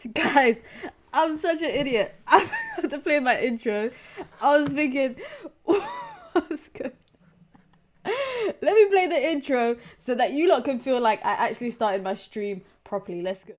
Guys, I'm such an idiot. I forgot to play my intro. I was thinking, what's good? Let me play the intro so that you lot can feel like I actually started my stream properly. Let's go.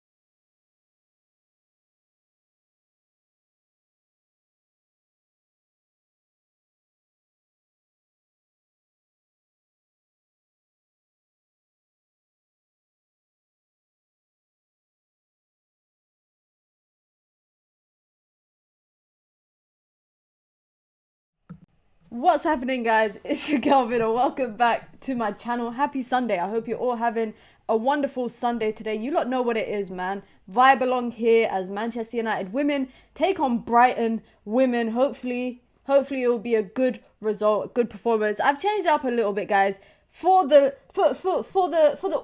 What's happening, guys? It's your girl Vida. Welcome back to my channel. Happy Sunday. I hope you're all having a wonderful Sunday today. You lot know what it is, man. Vibe along here as Manchester United women take on Brighton Women. Hopefully it will be a good result, a good performance. I've changed it up a little bit, guys. For the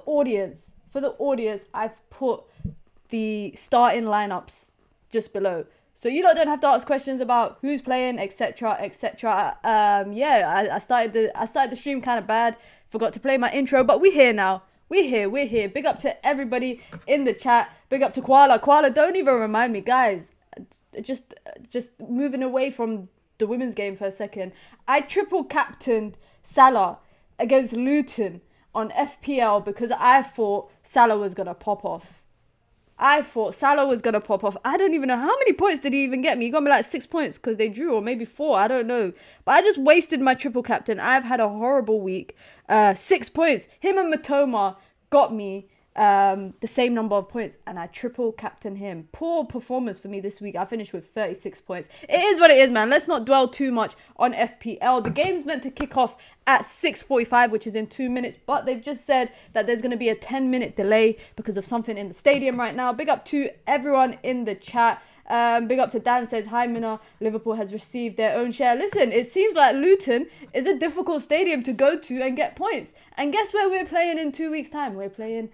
audience, I've put the starting lineups just below. So you lot don't have to ask questions about who's playing, etc., etc. Yeah, I started the stream kind of bad. Forgot to play my intro, but we're here now. We're here. Big up to everybody in the chat. Big up to Koala. Koala, don't even remind me, guys. Just moving away from the women's game for a second. I triple captained Salah against Luton on FPL because I thought Salah was gonna pop off. I don't even know how many points did he even get me. He got me like 6 points because they drew, or maybe 4. I don't know. But I just wasted my triple captain. I've had a horrible week. 6 points. Him and Matoma got me the same number of points, and I triple captain him. Poor performance for me this week. I finished with 36 points. It is what it is, man. Let's not dwell too much on FPL. The game's meant to kick off at 6:45, which is in 2 minutes, but they've just said that there's going to be a 10-minute delay because of something in the stadium right now. Big up to everyone in the chat. Big up to Dan, says, hi Mina, Liverpool has received their own share. Listen, it seems like Luton is a difficult stadium to go to and get points. And guess where we're playing in 2 weeks' time? We're playing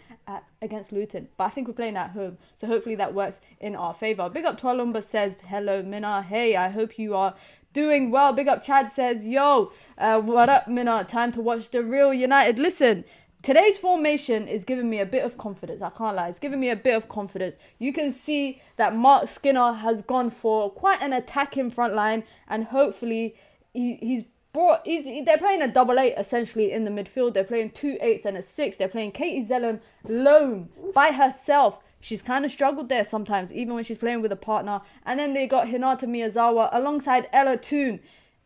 against Luton. But I think we're playing at home. So hopefully that works in our favour. Big up to Alumba, says, hello Mina. Hey, I hope you are doing well. Big up Chad, says, yo, what up Mina? Time to watch the real United. Listen, today's formation is giving me a bit of confidence. I can't lie. It's giving me a bit of confidence. You can see that Mark Skinner has gone for quite an attacking front line, and hopefully they're playing a double eight essentially in the midfield. They're playing 2 8s and a 6. They're playing Katie Zellum lone by herself. She's kind of struggled there sometimes, even when she's playing with a partner. And then they got Hinata Miyazawa alongside Ella Toon.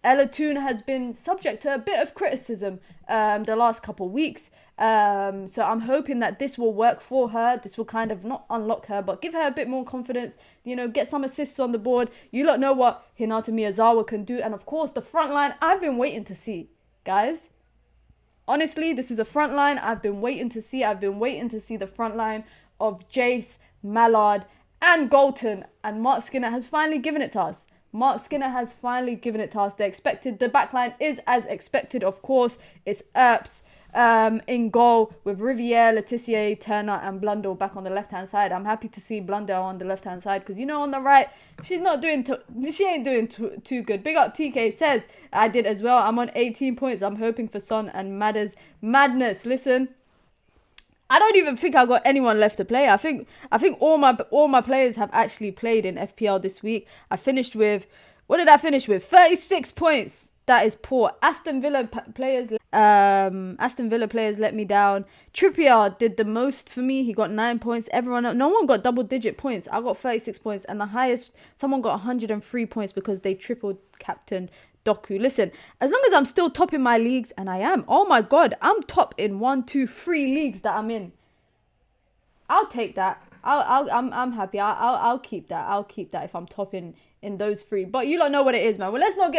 Ella Toon has been subject to a bit of criticism the last couple weeks. So I'm hoping that this will work for her. This will kind of not unlock her, but give her a bit more confidence. You know, get some assists on the board. You lot know what Hinata Miyazawa can do. And of course, the front line I've been waiting to see, guys. Honestly, this is a front line I've been waiting to see. I've been waiting to see the front line of Jace, Mallard, and Galton. And Mark Skinner has finally given it to us. The backline is as expected, of course. It's Earps in goal with Riviere, Letitia, Turner, and Blundell back on the left-hand side. I'm happy to see Blundell on the left-hand side because, you know, on the right, she ain't doing too good. Big up TK, says, I did as well. I'm on 18 points. I'm hoping for Son and Madders madness. Listen, I don't even think I got anyone left to play. I think all my players have actually played in FPL this week. I finished with, what did I finish with? 36 points. That is poor. Aston Villa players let me down. Trippier did the most for me. He got 9 points. No one got double-digit points. I got 36 points, and the highest, someone got 103 points because they triple captained Doku. Listen, as long as I'm still top in my leagues, and I am, oh my god, I'm top in 1, 2, 3 leagues that I'm in. I'll take that. I'm happy. I'll keep that. If I'm top in those 3. But you don't know what it is, man. Well, let's not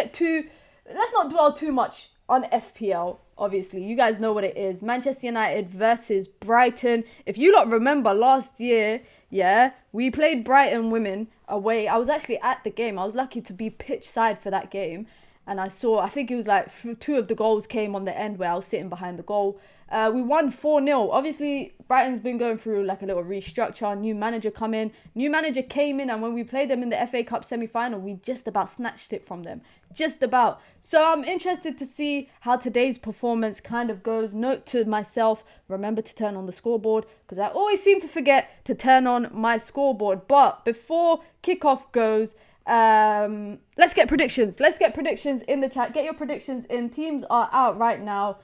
dwell too much on FPL. Obviously, you guys know what it is. Manchester United versus Brighton. If you lot remember last year, yeah, we played Brighton Women away. I was actually at the game. I was lucky to be pitch side for that game. And I think it was like 2 of the goals came on the end where I was sitting behind the goal. We won 4-0. Obviously, Brighton's been going through like a little restructure. New manager come in. New manager came in, and when we played them in the FA Cup semi-final, we just about snatched it from them. Just about. So I'm interested to see how today's performance kind of goes. Note to myself, remember to turn on the scoreboard, because I always seem to forget to turn on my scoreboard. But before kickoff goes, let's get predictions. Let's get predictions in the chat. Get your predictions in. Teams are out right now.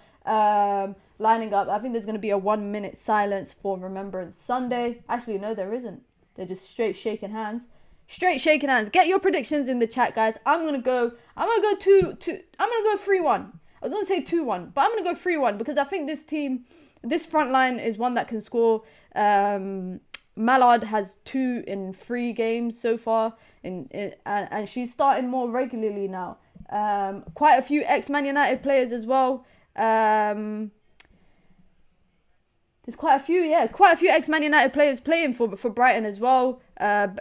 Lining up. I think there's going to be a 1 minute silence for Remembrance Sunday. Actually, no, there isn't. They're just straight shaking hands. Straight shaking hands. Get your predictions in the chat, guys. I'm gonna go 3-1. I was gonna say 2-1, but I'm gonna go 3-1 because I think this front line is one that can score. Mallard has 2 in 3 games so far, and she's starting more regularly now. Quite a few ex-Man United players as well. There's quite a few ex-Man United players playing for Brighton as well.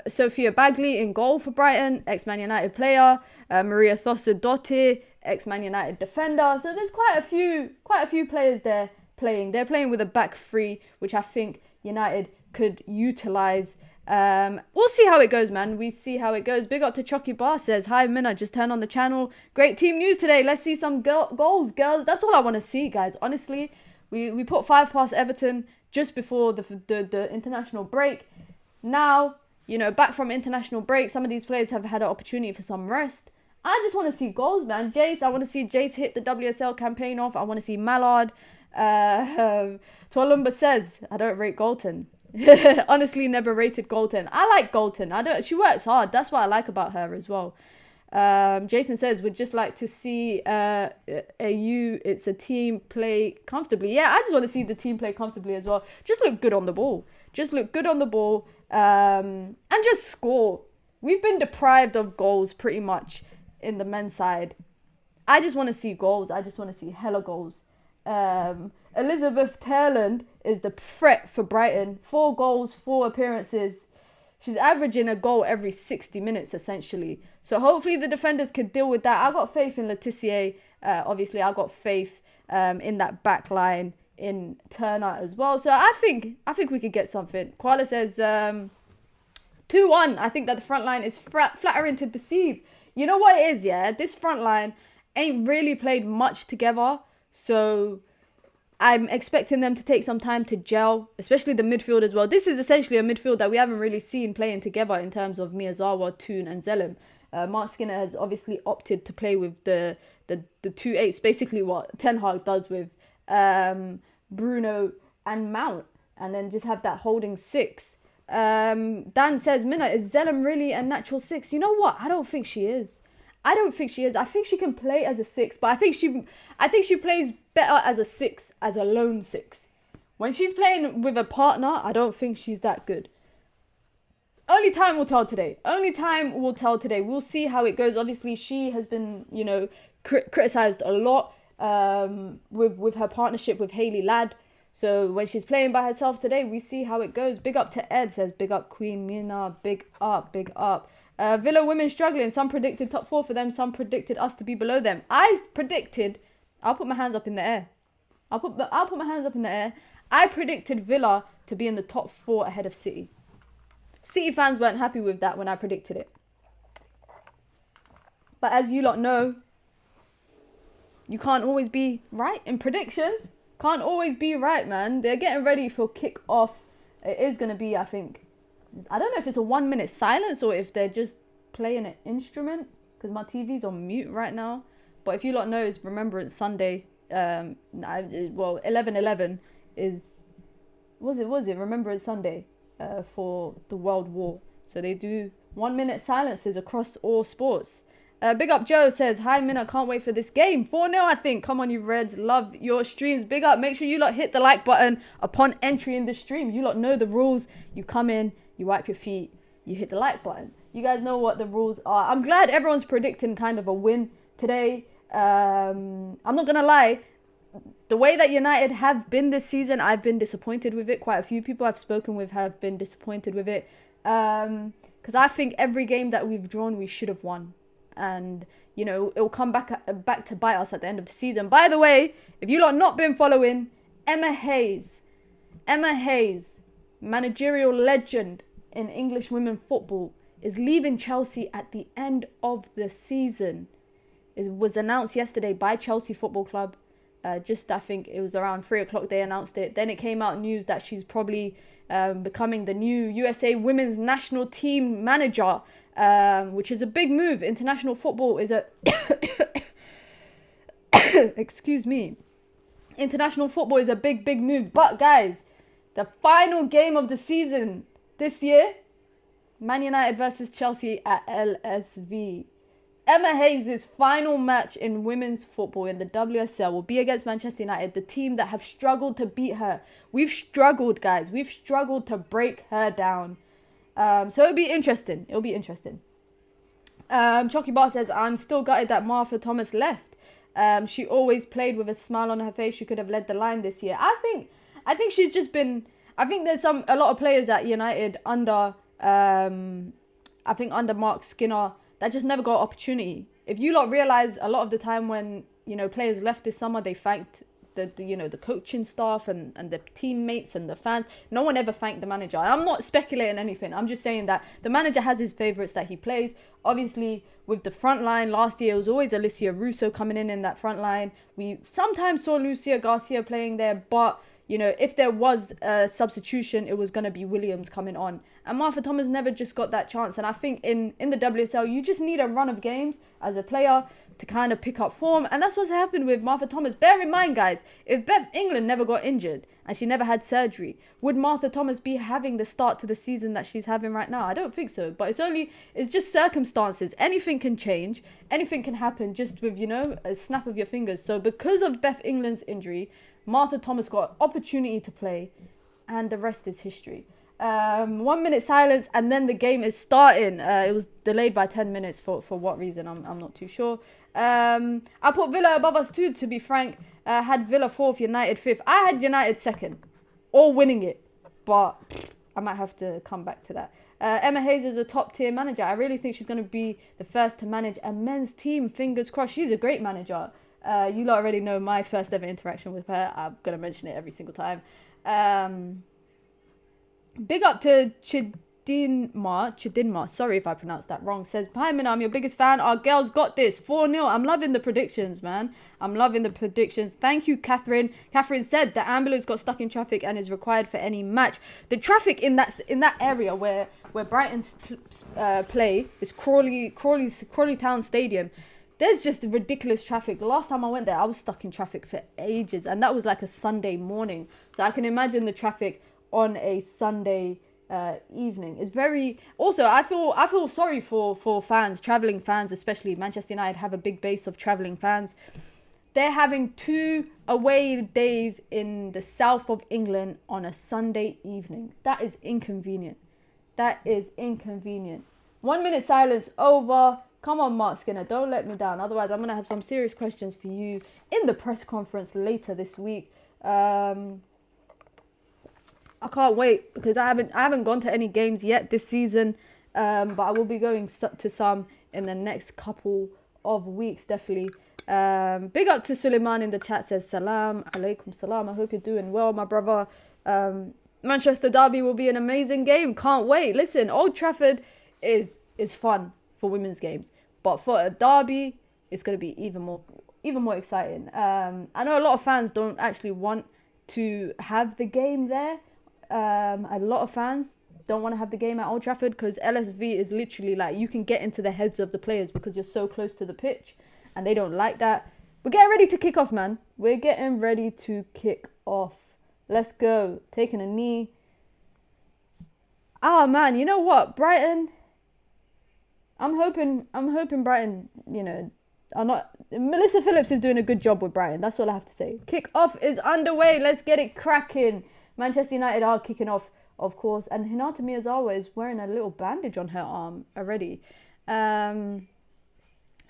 Sophia Bagley in goal for Brighton, ex-Man United player. Maria Thosa-Dottir, ex-Man United defender. So there's quite a few players there playing. They're playing with a back 3, which I think United could utilise. We'll see how it goes, man. We see how it goes. Big up to Chucky Bar, says, hi Minna, just turn on the channel. Great team news today. Let's see some goals, girls. That's all I want to see, guys. Honestly, we put 5 past Everton just before the international break. Now, back from international break, some of these players have had an opportunity for some rest. I just want to see goals, man. I want to see Jace hit the WSL campaign off. I want to see Mallard. Twalumba says, I don't rate Galton. Honestly, never rated Galton. I like Galton. She works hard. That's what I like about her as well. Jason says, would just like to see it's a team play comfortably. Yeah, I just want to see the team play comfortably as well. Just look good on the ball. And just score. We've been deprived of goals pretty much in the men's side. I just want to see goals. I just want to see hella goals. Elizabeth Tairland is the threat for Brighton. 4 goals, 4 appearances. She's averaging a goal every 60 minutes, essentially. So hopefully the defenders could deal with that. I got faith in Letitia. Obviously, I got faith in that back line, in Turner as well. So I think we could get something. Koala says 2-1. I think that the front line is flattering to deceive. You know what it is, yeah? This front line ain't really played much together. So I'm expecting them to take some time to gel, especially the midfield as well. This is essentially a midfield that we haven't really seen playing together in terms of Miyazawa, Toon and Zellem. Mark Skinner has obviously opted to play with the 2-8s, basically what Ten Hag does with Bruno and Mount, and then just have that holding 6. Dan says, Minna, is Zellem really a natural 6? You know what? I don't think she is. I think she can play as a 6, but I think she plays better as a 6, as a lone 6. When she's playing with a partner, I don't think she's that good. Only time will tell today. We'll see how it goes. Obviously, she has been, criticised a lot with her partnership with Hayley Ladd. So when she's playing by herself today, we see how it goes. Big up to Ed, says, big up Queen Mina, big up. Villa women struggling. Some predicted top 4 for them. Some predicted us to be below them. I'll put my hands up in the air. I predicted Villa to be in the top 4 ahead of City. City fans weren't happy with that when I predicted it. But as you lot know, you can't always be right in predictions. Can't always be right, man. They're getting ready for kick-off. It is going to be, I think, I don't know if it's a 1 minute silence or if they're just playing an instrument, because my TV's on mute right now. But if you lot know, it's Remembrance Sunday. 11/11 was it Remembrance Sunday for the World War. So they do 1 minute silences across all sports. Big up Joe says, hi Minna, can't wait for this game. 4-0 I think. Come on you Reds, love your streams. Big up, make sure you lot hit the like button upon entry in the stream. You lot know the rules. You come in, you wipe your feet, you hit the like button. You guys know what the rules are. I'm glad everyone's predicting kind of a win today. I'm not gonna lie, the way that United have been this season, I've been disappointed with it. Quite a few people I've spoken with have been disappointed with it, because I think every game that we've drawn we should have won, and it will come back to bite us at the end of the season. By the way, if you lot not been following Emma Hayes, managerial legend in English women football, is leaving Chelsea at the end of the season. It was announced yesterday by Chelsea Football Club. I think it was around 3 o'clock they announced it. Then it came out news that she's probably becoming the new USA women's national team manager, which is a big move. International football is a... Excuse me. International football is a big move. But guys, the final game of the season this year, Man United versus Chelsea at LSV. Emma Hayes' final match in women's football in the WSL will be against Manchester United, the team that have struggled to beat her. We've struggled, guys. We've struggled to break her down. So it'll be interesting. Chucky Bar says, I'm still gutted that Martha Thomas left. She always played with a smile on her face. She could have led the line this year. I think she's just been... I think there's a lot of players at United under Mark Skinner that just never got opportunity. If you lot realise, a lot of the time when, players left this summer, they thanked the coaching staff and the teammates and the fans. No one ever thanked the manager. I'm not speculating anything. I'm just saying that the manager has his favourites that he plays. Obviously, with the front line, last year it was always Alicia Russo coming in that front line. We sometimes saw Lucia Garcia playing there, but if there was a substitution, it was going to be Williams coming on. And Martha Thomas never just got that chance. And I think in the WSL, you just need a run of games as a player to kind of pick up form. And that's what's happened with Martha Thomas. Bear in mind, guys, if Beth England never got injured and she never had surgery, would Martha Thomas be having the start to the season that she's having right now? I don't think so. But it's just circumstances. Anything can change. Anything can happen just with, a snap of your fingers. So because of Beth England's injury, Martha Thomas got opportunity to play, and the rest is history. 1 minute silence, and then the game is starting. It was delayed by 10 minutes for what reason, I'm not too sure. I put Villa above us too, to be frank. Had Villa 4th, United 5th. I had United 2nd, all winning it, but I might have to come back to that. Emma Hayes is a top tier manager. I really think she's going to be the first to manage a men's team. Fingers crossed. She's a great manager. You lot already know my first ever interaction with her. I'm going to mention it every single time. Big up to Chidinma, sorry if I pronounced that wrong, says, hi Mina, I'm your biggest fan. Our girls got this, 4-0. I'm loving the predictions, man. I'm loving the predictions. Thank you, Catherine. Catherine said the ambulance got stuck in traffic and is required for any match. The traffic in that area where Brighton's play is Crawley Town Stadium. There's just ridiculous traffic. The last time I went there, I was stuck in traffic for ages, and that was like a Sunday morning. So I can imagine the traffic on a Sunday evening. It's very... Also, I feel sorry for fans, travelling fans, especially. Manchester United have a big base of travelling fans. They're having 2 away days in the south of England on a Sunday evening. That is inconvenient. 1 minute silence over. Come on, Mark Skinner, don't let me down. Otherwise, I'm going to have some serious questions for you in the press conference later this week. I can't wait because I haven't gone to any games yet this season, but I will be going to some in the next couple of weeks, definitely. Big up to Suleiman in the chat, says salam alaikum salam. I hope you're doing well, my brother. Manchester Derby will be an amazing game. Can't wait. Listen, Old Trafford is fun for women's games, but for a derby, it's going to be even more exciting. I know a lot of fans don't actually want to have the game there. A lot of fans don't want to have the game at Old Trafford because LSV is literally like you can get into the heads of the players because you're so close to the pitch, and they don't like that. We're getting ready to kick off, man. We're getting ready to kick off. Let's go. Taking a knee. Ah, man, you know what? Brighton... I'm hoping Brighton, are not... Melissa Phillips is doing a good job with Brighton. That's all I have to say. Kick off is underway. Let's get it cracking. Manchester United are kicking off, of course. And Hinata Miyazawa is wearing a little bandage on her arm already. How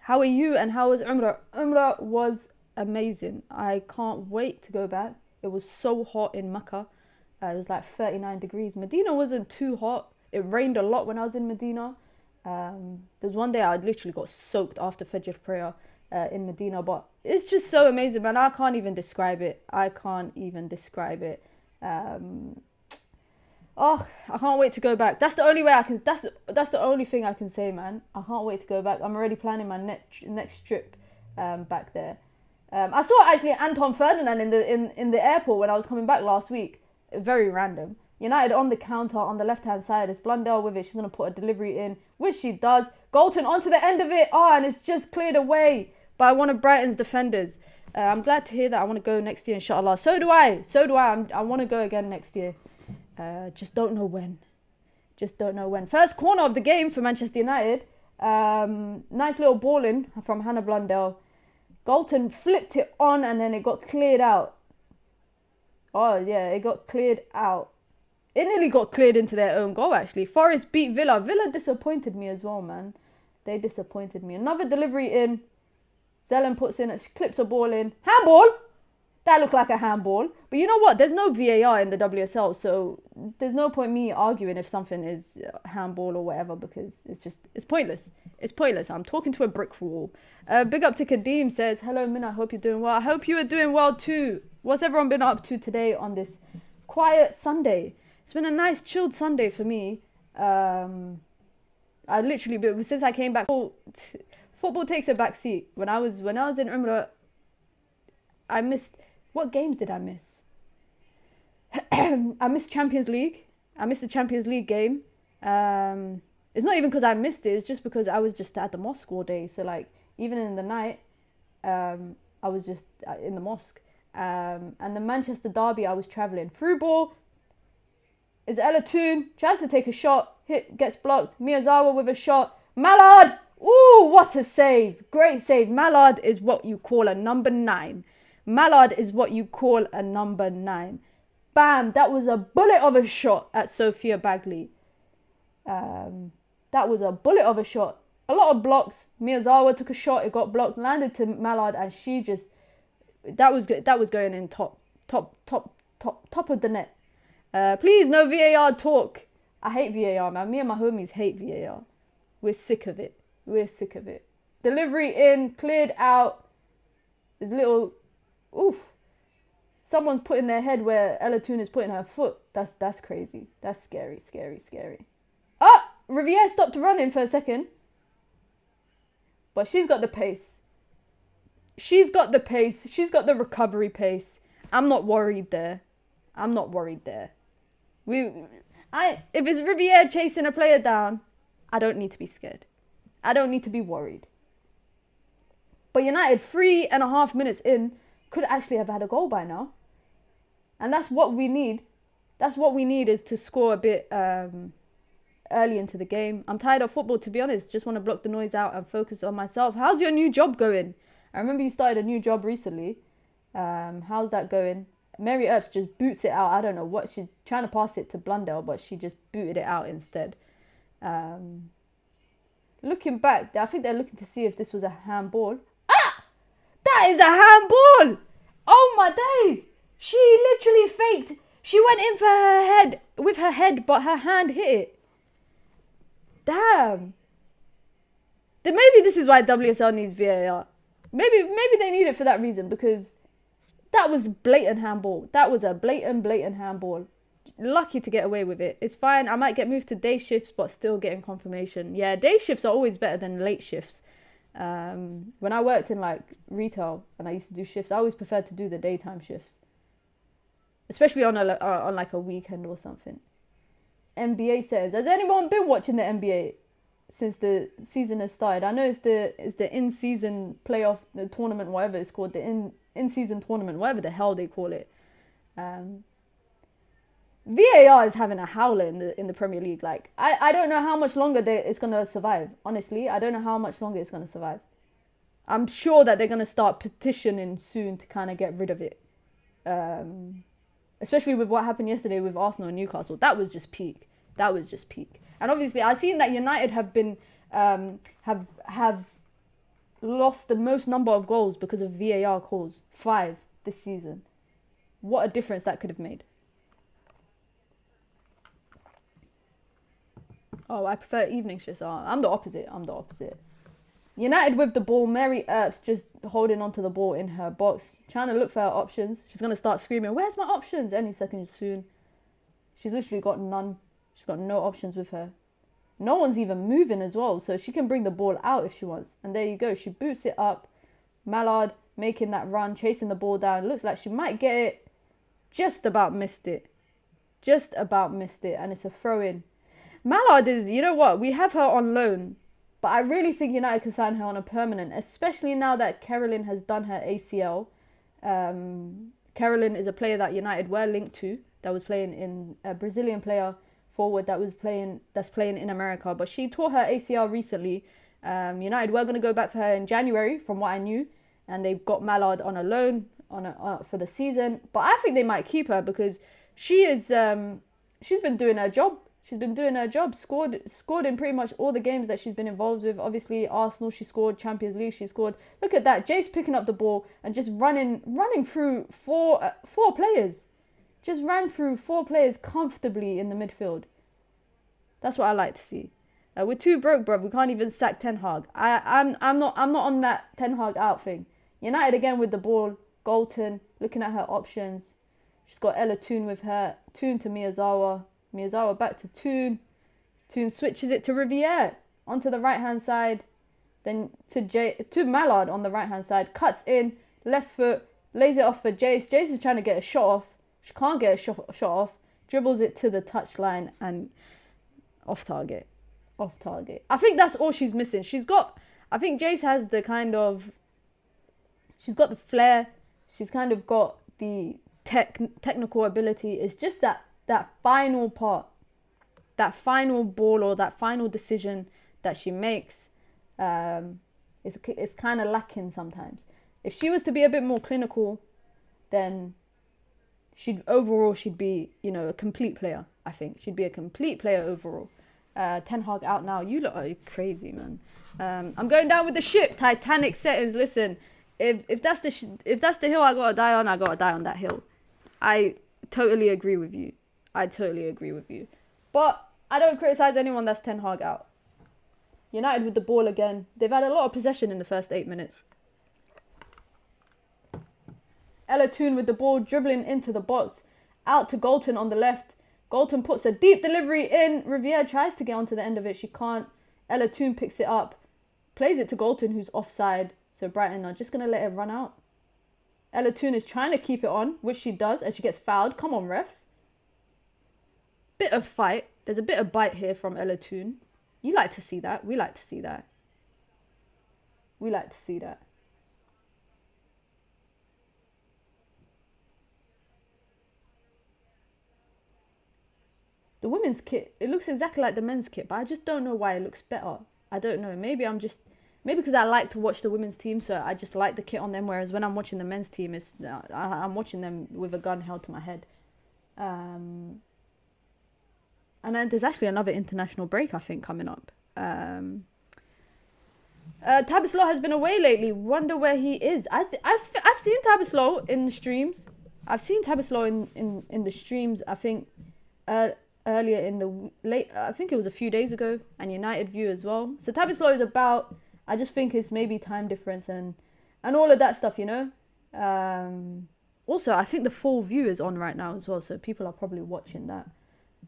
are you and how was Umrah? Umrah was amazing. I can't wait to go back. It was so hot in Mecca. It was like 39 degrees. Medina wasn't too hot. It rained a lot when I was in Medina. There's one day I literally got soaked after Fajr prayer in Medina, but it's just so amazing, man. I can't even describe it. I can't even describe it. Oh, I can't wait to go back. That's the only way I can. That's the only thing I can say, man. I can't wait to go back. I'm already planning my next trip back there. I saw actually Anton Ferdinand in the airport when I was coming back last week. Very random. United on the counter on the left hand side. It's Blundell with it. She's gonna put a delivery in, which she does. Galton onto the end of it. Oh, and it's just cleared away by one of Brighton's defenders. I'm glad to hear that. I want to go next year, inshallah. So do I. I want to go again next year. Just don't know when. First corner of the game for Manchester United. Nice little ball in from Hannah Blundell. Galton flicked it on and then it got cleared out. Oh, yeah, it got cleared out. It nearly got cleared into their own goal, actually. Forest beat Villa. Villa disappointed me as well, man. They disappointed me. Another delivery in. Zelen puts in, clips a ball in. Handball! That looked like a handball. But you know what? There's no VAR in the WSL, so there's no point me arguing if something is handball or whatever, because it's pointless. It's pointless. I'm talking to a brick wall. Big up to Kadeem, says, hello, Mina, I hope you're doing well. I hope you are doing well too. What's everyone been up to today on this quiet Sunday? It's been a nice chilled Sunday for me. I literally, since I came back, football takes a back seat. When I was in Umrah, I missed... What games did I miss? I missed Champions League. I missed the Champions League game. It's not even because I missed it. It's just because I was just at the mosque all day. So, like, even in the night, I was just in the mosque. And the Manchester derby, I was travelling. Through ball is Ella Toon. Tries to take a shot. Gets blocked. Miyazawa with a shot. Mallard! Ooh, what a save. Great save. Mallard is what you call a number 9. Mallard is what you call a number 9. Bam! That was a bullet of a shot at Sophia Bagley. That was a bullet of a shot. A lot of blocks. Miyazawa took a shot. It got blocked. Landed to Mallard, and she just... That was good. That was going in top of the net. Please, no VAR talk. I hate VAR, man. Me and my homies hate VAR. We're sick of it. Delivery in, cleared out. There's little... Oof. Someone's putting their head where Ella Toon is putting her foot. That's crazy. That's scary. Oh! Riviere stopped running for a second. But she's got the pace. She's got the recovery pace. I'm not worried there. If it's Riviere chasing a player down, I don't need to be scared. I don't need to be worried. But United, 3.5 minutes in, could actually have had a goal by now. And that's what we need. That's what we need, is to score a bit early into the game. I'm tired of football, to be honest. Just want to block the noise out and focus on myself. How's your new job going? I remember you started a new job recently. How's that going? Mary Earps just boots it out. I don't know what she's trying to pass it to Blundell, but she just booted it out instead. Looking back, I think they're looking to see if this was a handball. Ah! That is a handball! Oh my days! She literally faked. She went in for her head, with her head, but her hand hit it. Damn. Then maybe this is why WSL needs VAR. Maybe they need it for that reason, because that was blatant handball. That was a blatant handball. Lucky to get away with it. It's fine. I might get moved to day shifts, but still getting confirmation. Yeah, day shifts are always better than late shifts. When I worked in like retail and I used to do shifts, I always preferred to do the daytime shifts, especially on like a weekend or something. NBA says, has anyone been watching the NBA since the season has started? I know it's the in-season playoff, the tournament, whatever it's called, the in-season tournament, whatever the hell they call it. VAR is having a howler in the Premier League. Like, I don't know how much longer it's going to survive. Honestly, I don't know how much longer it's going to survive. I'm sure that they're going to start petitioning soon to kind of get rid of it. Especially with what happened yesterday with Arsenal and Newcastle. That was just peak. And obviously, I've seen that United have been have lost the most number of goals because of VAR calls. 5 this season. What a difference that could have made. Oh, I prefer evening shifts. I'm the opposite. United with the ball. Mary Earps just holding onto the ball in her box, trying to look for her options. She's going to start screaming, "Where's my options?" any second soon. She's literally got none. She's got no options with her. No one's even moving as well, so she can bring the ball out if she wants. And there you go. She boots it up. Mallard making that run, chasing the ball down. Looks like she might get it. Just about missed it. Just about missed it. And it's a throw-in. Mallard is, you know what? We have her on loan. But I really think United can sign her on a permanent, especially now that Caroline has done her ACL. Caroline is a player that United were linked to, that was playing in a Brazilian player forward that's playing in America. But she tore her ACL recently. United were going to go back for her in January, from what I knew, and they've got Mallard on a loan for the season. But I think they might keep her because she's been doing her job. She's been doing her job. Scored in pretty much all the games that she's been involved with. Obviously, Arsenal, she scored. Champions League, she scored. Look at that. Jace picking up the ball and just running through four players. Just ran through 4 players comfortably in the midfield. That's what I like to see. We're too broke, bruv. We can't even sack Ten Hag. I'm not on that Ten Hag out thing. United again with the ball. Galton looking at her options. She's got Ella Toon with her. Toon to Miyazawa. Miyazawa back to Toon. Toon switches it to Riviere onto the right hand side. Then to Mallard on the right hand side. Cuts in, left foot, lays it off for Jace. Jace is trying to get a shot off. She can't get a shot off. Dribbles it to the touchline and off target. Off target. I think that's all she's missing. I think Jace has she's got the flair. She's kind of got the technical ability. It's just that final part, that final ball or that final decision that she makes, it's kind of lacking sometimes. If she was to be a bit more clinical, then she'd be, a complete player. I think she'd be a complete player overall. Ten Hag out now. You lot are crazy, man. I'm going down with the ship. Titanic settings. Listen, if that's the hill I gotta die on, I gotta die on that hill. I totally agree with you. But I don't criticize anyone that's Ten Hag out. United with the ball again. They've had a lot of possession in the first 8 minutes. Ella Toon with the ball, dribbling into the box. Out to Galton on the left. Galton puts a deep delivery in. Riviere tries to get onto the end of it. She can't. Ella Toon picks it up. Plays it to Galton, who's offside. So Brighton are just going to let it run out. Ella Toon is trying to keep it on, which she does, and she gets fouled. Come on, ref. Bit of fight. There's a bit of bite here from Ella Toon. You like to see that. We like to see that. The women's kit, it looks exactly like the men's kit, but I just don't know why it looks better. I don't know. Maybe because I like to watch the women's team, so I just like the kit on them, whereas when I'm watching the men's team, I'm watching them with a gun held to my head. And then there's actually another international break, I think, coming up. Tabislaw has been away lately. Wonder where he is. I've seen Tabislaw in the streams. I've seen Tabislaw in the streams, I think, earlier in the I think it was a few days ago, and United View as well. So Tabislaw is about, I just think it's maybe time difference and all of that stuff, Also, I think the full view is on right now as well, so people are probably watching that.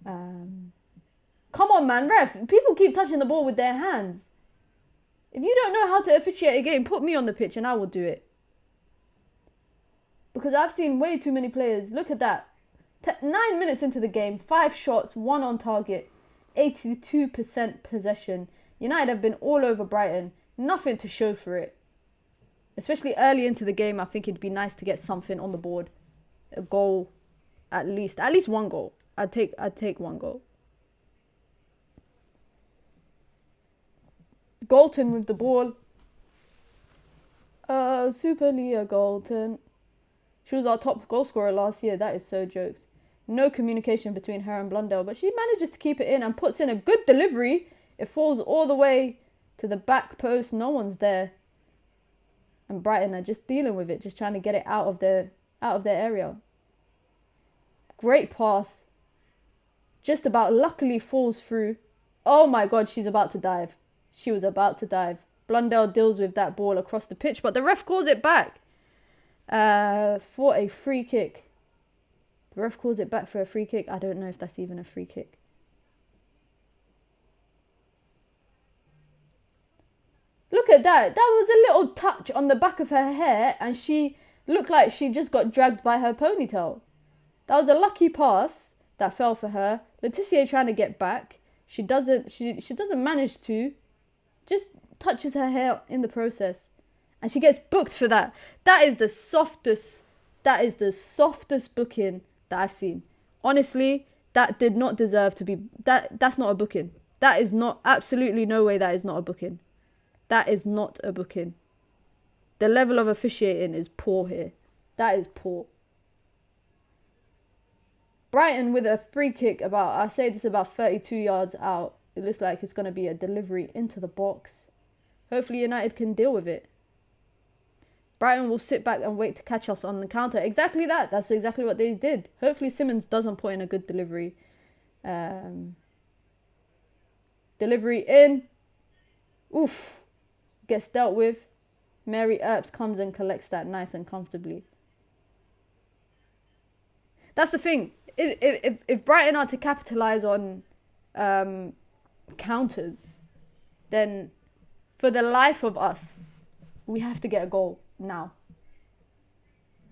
Come on, man, ref. People keep touching the ball with their hands. If you don't know how to officiate a game, put me on the pitch and I will do it. Because I've seen way too many players. Look at that. 9 minutes into the game, 5 shots, 1 on target, 82% possession. United have been all over Brighton. Nothing to show for it. Especially early into the game, I think it'd be nice to get something on the board. A goal, at least 1 goal. I'd take 1 goal. Galton with the ball. Super Leah Galton. She was our top goal scorer last year. That is so jokes. No communication between her and Blundell, but she manages to keep it in and puts in a good delivery. It falls all the way to the back post. No one's there. And Brighton are just dealing with it, just trying to get it out of their area. Great pass. Just about luckily falls through. Oh my God, she's about to dive. She was about to dive. Blundell deals with that ball across the pitch, but the ref calls it back for a free kick. The ref calls it back for a free kick. I don't know if that's even a free kick. Look at that. That was a little touch on the back of her hair, and she looked like she just got dragged by her ponytail. That was a lucky pass that fell for her. Laetitia trying to get back. She doesn't manage to. Just touches her hair in the process. And she gets booked for that. That is the softest booking that I've seen. Honestly, that did not deserve to be... That's not a booking. That is not... Absolutely no way that is not a booking. That is not a booking. The level of officiating is poor here. That is poor. Brighton with a free kick about 32 yards out. It looks like it's going to be a delivery into the box. Hopefully United can deal with it. Brighton will sit back and wait to catch us on the counter. Exactly that. That's exactly what they did. Hopefully Simmons doesn't put in a good delivery. Delivery in. Oof. Gets dealt with. Mary Earps comes and collects that nice and comfortably. That's the thing. If Brighton are to capitalise on counters, then for the life of us, we have to get a goal now.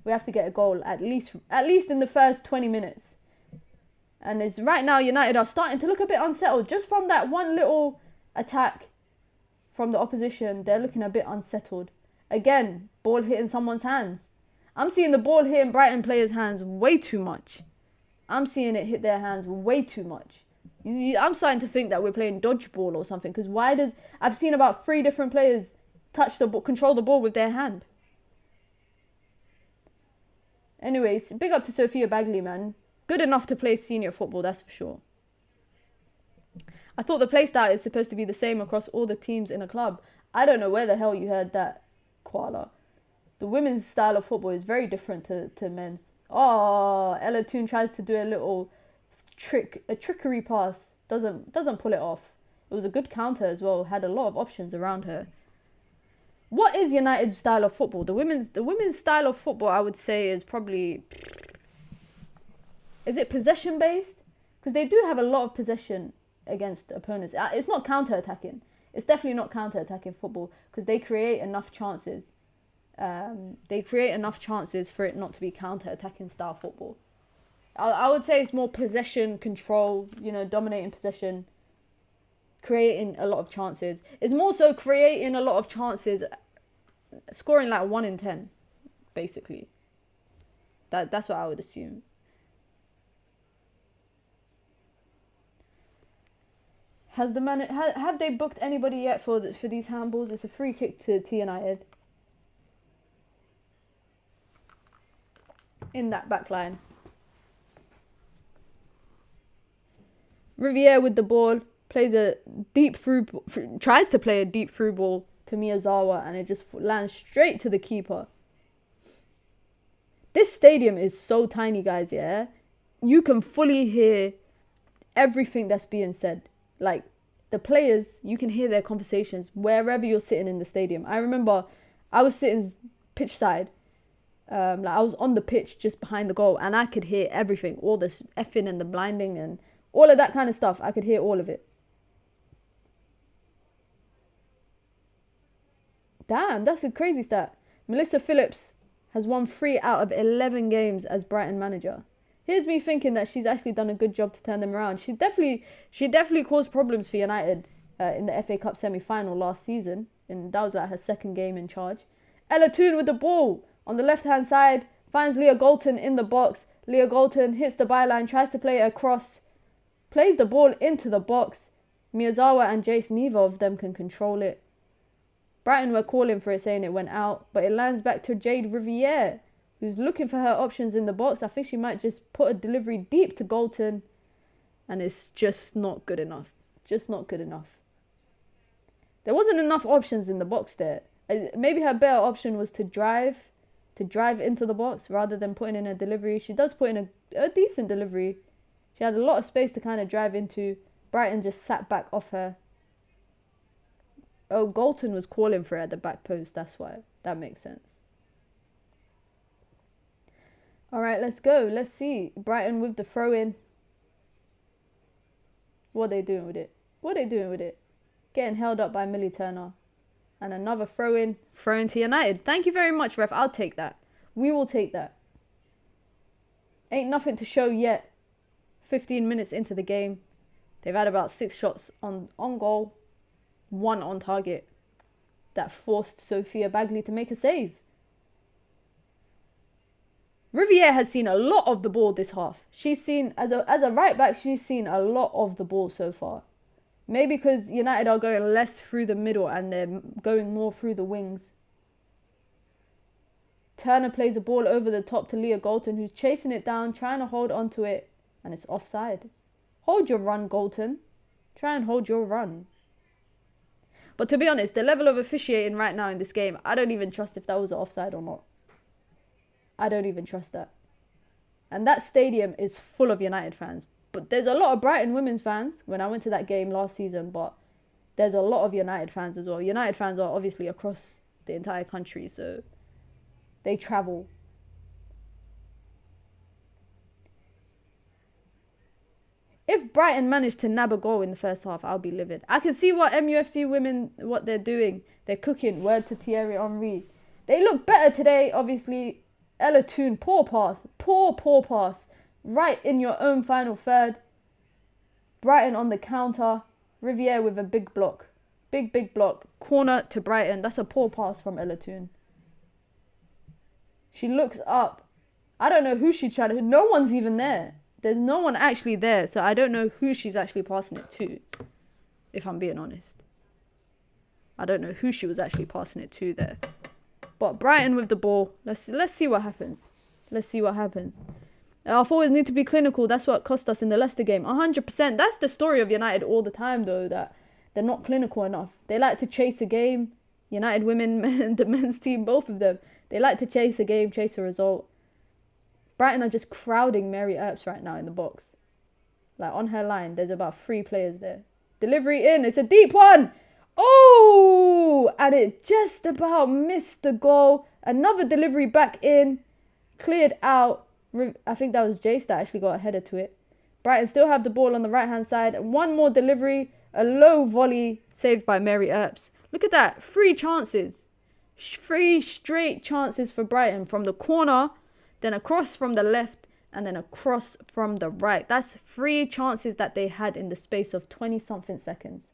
We have to get a goal at least in the first 20 minutes. And it's right now United are starting to look a bit unsettled. Just from that one little attack from the opposition, they're looking a bit unsettled. Again, ball hitting someone's hands. I'm seeing the ball hitting Brighton players' hands way too much. I'm seeing it hit their hands way too much. I'm starting to think that we're playing dodgeball or something. Because I've seen about 3 different players touch the ball, control the ball with their hand. Anyways, big up to Sophia Bagley, man. Good enough to play senior football, that's for sure. I thought the playstyle is supposed to be the same across all the teams in a club. I don't know where the hell you heard that, Koala. The women's style of football is very different to men's. Oh, Ella Toon tries to do a little trickery pass. Doesn't pull it off. It was a good counter as well. Had a lot of options around her. What is United's style of football? The women's style of football, I would say, is probably... Is it possession based? Because they do have a lot of possession against opponents. It's not counter-attacking. It's definitely not counter-attacking football because they create enough chances. They create enough chances for it not to be counter-attacking style football. I would say it's more possession, control, dominating possession, creating a lot of chances. It's more so creating a lot of chances, scoring like 1 in 10, basically. That's what I would assume. Have they booked anybody yet for these handballs? It's a free kick to United. In that back line. Riviere with the ball tries to play a deep through ball to Miyazawa, and it just lands straight to the keeper. This stadium is so tiny, guys, yeah? You can fully hear everything that's being said. Like, the players, you can hear their conversations wherever you're sitting in the stadium. I remember I was sitting pitch side. I was on the pitch just behind the goal, and I could hear everything. All this effing and the blinding and all of that kind of stuff. I could hear all of it. Damn, that's a crazy stat. Melissa Phillips has won 3 out of 11 games as Brighton manager. Here's me thinking that she's actually done a good job to turn them around. She definitely caused problems for United in the FA Cup semi-final last season. And that was like her second game in charge. Ella Toon with the ball on the left-hand side. Finds Leah Galton in the box. Leah Galton hits the byline, tries to play it across. Plays the ball into the box. Miyazawa and Jace, neither of them can control it. Brighton were calling for it, saying it went out. But it lands back to Jade Riviere, who's looking for her options in the box. I think she might just put a delivery deep to Galton. And it's just not good enough. Just not good enough. There wasn't enough options in the box there. Maybe her better option was to drive into the box rather than putting in a delivery. She does put in a decent delivery. She had a lot of space to kind of drive into. Brighton just sat back off her. Oh, Galton was calling for it at the back post. That's why. That makes sense. All right, let's go. Let's see. Brighton with the throw-in. What are they doing with it? What are they doing with it? Getting held up by Millie Turner. And another throw-in. Throw-in to United. Thank you very much, ref. I'll take that. We will take that. Ain't nothing to show yet. 15 minutes into the game. They've had about 6 shots on goal. 1 on target. That forced Sophia Bagley to make a save. Riviere has seen a lot of the ball this half. She's seen, as a right back, she's seen a lot of the ball so far. Maybe because United are going less through the middle and they're going more through the wings. Turner plays a ball over the top to Leah Galton, who's chasing it down, trying to hold onto it, and it's offside. Hold your run, Galton. Try and hold your run. But to be honest, the level of officiating right now in this game, I don't even trust if that was an offside or not. I don't even trust that. And that stadium is full of United fans. But there's a lot of Brighton Women's fans when I went to that game last season. But there's a lot of United fans as well. United fans are obviously across the entire country. So they travel. If Brighton managed to nab a goal in the first half, I'll be livid. I can see what MUFC women, what they're doing. They're cooking. Word to Thierry Henry. They look better today, obviously. Ella Toon, poor pass. Poor pass. Right in your own final third. Brighton on the counter. Riviere with a big block. Big block. Corner to Brighton. That's a poor pass from Ella Toon. She looks up. I don't know who she's trying to... No one's even there. There's no one actually there. So I don't know who she's actually passing it to. If I'm being honest. I don't know who she was actually passing it to there. But Brighton with the ball. Let's see what happens. Let's see what happens. Our forwards need to be clinical. That's what cost us in the Leicester game. 100%. That's the story of United all the time, though, that they're not clinical enough. They like to chase a game. United women, the men's team, both of them. They like to chase a game, chase a result. Brighton are just crowding Mary Earps right now in the box. Like, on her line, there's about 3 players there. Delivery in. It's a deep one. Oh! And it just about missed the goal. Another delivery back in. Cleared out. I think that was Jace that actually got a header to it. Brighton still have the ball on the right-hand side. One more delivery. A low volley saved by Mary Earps. Look at that. 3 chances. 3 straight chances for Brighton. From the corner, then across from the left, and then across from the right. That's 3 chances that they had in the space of 20-something seconds.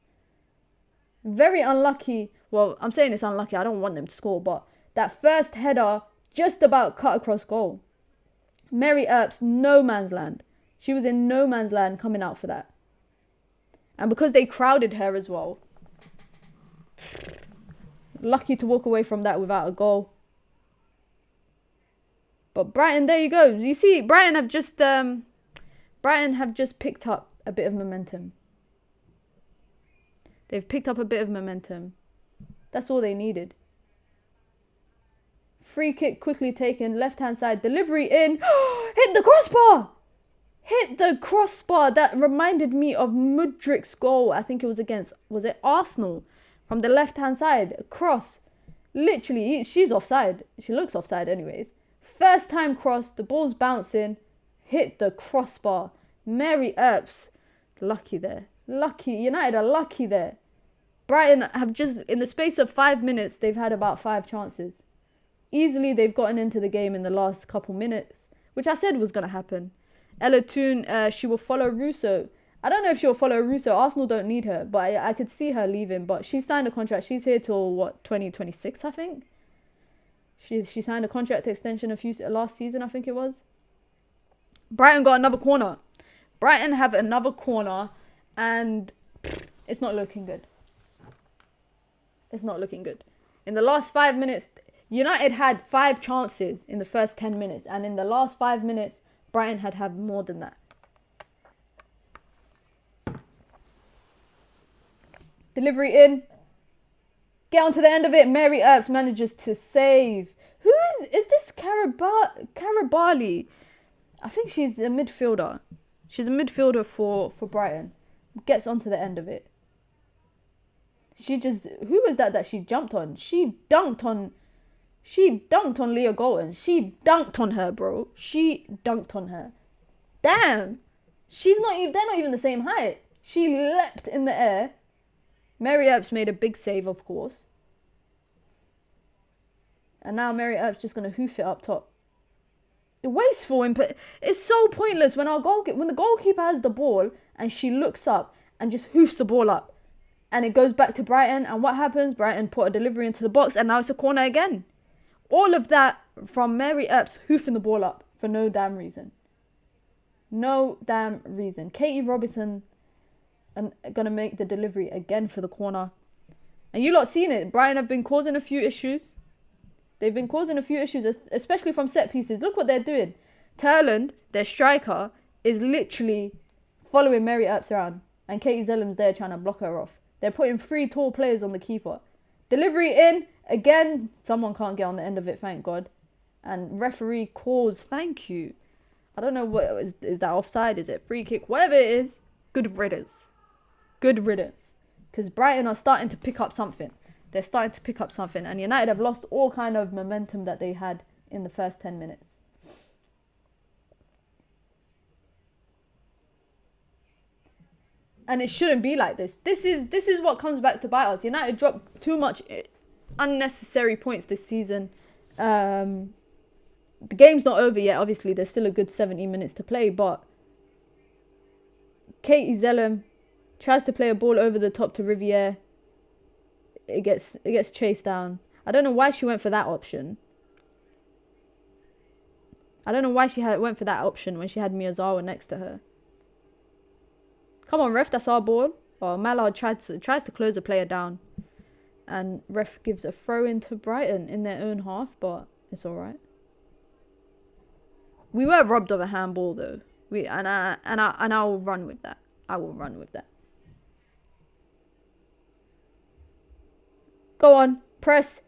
Very unlucky. Well, I'm saying it's unlucky. I don't want them to score. But that first header just about cut across goal. Mary Earps, no man's land. She was in no man's land coming out for that. And because they crowded her as well. Lucky to walk away from that without a goal. But Brighton, there you go. You see, Brighton have just picked up a bit of momentum. They've picked up a bit of momentum. That's all they needed. Free kick quickly taken. Left-hand side. Delivery in. Hit the crossbar. Hit the crossbar. That reminded me of Mudrik's goal. I think it was against... Was it Arsenal? From the left-hand side. Cross. Literally, she's offside. She looks offside anyways. First time cross. The ball's bouncing. Hit the crossbar. Mary Earps. Lucky there. Lucky. United are lucky there. Brighton have just... In the space of 5 minutes, they've had about 5 chances. Easily, they've gotten into the game in the last couple minutes, which I said was going to happen. Ella Toon, she will follow Russo. I don't know if she'll follow Russo. Arsenal don't need her, but I could see her leaving. But she signed a contract. She's here till, 2026, I think? She signed a contract extension last season, I think it was. Brighton got another corner. Brighton have another corner, and it's not looking good. It's not looking good. In the last 5 minutes... United had 5 chances in the first 10 minutes. And in the last 5 minutes, Brighton had more than that. Delivery in. Get on to the end of it. Mary Earps manages to save. Who is this Karabali? I think she's a midfielder. She's a midfielder for Brighton. Gets onto the end of it. who was that she jumped on? She dunked on Leah Golden. She dunked on her, bro. She dunked on her. Damn. They're not even the same height. She leapt in the air. Mary Earps made a big save, of course. And now Mary Earps just going to hoof it up top. Wasteful input. It's so pointless when the goalkeeper has the ball and she looks up and just hoofs the ball up. And it goes back to Brighton. And what happens? Brighton put a delivery into the box and now it's a corner again. All of that from Mary Earps hoofing the ball up for no damn reason. No damn reason. Katie Robinson going to make the delivery again for the corner. And you lot seen it. Brighton have been causing a few issues. They've been causing a few issues, especially from set pieces. Look what they're doing. Turland, their striker, is literally following Mary Earps around. And Katie Zellem's there trying to block her off. They're putting 3 tall players on the keeper. Delivery in. Again, someone can't get on the end of it, thank God. And referee calls, thank you. I don't know what is that offside? Is it free kick? Whatever it is, good riddance. Good riddance. Because Brighton are starting to pick up something. They're starting to pick up something. And United have lost all kind of momentum that they had in the first 10 minutes. And it shouldn't be like this. This is what comes back to bite us. United dropped too much unnecessary points this season. The game's not over yet. Obviously, there's still a good 70 minutes to play. But Katie Zellem tries to play a ball over the top to Riviere. It gets chased down. I don't know why she went for that option. I don't know why she went for that option when she had Miyazawa next to her. Come on, ref, that's our ball. Oh, Mallard tries to close the player down. And ref gives a throw into Brighton in their own half, but it's alright. We were robbed of a handball though. I will run with that. I will run with that. Go on, press.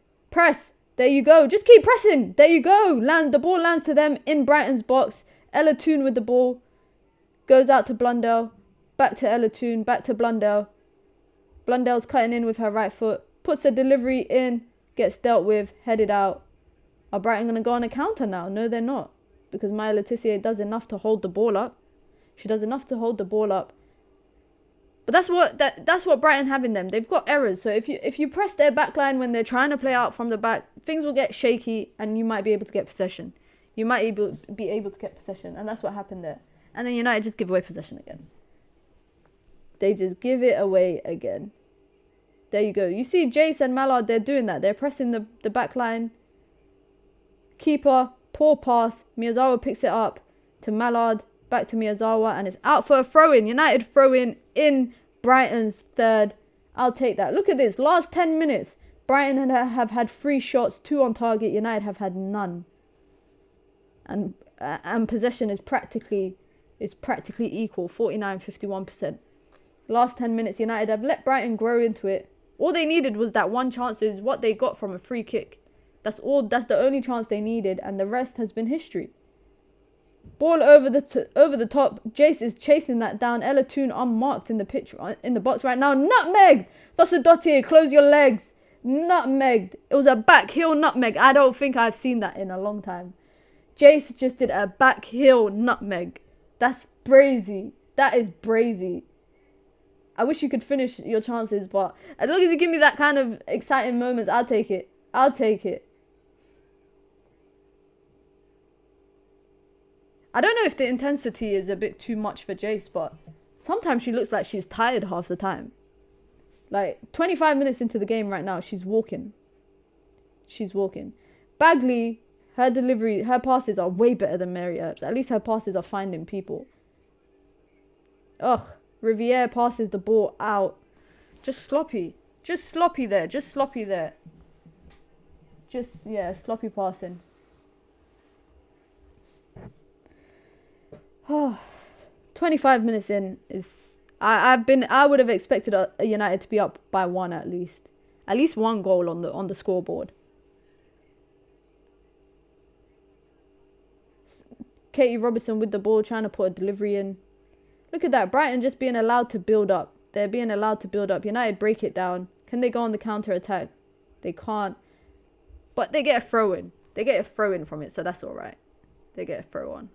There you go. Just keep pressing. There you go. The ball lands to them in Brighton's box. Ella Toon with the ball. Goes out to Blundell. Back to Ella Toon. Back to Blundell. Blundell's cutting in with her right foot. Puts a delivery in. Gets dealt with. Headed out. Are Brighton going to go on a counter now? No, they're not. Because Maya Letitia does enough to hold the ball up. She does enough to hold the ball up. But that's what Brighton have in them. They've got errors. So if you press their back line when they're trying to play out from the back, things will get shaky and you might be able to get possession. You might be able to get possession. And that's what happened there. And then United just give away possession again. They just give it away again. There you go. You see Jace and Mallard, they're doing that. They're pressing the back line. Keeper, poor pass. Miyazawa picks it up to Mallard. Back to Miyazawa. And it's out for a throw-in. United throw-in in Brighton's third. I'll take that. Look at this. Last 10 minutes. Brighton have had 3 shots, 2 on target. United have had none. And possession is practically equal. 49-51%. Last 10 minutes, United have let Brighton grow into it. All they needed was that one chance, is what they got from a free kick. That's the only chance they needed, and the rest has been history. Ball over the top. Jace is chasing that down. Ella Toon unmarked in the pitch, in the box right now. Nutmegged. Dottie, close your legs. Nutmegged. It was a back heel nutmeg. I don't think I've seen that in a long time. Jace just did a back heel nutmeg. That's brazy. That is brazy. I wish you could finish your chances, but as long as you give me that kind of exciting moments, I'll take it. I'll take it. I don't know if the intensity is a bit too much for Jace, but sometimes she looks like she's tired half the time. Like, 25 minutes into the game right now, she's walking. She's walking. Bagley, her delivery, her passes are way better than Mary Earps. At least her passes are finding people. Ugh. Riviere passes the ball out. Just sloppy. Just sloppy there. Just sloppy there. Just, yeah, sloppy passing. Oh, 25 minutes in is... I would have expected a United to be up by 1 at least. At least 1 goal on the scoreboard. Katie Robertson with the ball, trying to put a delivery in. Look at that. Brighton just being allowed to build up. They're being allowed to build up. United break it down. Can they go on the counter attack? They can't. But they get a throw in. They get a throw in from it, so that's all right. They get a throw on.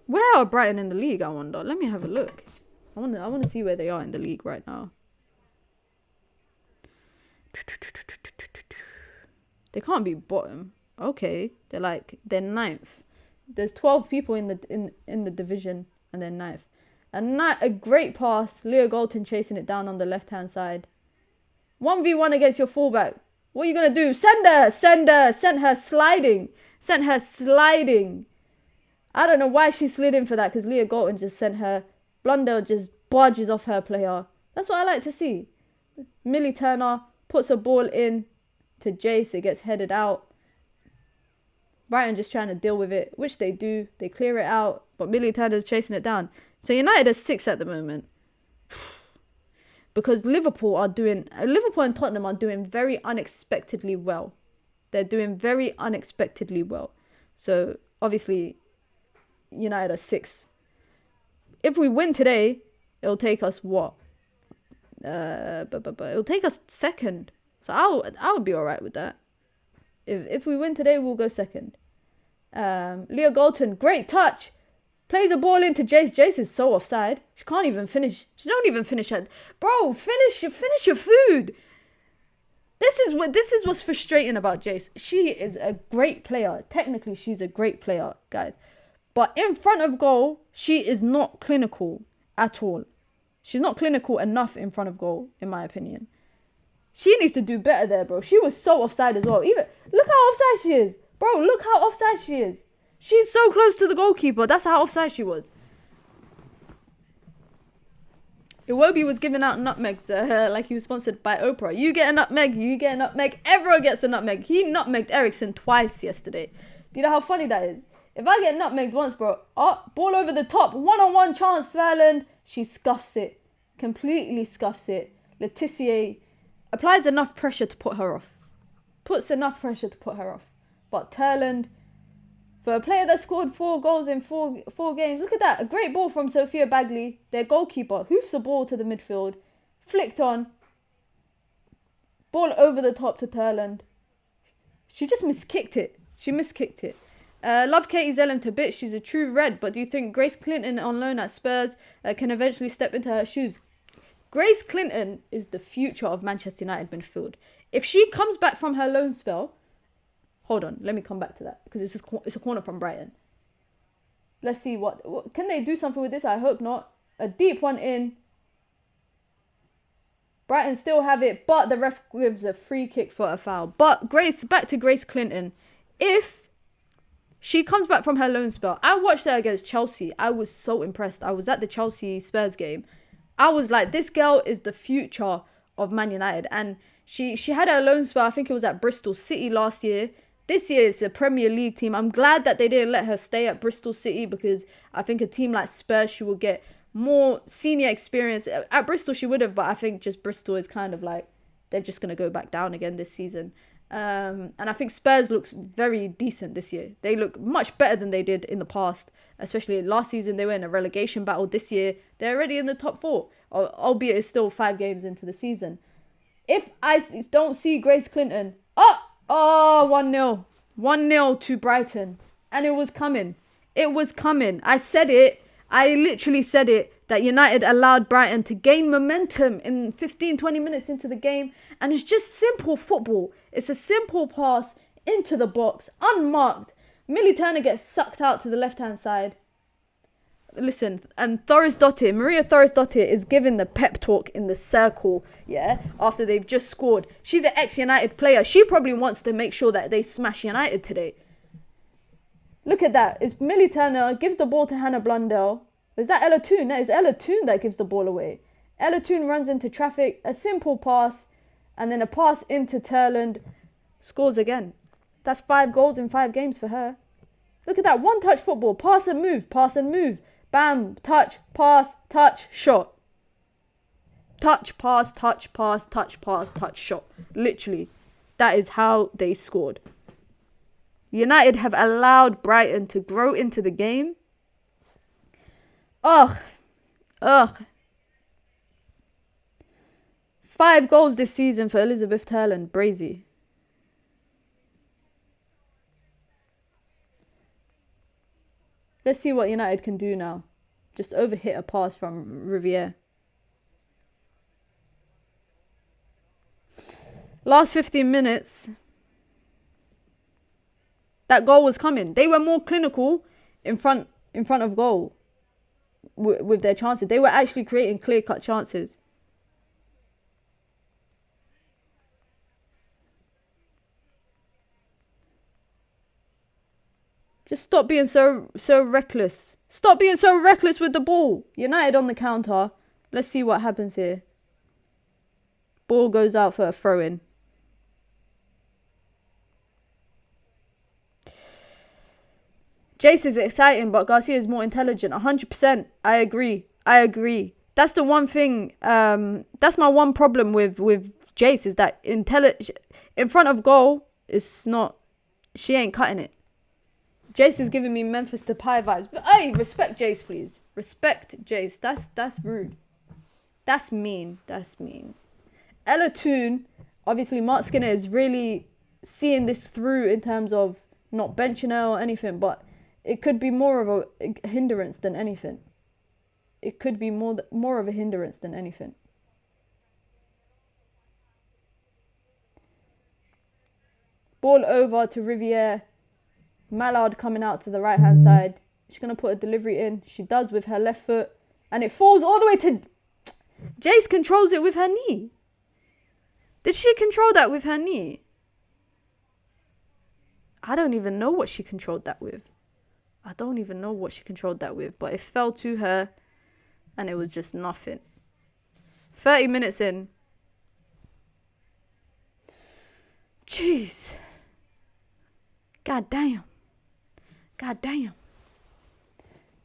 Where are Brighton in the league, I wonder? Let me have a look. I want to see where they are in the league right now. They can't be bottom. Okay, they're ninth. There's 12 people in the division, and they're ninth. A great pass. Leo Golton chasing it down on the left-hand side. 1v1 against your fullback. What are you going to do? Send her sliding. Sent her sliding. I don't know why she slid in for that, because Leo Golton just sent her. Blundell just barges off her player. That's what I like to see. Millie Turner puts a ball in to Jace. It gets headed out. Brighton just trying to deal with it, which they do. They clear it out, but Millie Turner's chasing it down. So United are 6 at the moment. Because Liverpool and Tottenham are doing very unexpectedly well. They're doing very unexpectedly well. So obviously United are 6. If we win today, it'll take us what? It'll take us second. So I would be alright with that. If we win today, we'll go second. Leo Golton, great touch. Plays a ball into Jace. Jace is so offside. She can't even finish. She don't even finish it. Bro, finish your food. This is what's frustrating about Jace. She is a great player. Technically, she's a great player, guys. But in front of goal, she is not clinical at all. She's not clinical enough in front of goal, in my opinion. She needs to do better there, bro. She was so offside as well. Even look how offside she is. Bro, look how offside she is. She's so close to the goalkeeper. That's how offside she was. Iwobi was giving out nutmegs like he was sponsored by Oprah. You get a nutmeg, you get a nutmeg. Everyone gets a nutmeg. He nutmegged Ericsson twice yesterday. Do you know how funny that is? If I get nutmegged once, bro, ball over the top, one-on-one chance for Ireland. She scuffs it. Completely scuffs it. Letitia applies enough pressure to put her off. Puts enough pressure to put her off. But Turland, for a player that scored 4 goals in four games, look at that. A great ball from Sophia Bagley, their goalkeeper. Hoofs the ball to the midfield. Flicked on. Ball over the top to Turland. She just miskicked it. She miskicked it. Love Katie Zellum to bits. She's a true red. But do you think Grace Clinton on loan at Spurs can eventually step into her shoes? Grace Clinton is the future of Manchester United midfield. If she comes back from her loan spell... Hold on, let me come back to that. Because it's a corner from Brighton. Let's see what... Can they do something with this? I hope not. A deep one in. Brighton still have it. But the ref gives a free kick for a foul. But back to Grace Clinton. If she comes back from her loan spell... I watched her against Chelsea. I was so impressed. I was at the Chelsea Spurs game. I was like, this girl is the future of Man United. And she had her loan spell. I think it was at Bristol City last year. This year it's a Premier League team. I'm glad that they didn't let her stay at Bristol City, because I think a team like Spurs, she will get more senior experience. At Bristol she would have, but I think just Bristol is kind of like, they're just going to go back down again this season. And I think Spurs looks very decent this year. They look much better than they did in the past. Especially last season, they were in a relegation battle. This year, they're already in the top 4. Albeit it's still 5 games into the season. If I don't see Grace Clinton... Oh, 1-0. 1-0 to Brighton. And it was coming. It was coming. I said it. I literally said it. That United allowed Brighton to gain momentum in 15-20 minutes into the game. And it's just simple football. It's a simple pass into the box. Unmarked. Millie Turner gets sucked out to the left-hand side. Listen, and Maria Thoris-Dottir is giving the pep talk in the circle, yeah, after they've just scored. She's an ex-United player. She probably wants to make sure that they smash United today. Look at that. It's Millie Turner, gives the ball to Hannah Blundell. Is that Ella Toon? That is Ella Toon that gives the ball away. Ella Toon runs into traffic, a simple pass, and then a pass into Turland. Scores again. That's 5 goals in 5 games for her. Look at that. One-touch football. Pass and move. Pass and move. Bam, touch, pass, touch, shot. Touch, pass, touch, pass, touch, pass, touch, shot. Literally, that is how they scored. United have allowed Brighton to grow into the game. Ugh. Ugh. 5 goals this season for Elizabeth Turland. Brazy. Let's see what United can do now. Just overhit a pass from Riviere. Last 15 minutes. That goal was coming. They were more clinical in front of goal with their chances. They were actually creating clear-cut chances. Just stop being so reckless. Stop being so reckless with the ball. United on the counter. Let's see what happens here. Ball goes out for a throw-in. Jace is exciting, but Garcia is more intelligent. 100%. I agree. That's the one thing. That's my one problem with Jace is that in front of goal is not. She ain't cutting it. Jace is giving me Memphis Depay vibes. But hey, respect Jace, please. Respect Jace. That's rude. That's mean. Ella Toon, obviously Mark Skinner is really seeing this through in terms of not benching her or anything, but it could be more of a hindrance than anything. It could be more of a hindrance than anything. Ball over to Riviere. Mallard coming out to the right-hand side. She's going to put a delivery in. She does with her left foot. And it falls all the way to... Jace controls it with her knee. Did she control that with her knee? I don't even know what she controlled that with. But it fell to her. And it was just nothing. 30 minutes in. Jeez. God damn.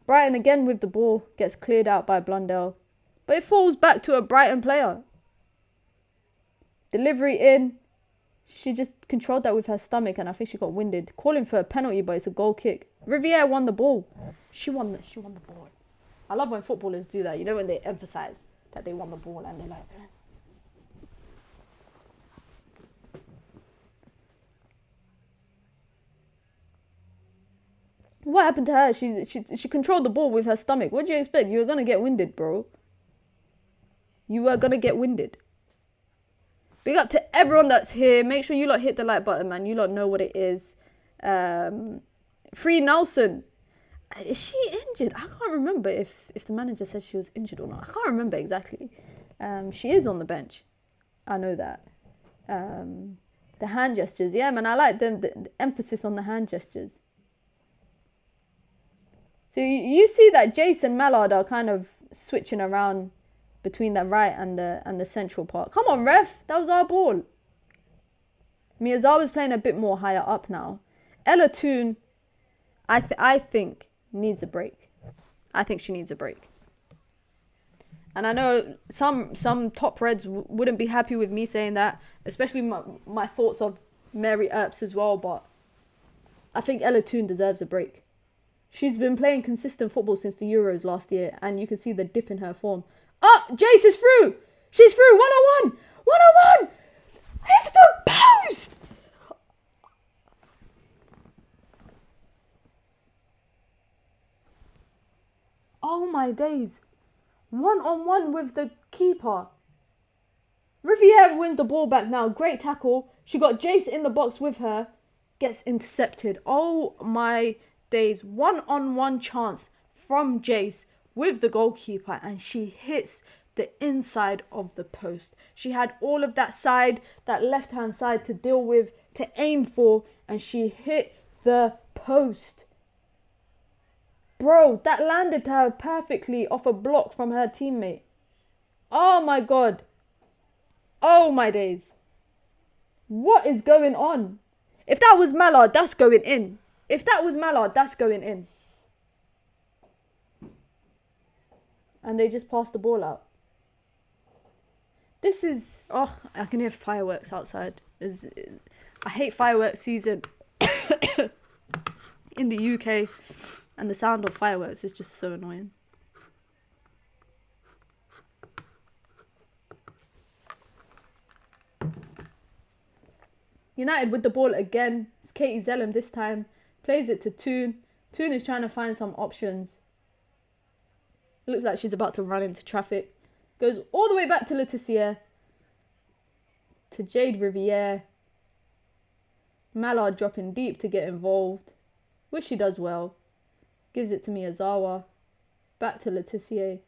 Brighton again with the ball. Gets cleared out by Blundell. But it falls back to a Brighton player. Delivery in. She just controlled that with her stomach and I think she got winded. Calling for a penalty, but it's a goal kick. Riviere won the ball. She won the ball. I love when footballers do that. You know, when they emphasize that they won the ball and they're like... What happened to her? She controlled the ball with her stomach. What do you expect? You were going to get winded, bro. You were going to get winded. Big up to everyone that's here. Make sure you lot hit the like button, man. You lot know what it is. Free Nelson. Is she injured? I can't remember if the manager said she was injured or not. I can't remember exactly. She is on the bench. I know that. The hand gestures. Yeah, man, I like them. The emphasis on the hand gestures. So you see that Jace and Mallard are kind of switching around between the right and the central part. Come on, ref. That was our ball. Miyazawa's playing a bit more higher up now. Ella Toon, I think, needs a break. I think she needs a break. And I know some top Reds wouldn't be happy with me saying that, especially my thoughts of Mary Earps as well, but I think Ella Toon deserves a break. She's been playing consistent football since the Euros last year, and you can see the dip in her form. Oh, Jace is through! She's through! 1-on-1! 1-on-1! It's the post! Oh my days. 1-on-1 with the keeper. Riviere wins the ball back now. Great tackle. She got Jace in the box with her. Gets intercepted. Oh my days. 1-on-1 chance from Jace with the goalkeeper, and she hits the inside of the post. She had all of that side, that left-hand side to deal with, to aim for, and she hit the post. Bro, that landed to her perfectly off a block from her teammate. Oh my god. Oh my days. What is going on? If that was Mallard, that's going in. If that was Mallard, that's going in. And they just passed the ball out. This is... Oh, I can hear fireworks outside. I hate fireworks season in the UK. And the sound of fireworks is just so annoying. United with the ball again. It's Katie Zellum this time. Plays it to Toon. Toon is trying to find some options. Looks like she's about to run into traffic. Goes all the way back to Laetitia. To Jade Riviere. Mallard dropping deep to get involved, which she does well. Gives it to Miyazawa. Back to Laetitia.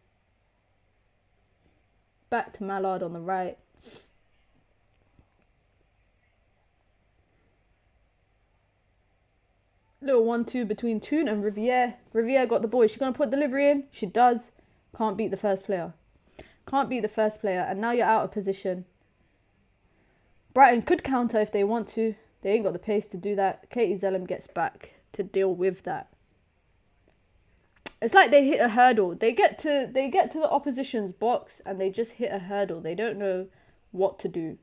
Back to Mallard on the right. Little 1-2 between Toon and Riviere. Riviere got the ball. Is she going to put delivery in? She does. Can't beat the first player. Can't beat the first player. And now you're out of position. Brighton could counter if they want to. They ain't got the pace to do that. Katie Zellum gets back to deal with that. It's like they hit a hurdle. They get to the opposition's box and they just hit a hurdle. They don't know what to do.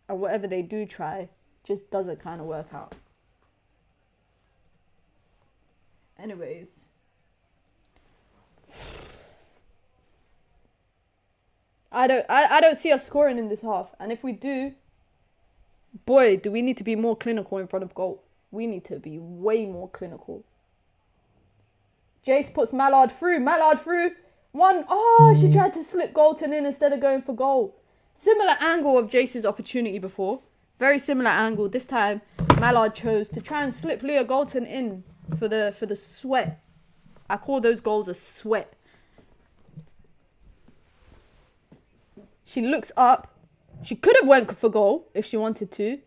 And whatever they do try just doesn't kind of work out. Anyways. I don't see us scoring in this half. And if we do, boy, do we need to be more clinical in front of goal. We need to be way more clinical. Jace puts Mallard through. Mallard through. One. Oh, she tried to slip Galton in instead of going for goal. Similar angle of Jace's opportunity before. Very similar angle. This time, Mallard chose to try and slip Leah Galton in for the sweat. I call those goals a sweat. She looks up. She could have went for goal if she wanted to.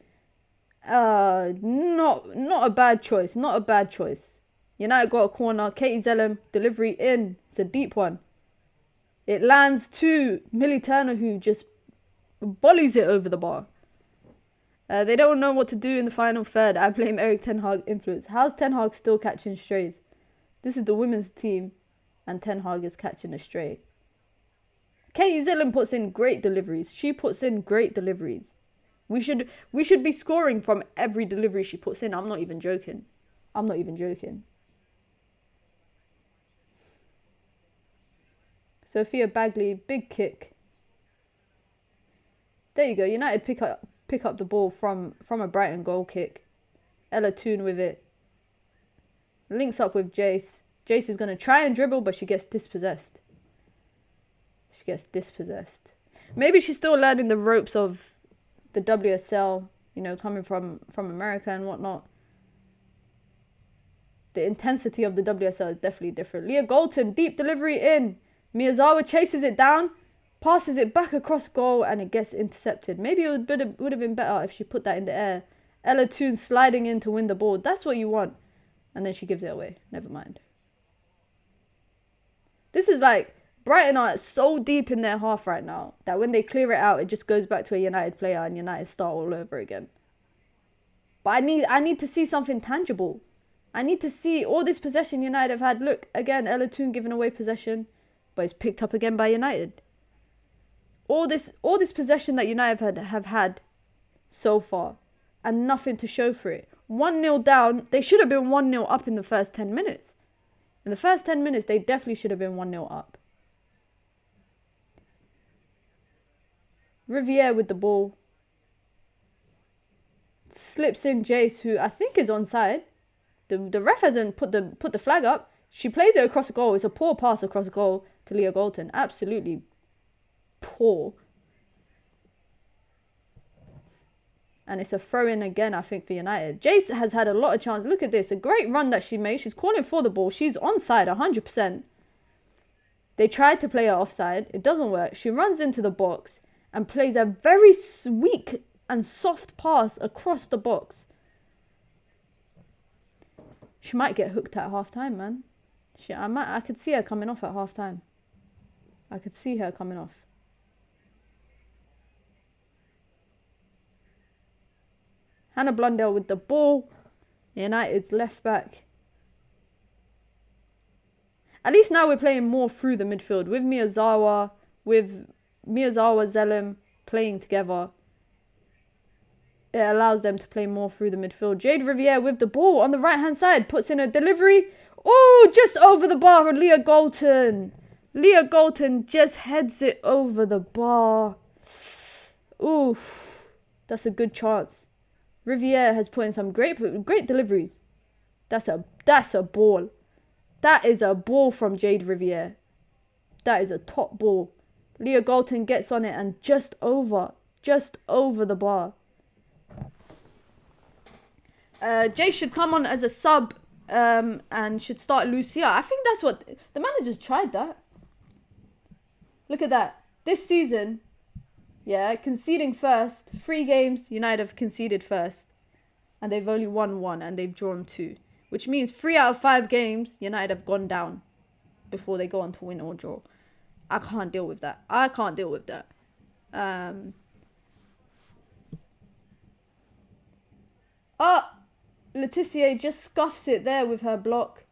Not a bad choice. Not a bad choice. United got a corner. Katie Zellum, delivery in. It's a deep one. It lands to Millie Turner, who just volleys it over the bar. They don't know what to do in the final third. I blame Erik Ten Hag influence. How's Ten Hag still catching strays? This is the women's team, and Ten Hag is catching a stray. Katie Zellum puts in great deliveries. She puts in great deliveries. We should be scoring from every delivery she puts in. I'm not even joking. I'm not even joking. Sophia Bagley, big kick. There you go. United pick up the ball from a Brighton goal kick. Ella Toon with it. Links up with Jace. Jace is going to try and dribble, but she gets dispossessed. She gets dispossessed. Maybe she's still learning the ropes of the WSL, you know, coming from America and whatnot. The intensity of the WSL is definitely different. Leah Galton, deep delivery in. Miyazawa chases it down, passes it back across goal, and it gets intercepted. Maybe it would have been better if she put that in the air. Ella Toon sliding in to win the ball. That's what you want. And then she gives it away. Never mind. This is like, Brighton are so deep in their half right now that when they clear it out, it just goes back to a United player and United start all over again. But I need to see something tangible. I need to see all this possession United have had. Look, again, Ella Toon giving away possession, but it's picked up again by United. All this possession that United have had so far, and nothing to show for it. 1-0 down. They should have been 1-0 up in the first 10 minutes. In the first 10 minutes, they definitely should have been 1-0 up. Riviere with the ball. Slips in Jace, who I think is onside. The ref hasn't put the flag up. She plays it across the goal. It's a poor pass across the goal to Leah Galton. Absolutely poor. And it's a throw-in again, I think, for United. Jace has had a lot of chance. Look at this. A great run that she made. She's calling for the ball. She's onside, 100%. They tried to play her offside. It doesn't work. She runs into the box and plays a very weak and soft pass across the box. She might get hooked at half-time, man. I could see her coming off at half-time. I could see her coming off. Hannah Blundell with the ball. United's left back. At least now we're playing more through the midfield. With Miyazawa, Zellum playing together. It allows them to play more through the midfield. Jade Riviere with the ball on the right-hand side. Puts in a delivery. Oh, just over the bar for Leah Galton. Leah Galton just heads it over the bar. Oof. That's a good chance. Riviere has put in some great deliveries. That's a ball. That is a ball from Jade Riviere. That is a top ball. Leah Galton gets on it and just over the bar. Jay should come on as a sub and should start Lucia. I think that's what the managers tried that. Look at that. This season, yeah, conceding first. 3 games, United have conceded first. And they've only won 1 and they've drawn 2. Which means 3 out of 5 games, United have gone down before they go on to win or draw. I can't deal with that. Letitia just scuffs it there with her block.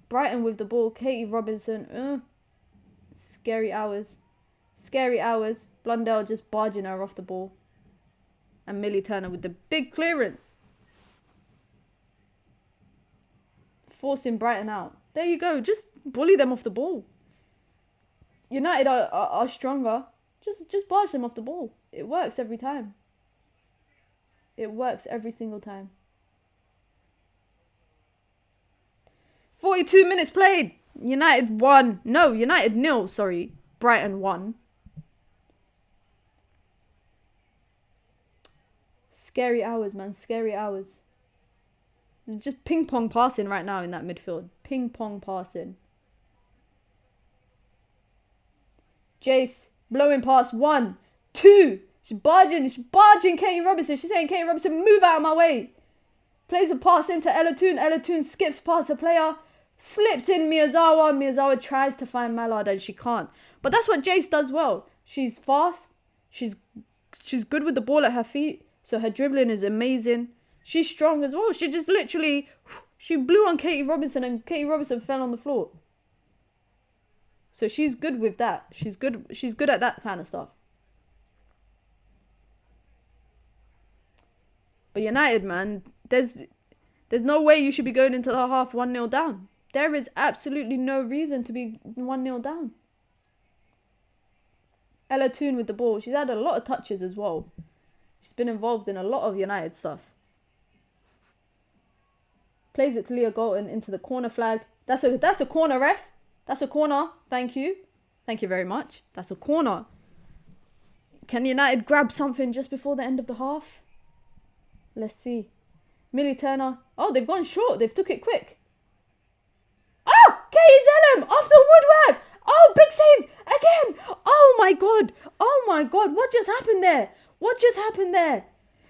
Brighton with the ball. Katie Robinson. Scary hours. Blundell just barging her off the ball. And Millie Turner with the big clearance. Forcing Brighton out. There you go. Just bully them off the ball. United are stronger. Just barge them off the ball. It works every time. It works every single time. 42 minutes played. United won. No, United 0. Sorry. Brighton won. Scary hours, man. Scary hours. There's just ping pong passing right now in that midfield. Ping pong passing. Jace blowing past 1, 2. She's barging Katie Robinson. She's saying, Katie Robinson, move out of my way. Plays a pass into Ella Toon. Ella Toon skips past a player. Slips in Miyazawa. Miyazawa tries to find Mallard and she can't. But that's what Jace does well. She's fast. She's good with the ball at her feet. So her dribbling is amazing. She's strong as well. She just literally, she blew on Katie Robinson and Katie Robinson fell on the floor. So she's good with that. She's good at that kind of stuff. But United, man, there's no way you should be going into the half 1-0 down. There is absolutely no reason to be 1-0 down. Ella Toon with the ball. She's had a lot of touches as well. She's been involved in a lot of United stuff. Plays it to Leah Galton into the corner flag. That's a corner, ref. That's a corner. Thank you. Thank you very much. That's a corner. Can United grab something just before the end of the half? Let's see. Millie Turner. Oh, they've gone short. They've took it quick. Oh, Katie Zellum off the woodwork. Oh, big save again. Oh my God. What just happened there?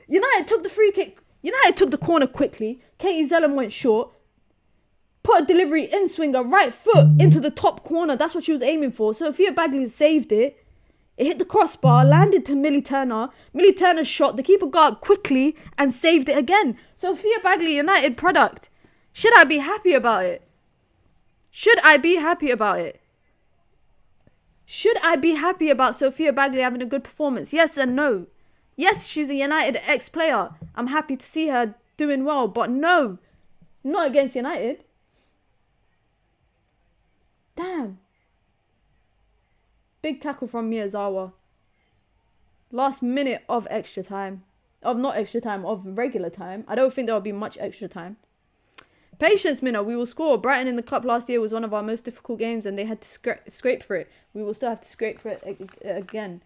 United took the free kick. United took the corner quickly. Katie Zellum went short. Put a delivery in swinger, right foot into the top corner. That's what she was aiming for. Sophia Bagley saved it. It hit the crossbar, landed to Millie Turner. Millie Turner shot. The keeper got up quickly and saved it again. Sophia Bagley, United product. Should I be happy about it? Should I be happy about Sophia Bagley having a good performance? Yes and no. Yes, she's a United ex-player. I'm happy to see her doing well. But no, not against United. Damn. Big tackle from Miyazawa. Last minute of extra time. Of regular time. I don't think there will be much extra time. Patience, Mina. We will score. Brighton in the cup last year was one of our most difficult games and they had to scrape for it. We will still have to scrape for it again.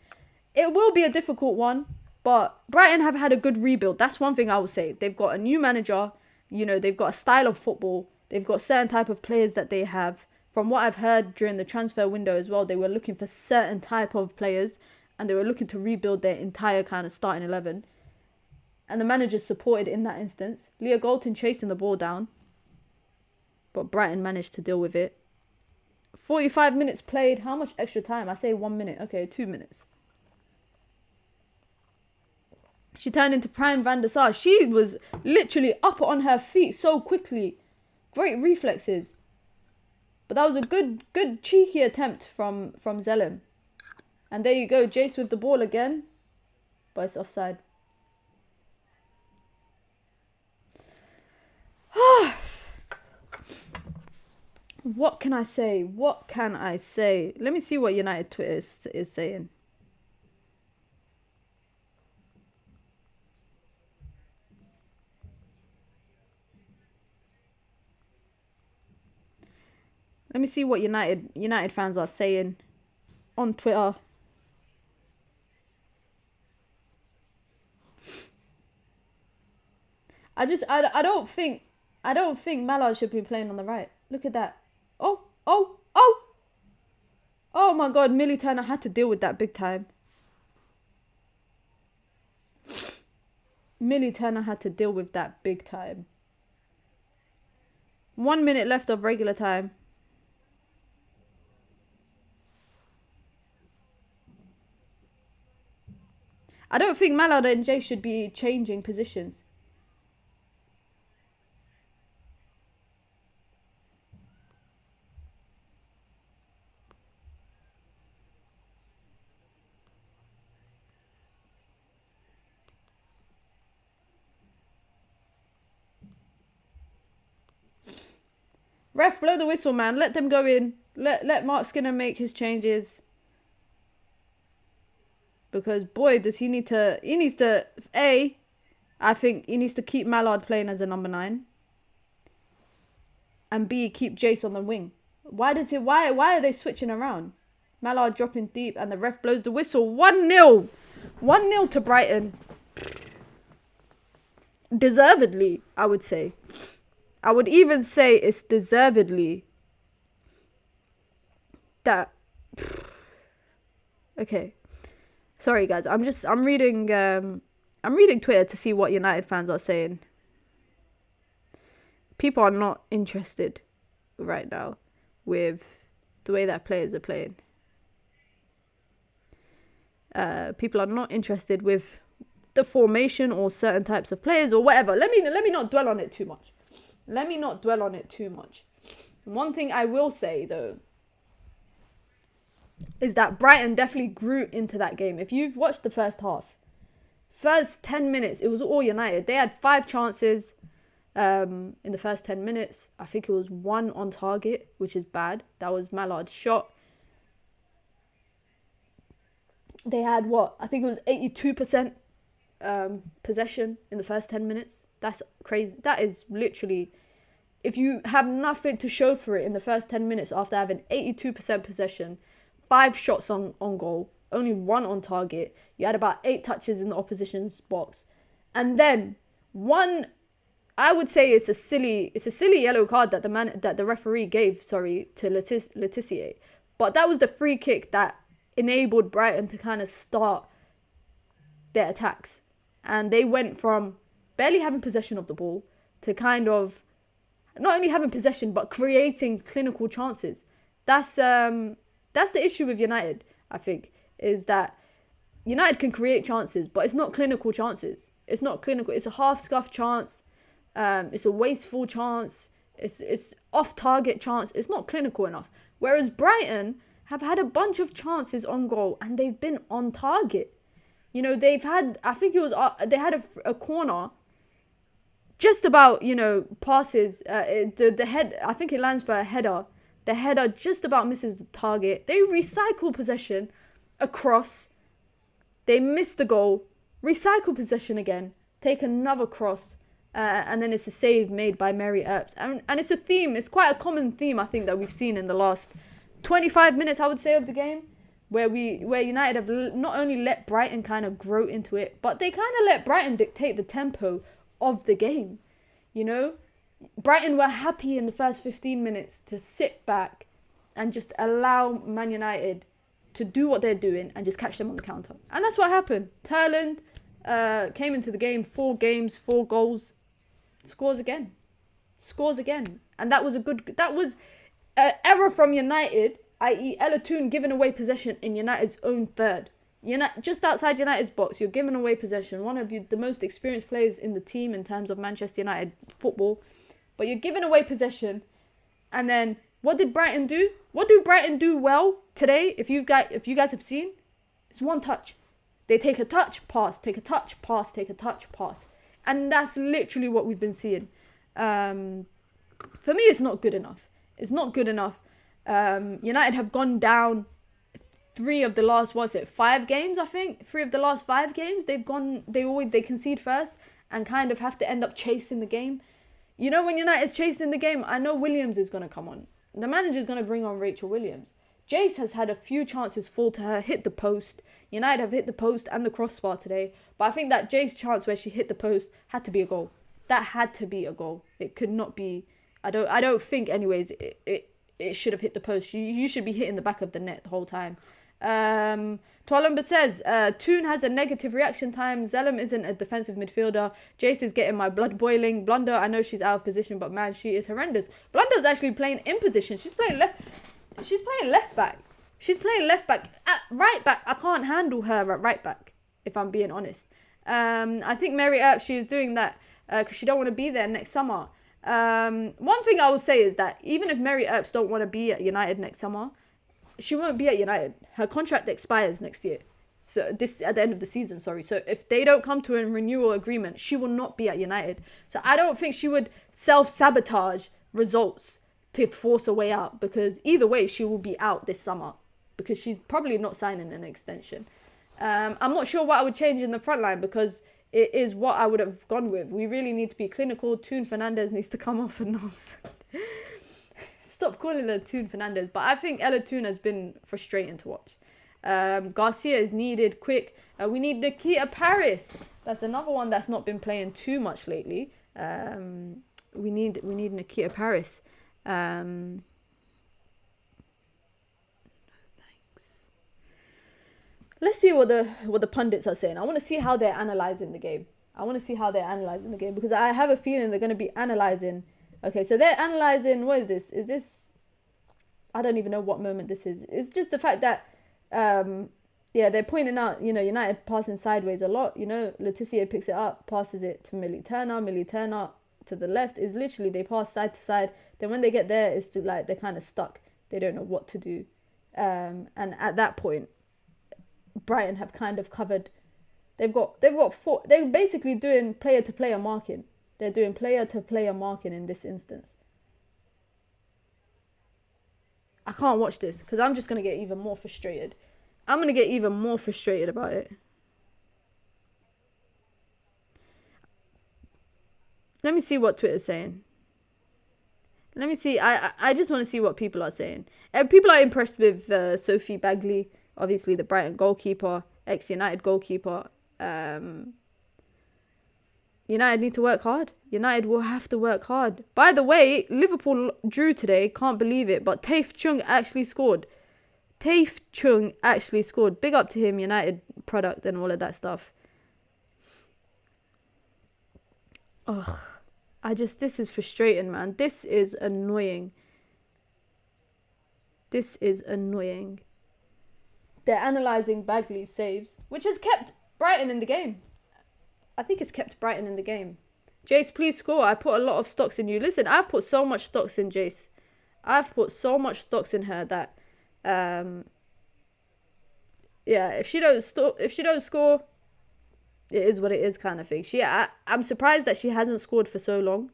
It will be a difficult one, but Brighton have had a good rebuild. That's one thing I will say. They've got a new manager. You know, they've got a style of football. They've got certain type of players that they have. From what I've heard during the transfer window as well, they were looking for certain type of players and they were looking to rebuild their entire kind of starting 11. And the manager supported in that instance. Leah Galton chasing the ball down. But Brighton managed to deal with it. 45 minutes played. How much extra time? I say 1 minute. Okay, 2 minutes. She turned into Prime Van der Sar. She was literally up on her feet so quickly. Great reflexes. But that was a good cheeky attempt from Zellum. And there you go, Jace with the ball again. But it's offside. What can I say? Let me see what United Twitter is saying. Let me see what United fans are saying on Twitter. I don't think Mallard should be playing on the right. Look at that. Oh my God, Millie Turner had to deal with that big time. Millie Turner had to deal with that big time. 1 minute left of regular time. I don't think Mallard and Jay should be changing positions. Ref, blow the whistle, man. Let them go in. Let Mark Skinner make his changes. Because, boy, does he need to... He needs to... I think he needs to keep Mallard playing as a number 9. And B, keep Jace on the wing. Why are they switching around? Mallard dropping deep and the ref blows the whistle. 1-0. 1-0 to Brighton. Deservedly, I would say. I would even say it's deservedly that... Okay. Sorry, guys. I'm reading Twitter to see what United fans are saying. People are not interested right now with the way that players are playing. People are not interested with the formation or certain types of players or whatever. Let me not dwell on it too much. One thing I will say, though, is that Brighton definitely grew into that game. If you've watched the first half, first 10 minutes, it was all United. They had 5 chances in the first 10 minutes. I think it was 1 on target, which is bad. That was Mallard's shot. They had I think it was 82% possession in the first 10 minutes. That's crazy. That is literally, if you have nothing to show for it in the first 10 minutes after having 82% possession, 5 shots on goal, only 1 on target, you had about 8 touches in the opposition's box, and then I would say it's a silly yellow card that the referee gave, to Letitia. But that was the free kick that enabled Brighton to kind of start their attacks. And they went from barely having possession of the ball to kind of not only having possession but creating clinical chances. That's the issue with United, I think, is that United can create chances, but it's not clinical chances. It's not clinical. It's a half-scuff chance. It's a wasteful chance. It's off-target chance. It's not clinical enough. Whereas Brighton have had a bunch of chances on goal and they've been on target. You know, they've had, I think it was, they had a corner, just about, passes, the head, I think it lands for a header. The header just about misses the target. They recycle possession across. They miss the goal. Recycle possession again. Take another cross. And then it's a save made by Mary Earps. And it's a theme. It's quite a common theme, I think, that we've seen in the last 25 minutes, I would say, of the game. Where United have not only let Brighton kind of grow into it, but they kind of let Brighton dictate the tempo of the game. Brighton were happy in the first 15 minutes to sit back and just allow Man United to do what they're doing and just catch them on the counter. And that's what happened. Turland came into the game, 4 games, 4 goals, scores again. And that was an error from United, i.e. Ella Toon giving away possession in United's own third. Just outside United's box, you're giving away possession. One of the most experienced players in the team in terms of Manchester United football. But you're giving away possession. And then, what did Brighton do? What do Brighton do well today? If you guys have seen, it's 1 touch. They take a touch, pass, take a touch, pass, take a touch, pass. And that's literally what we've been seeing. For me, it's not good enough. United have gone down 3 of the last, 5 games, I think? 3 of the last 5 games, they concede first and kind of have to end up chasing the game. When United's chasing the game, I know Williams is going to come on. the manager's going to bring on Rachel Williams. Jace has had a few chances fall to her, hit the post. United have hit the post and the crossbar today. But I think that Jace chance where she hit the post had to be a goal. That had to be a goal. It could not be. I don't think, anyways, it should have hit the post. You should be hitting the back of the net the whole time. Twalumba says, Toon has a negative reaction time. Zellum isn't a defensive midfielder. Jace is getting my blood boiling. Blunder, I know she's out of position, but man, she is horrendous. Blunder's actually playing in position. She's playing left back. She's playing left back. At right back, I can't handle her at right back, if I'm being honest. I think Mary Earp, she is doing that because she don't want to be there next summer. One thing I will say is that even if Mary Earps don't want to be at United next summer, she won't be at United. Her contract expires next year. So this at the end of the season, sorry. So if they don't come to a renewal agreement, she will not be at United. So I don't think she would self-sabotage results to force a way out, because either way she will be out this summer because she's probably not signing an extension. I'm not sure what I would change in the front line because it is what I would have gone with. We really need to be clinical. Toon Fernandez needs to come off and Nelson. Stop calling her Toon Fernandez. But I think Ella Toon has been frustrating to watch. Garcia is needed quick. We need Nikita Paris. That's another one that's not been playing too much lately. We need Nikita Paris. No thanks. Let's see what the pundits are saying. I want to see how they're analysing the game. Because I have a feeling they're going to be analysing. Okay, so they're analysing, what is this? Is this, I don't even know what moment this is. It's just the fact that, they're pointing out, United passing sideways a lot. Leticia picks it up, passes it to Millie Turner to the left. Is literally, they pass side to side. Then when they get there, it's still like they're kind of stuck. They don't know what to do. And at that point, Brighton have kind of covered. They've got four. They're basically doing player to player marking. They're doing player to player marking in this instance. I can't watch this because I'm just gonna get even more frustrated. I'm gonna get even more frustrated about it. Let me see what Twitter's saying. Let me see. I just want to see what people are saying. People are impressed with Sophie Bagley, obviously the Brighton goalkeeper, ex-United goalkeeper. United need to work hard. United will have to work hard. By the way, Liverpool drew today. Can't believe it. But Tafe Chung actually scored. Big up to him, United product and all of that stuff. Ugh. This is frustrating, man. This is annoying. They're analysing Bagley's saves, which has kept Brighton in the game. I think it's kept Brighton in the game. Jace, please score. I put a lot of stocks in you. Listen, I've put so much stocks in Jace. I've put so much stocks in her that, if she don't score, it is what it is, kind of thing. I'm surprised that she hasn't scored for so long.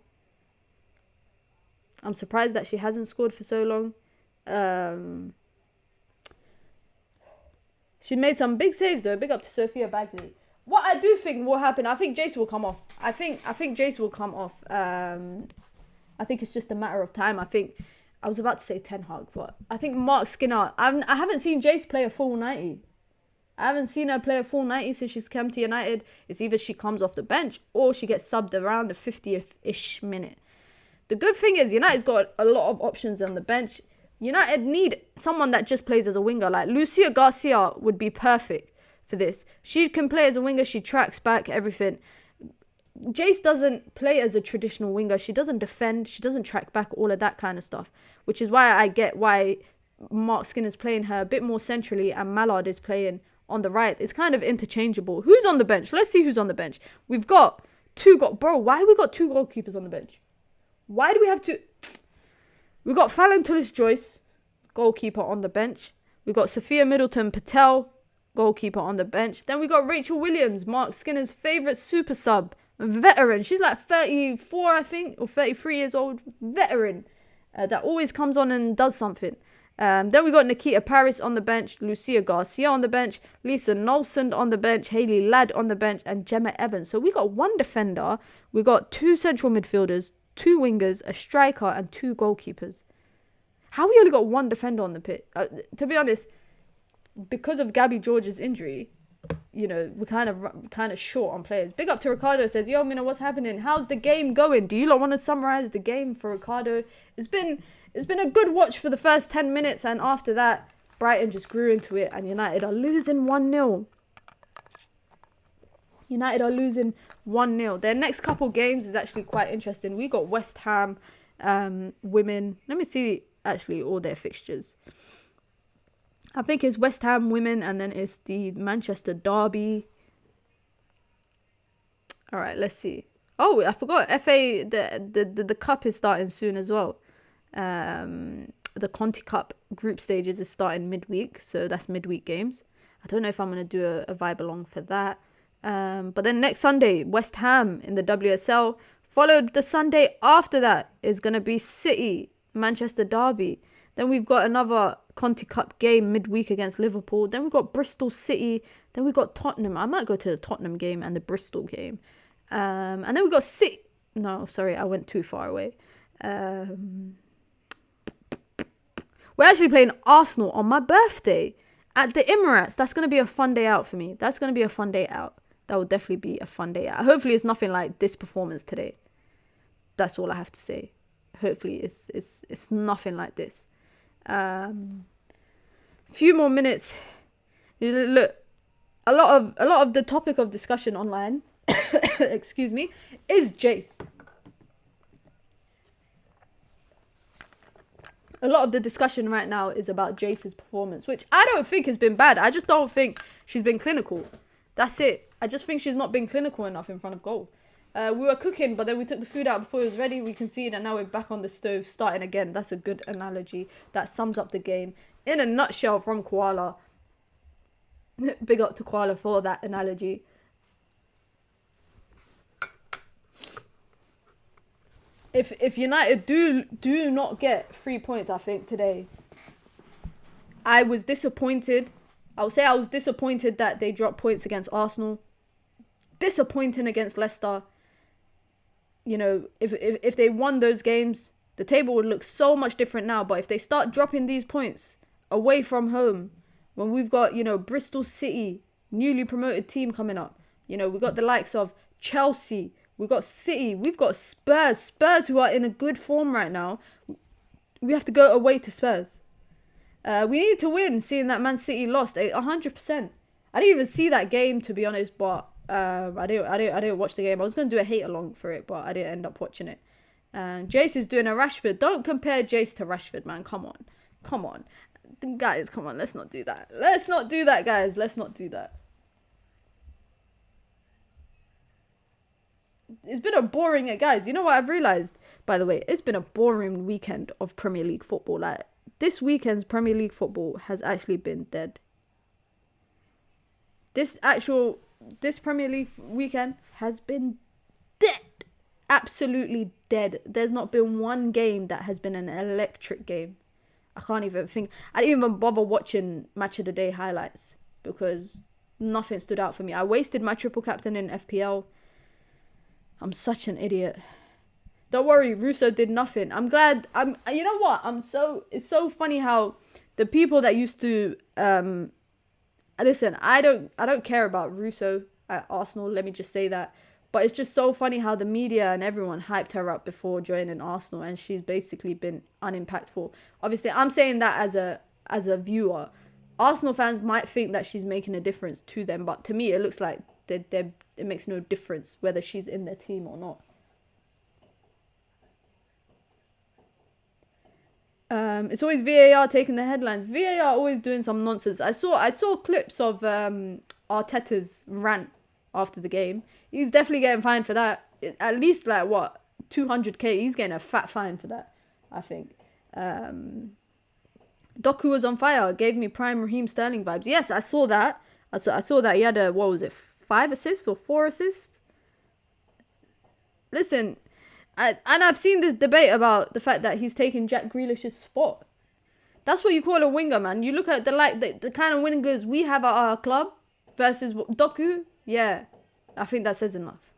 She made some big saves though. Big up to Sophia Bagley. What I do think will happen, I think Jace will come off. I think Jace will come off. I think it's just a matter of time. I was about to say Ten Hag, but I think Mark Skinner. I haven't seen Jace play a full 90. I haven't seen her play a full 90 since she's come to United. It's either she comes off the bench or she gets subbed around the 50th-ish minute. The good thing is United's got a lot of options on the bench. United need someone that just plays as a winger. Like Lucia Garcia would be perfect for this. She can play as a winger. She tracks back, everything. Jace doesn't play as a traditional winger. She doesn't defend. She doesn't track back, all of that kind of stuff. Which is why I get why Mark Skinner's playing her a bit more centrally and Mallard is playing on the right. It's kind of interchangeable. Who's on the bench? Let's see who's on the bench. We've got bro, why have we got two goalkeepers on the bench? Why do we have two? We've got Fallon Tullis-Joyce, goalkeeper on the bench. We've got Sophia Middleton-Patel, goalkeeper on the bench. Then we got Rachel Williams, Mark Skinner's favourite super sub, veteran. She's like 34, I think, or 33 years old. Veteran that always comes on and does something. Then we got Nikita Paris on the bench, Lucia Garcia on the bench, Lisa Nolson on the bench, Hayley Ladd on the bench, and Gemma Evans. So we got one defender, we got two central midfielders, two wingers, a striker, and two goalkeepers. How we only got one defender on the pitch? To be honest, because of Gabby George's injury, you know, we're kind of short on players. Big up to Ricardo, says, yo, Mina, what's happening? How's the game going? Do you lot want to summarize the game for Ricardo? It's been a good watch for the first 10 minutes, and after that, Brighton just grew into it, and United are losing 1-0. United are losing 1-0. Their next couple games is actually quite interesting. We got West Ham Women. Let me see actually all their fixtures. I think it's West Ham Women, and then it's the Manchester Derby. All right, let's see. Oh, I forgot. FA, the cup is starting soon as well. The Conti Cup group stages is starting midweek, so that's midweek games. I don't know if I'm going to do a vibe along for that. But then next Sunday, West Ham in the WSL. Followed the Sunday after that is going to be City, Manchester Derby. Then we've got another Conti Cup game midweek against Liverpool. Then we've got Bristol City. Then we've got Tottenham. I might go to the Tottenham game and the Bristol game. And then we've got City. No, sorry, I went too far away. We're actually playing Arsenal on my birthday at the Emirates. That's going to be a fun day out for me. That's going to be a fun day out. That will definitely be a fun day out. Hopefully it's nothing like this performance today. That's all I have to say. Hopefully it's nothing like this. Few more minutes. Look, a lot of the topic of discussion online, excuse me, is Jace. A lot of the discussion right now is about Jace's performance, which I don't think has been bad. I just don't think she's been clinical. That's it. I just think she's not been clinical enough in front of goal. We were cooking, but then we took the food out before it was ready. We conceded, and now we're back on the stove, starting again. That's a good analogy. That sums up the game in a nutshell from Koala. Big up to Koala for that analogy. If United do not get 3 points, I think today, I was disappointed. I would say I was disappointed that they dropped points against Arsenal. Disappointing against Leicester. You know, if they won those games, the table would look so much different now. But if they start dropping these points away from home, when we've got, you know, Bristol City, newly promoted team coming up. You know, we've got the likes of Chelsea. We've got City. We've got Spurs. Spurs who are in a good form right now. We have to go away to Spurs. We need to win, seeing that Man City lost 100%. I didn't even see that game, to be honest, but I didn't watch the game. I was going to do a hate along for it, but I didn't end up watching it. Jace is doing a Rashford. Don't compare Jace to Rashford, man. Come on. Guys, come on. Let's not do that. Let's not do that, guys. Let's not do that. It's been a boring... Guys, you know what I've realised? By the way, it's been a boring weekend of Premier League football. Like, this weekend's Premier League football has actually been dead. This Premier League weekend has been dead. Absolutely dead. There's not been one game that has been an electric game. I can't even think. I didn't even bother watching Match of the Day highlights because nothing stood out for me. I wasted my triple captain in FPL. I'm such an idiot. Don't worry, Russo did nothing. I'm glad. You know what? It's so funny how the people that used to listen, I don't care about Russo at Arsenal, let me just say that. But it's just so funny how the media and everyone hyped her up before joining Arsenal, and she's basically been unimpactful. Obviously, I'm saying that as a viewer. Arsenal fans might think that she's making a difference to them, but to me, it looks like it makes no difference whether she's in their team or not. It's always VAR taking the headlines. VAR always doing some nonsense. I saw clips of Arteta's rant after the game. He's definitely getting fined for that. At least like what, 200k. He's getting a fat fine for that, I think. Doku was on fire. Gave me prime Raheem Sterling vibes. Yes, I saw that. I saw that he had a, what was it, 5 assists or 4 assists? Listen, I've seen this debate about the fact that he's taking Jack Grealish's spot. That's what you call a winger, man. You look at the kind of wingers we have at our club versus Doku. Yeah, I think that says enough.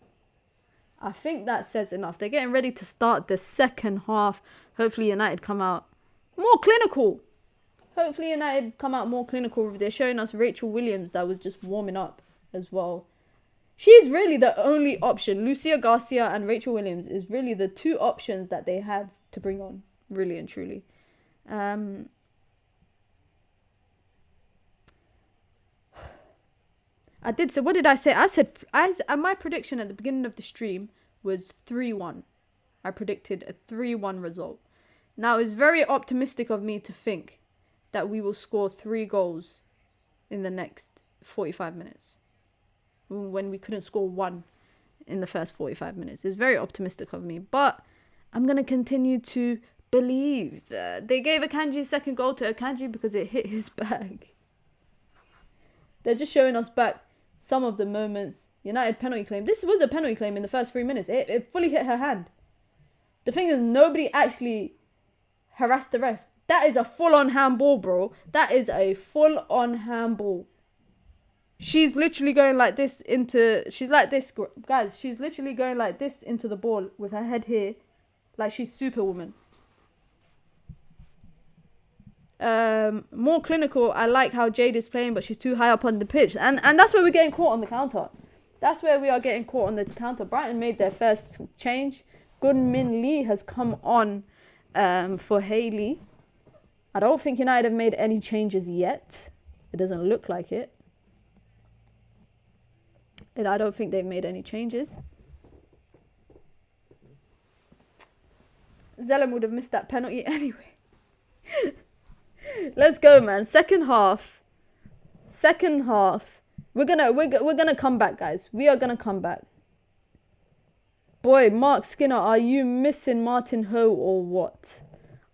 They're getting ready to start the second half. Hopefully United come out More clinical. Hopefully United come out more clinical. They're showing us Rachel Williams that was just warming up as well. She's really the only option. Lucia Garcia and Rachel Williams is really the two options that they have to bring on, really and truly. I did. So what did I say? I said my prediction at the beginning of the stream was 3-1. I predicted a 3-1 result. Now it's very optimistic of me to think that we will score 3 goals in the next 45 minutes. When we couldn't score 1 in the first 45 minutes. It's very optimistic of me. But I'm going to continue to believe. They gave Akanji's second goal to Akanji because it hit his bag. They're just showing us back some of the moments. United penalty claim. This was a penalty claim in the first 3 minutes. It fully hit her hand. The thing is, nobody actually harassed the ref. That is a full-on handball, bro. That is a full-on handball. She's literally going like this into... She's like this, guys. She's literally going like this into the ball with her head here. Like she's Superwoman. More clinical. I like how Jade is playing, but she's too high up on the pitch. And that's where we're getting caught on the counter. That's where we are getting caught on the counter. Brighton made their first change. Min Lee has come on for Hayley. I don't think United have made any changes yet. It doesn't look like it. And I don't think they've made any changes. Zellum would have missed that penalty anyway. Let's go, man. Second half. We're gonna come back, guys. We are gonna come back. Boy, Mark Skinner, are you missing Martin Ho or what?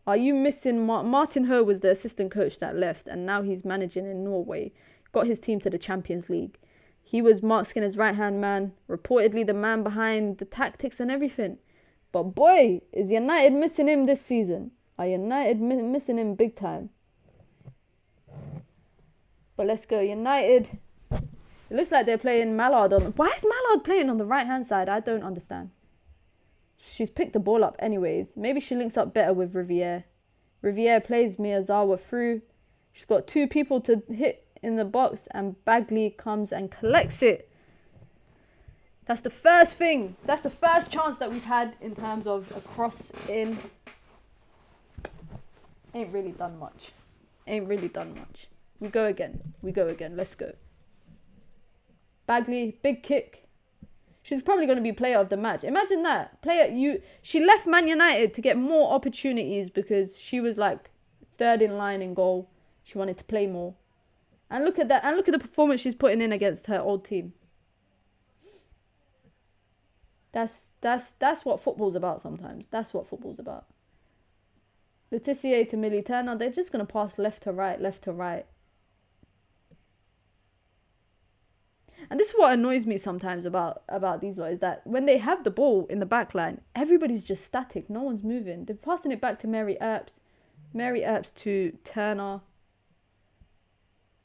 Are you missing Martin Ho was the assistant coach that left, and now he's managing in Norway. Got his team to the Champions League. He was Mark Skinner's right-hand man, reportedly the man behind the tactics and everything. But boy, is United missing him this season? Are United missing him big time? But let's go, United. It looks like they're playing Mallard on... Why is Mallard playing on the right-hand side? I don't understand. She's picked the ball up anyways. Maybe she links up better with Riviere. Riviere plays Miyazawa through. She's got 2 people to hit in the box, and Bagley comes and collects it. That's the first thing. That's the first chance that we've had in terms of a cross in. Ain't really done much. We go again. Let's go. Bagley, big kick. She's probably going to be player of the match. Imagine that. She left Man United to get more opportunities because she was like 3rd in line in goal. She wanted to play more. And look at that. And look at the performance she's putting in against her old team. That's what football's about sometimes. That's what football's about. Letitia to Millie Turner. They're just going to pass left to right. And this is what annoys me sometimes about these lot, is that when they have the ball in the back line, everybody's just static. No one's moving. They're passing it back to Mary Earps. Mary Earps to Turner.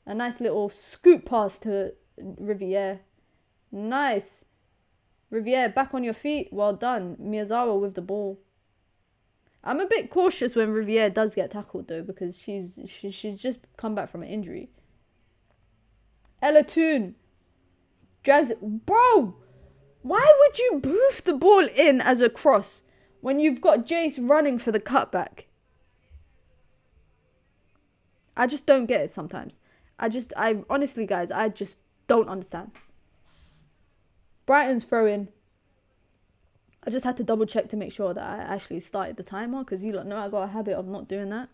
A nice little scoop pass to Riviere. Nice. Riviere, back on your feet. Well done. Miyazawa with the ball. I'm a bit cautious when Riviere does get tackled, though, because she's just come back from an injury. Ella Toon. Drags it. Bro, why would you boof the ball in as a cross when you've got Jace running for the cutback? I just don't get it sometimes. I honestly, guys, I just don't understand. Brighton's throw-in. I just had to double check to make sure that I actually started the timer, because you lot know I got a habit of not doing that.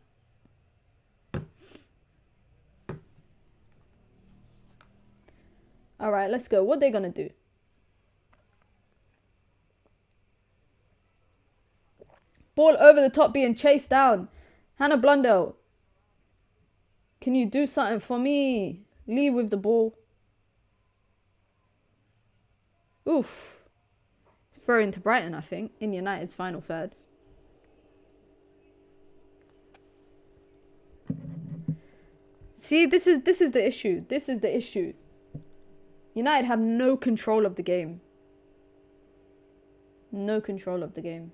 All right, let's go. What are they going to do? Ball over the top being chased down. Hannah Blundell. Can you do something for me? Lee with the ball. Oof. Throw into Brighton, I think, in United's final third. See, this is the issue. This is the issue. United have no control of the game. No control of the game.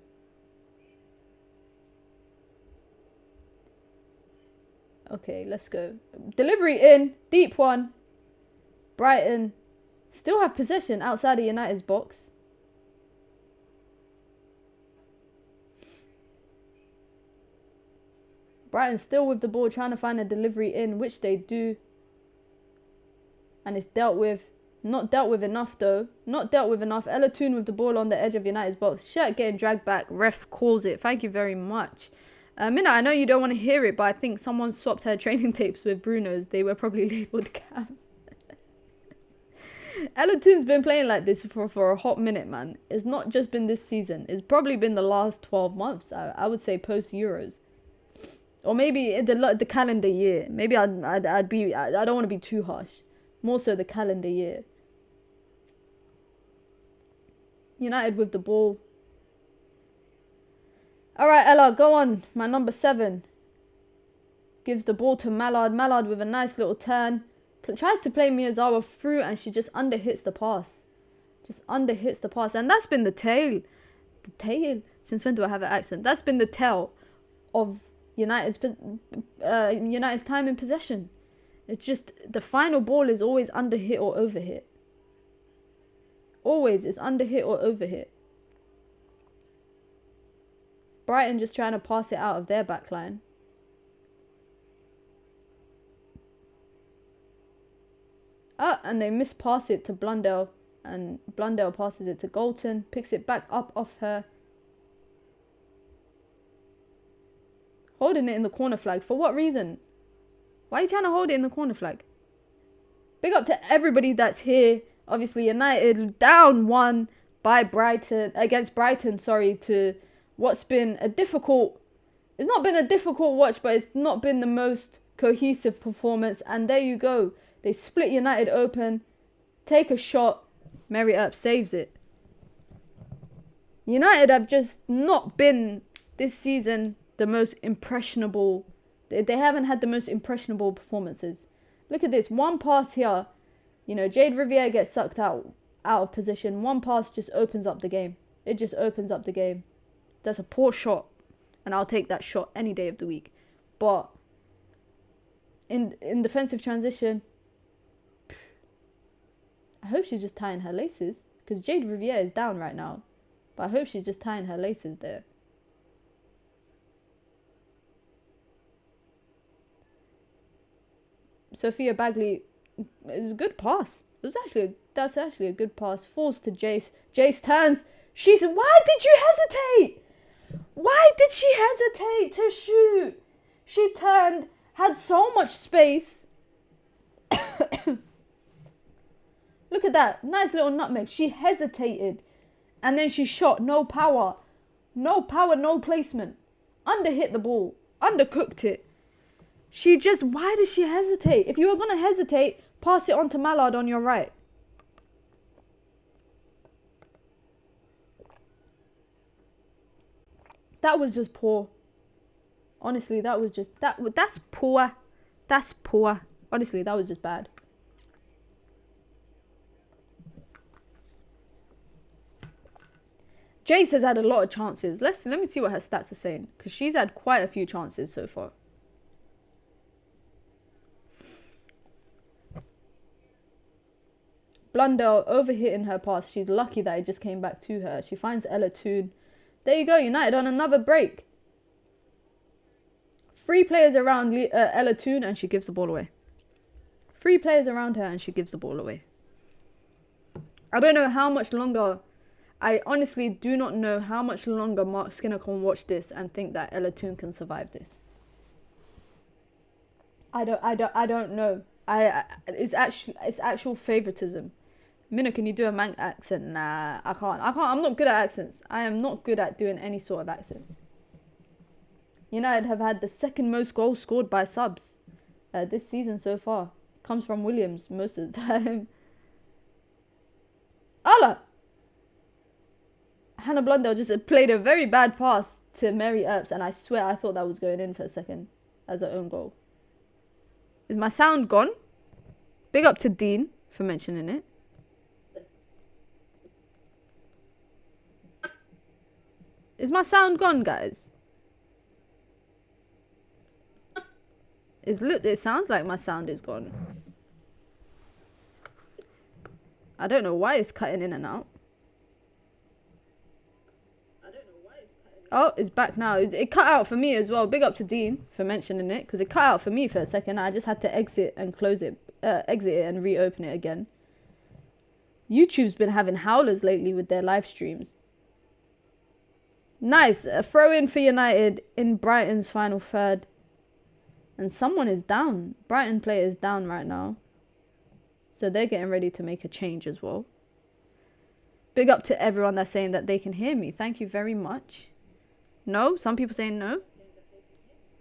Okay, let's go. Delivery in. Deep one. Brighton still have possession outside of United's box. Brighton still with the ball, trying to find a delivery in, which they do. And it's dealt with. Not dealt with enough, though. Not dealt with enough. Ella Toon with the ball on the edge of United's box. Shirt getting dragged back. Ref calls it. Thank you very much. Mina, I know you don't want to hear it, but I think someone swapped her training tapes with Bruno's. They were probably labelled Cam. Ella Toon's been playing like this for a hot minute, man. It's not just been this season. It's probably been the last 12 months. I would say post-Euros. Or maybe the calendar year. Maybe I don't want to be too harsh. More so the calendar year. United with the ball. Alright, Ella, go on. My number 7. Gives the ball to Mallard. Mallard with a nice little turn. Tries to play Miyazawa through and she just underhits the pass. Just underhits the pass. And that's been the tail. The tail? Since when do I have an accent? That's been the tail of United's time in possession. It's just the final ball is always underhit or overhit. Always is underhit or overhit. Brighton just trying to pass it out of their backline. And they mispass it to Blundell. And Blundell passes it to Galton. Picks it back up off her. Holding it in the corner flag. For what reason? Why are you trying to hold it in the corner flag? Big up to everybody that's here. Obviously, United down 1 by Brighton. Against Brighton, sorry. To what's been a difficult... It's not been a difficult watch, but it's not been the most cohesive performance. And there you go. They split United open. Take a shot. Mary Earp saves it. United have just not been this season the most impressionable. They haven't had the most impressionable performances. Look at this. One pass here. You know, Jade Riviere gets sucked out of position. One pass just opens up the game. It just opens up the game. That's a poor shot. And I'll take that shot any day of the week. But in defensive transition, I hope she's just tying her laces. Because Jade Riviere is down right now. But I hope she's just tying her laces there. Sophia Bagley, it's a good pass. That's actually a good pass. Falls to Jace. Jace turns. Why did you hesitate? Why did she hesitate to shoot? She turned, had so much space. Look at that. Nice little nutmeg. She hesitated. And then she shot. No power. No power, no placement. Underhit the ball. Undercooked it. Why did she hesitate? If you were going to hesitate, pass it on to Mallard on your right. That was just poor. Honestly, that was just... That's poor. That's poor. Honestly, that was just bad. Jace has had a lot of chances. Let me see what her stats are saying. Because she's had quite a few chances so far. Blundell overhitting her pass. She's lucky that it just came back to her. She finds Ella Toon. There you go, United on another break. 3 players around Ella Toon and she gives the ball away. 3 players around her and she gives the ball away. I don't know how much longer... I honestly do not know how much longer Mark Skinner can watch this and think that Ella Toon can survive this. I don't know. It's actual favoritism. Mina, can you do a Manc accent? Nah, I can't. I'm not good at accents. I am not good at doing any sort of accents. United have had the 2nd most goals scored by subs this season so far. Comes from Williams most of the time. Allah! Hannah Blundell just played a very bad pass to Mary Earps, and I swear I thought that was going in for a second as her own goal. Is my sound gone? Big up to Dean for mentioning it. Is my sound gone, guys? It sounds like my sound is gone. I don't know why it's cutting in and out. Oh, it's back now. It cut out for me as well. Big up to Dean for mentioning it, because it cut out for me for a second. I just had to exit and close it, exit it and reopen it again. YouTube's been having howlers lately with their live streams. Nice. A throw in for United in Brighton's final third. And someone is down. Brighton player is down right now. So they're getting ready to make a change as well. Big up to everyone that's saying that they can hear me. Thank you very much. No? Some people saying no?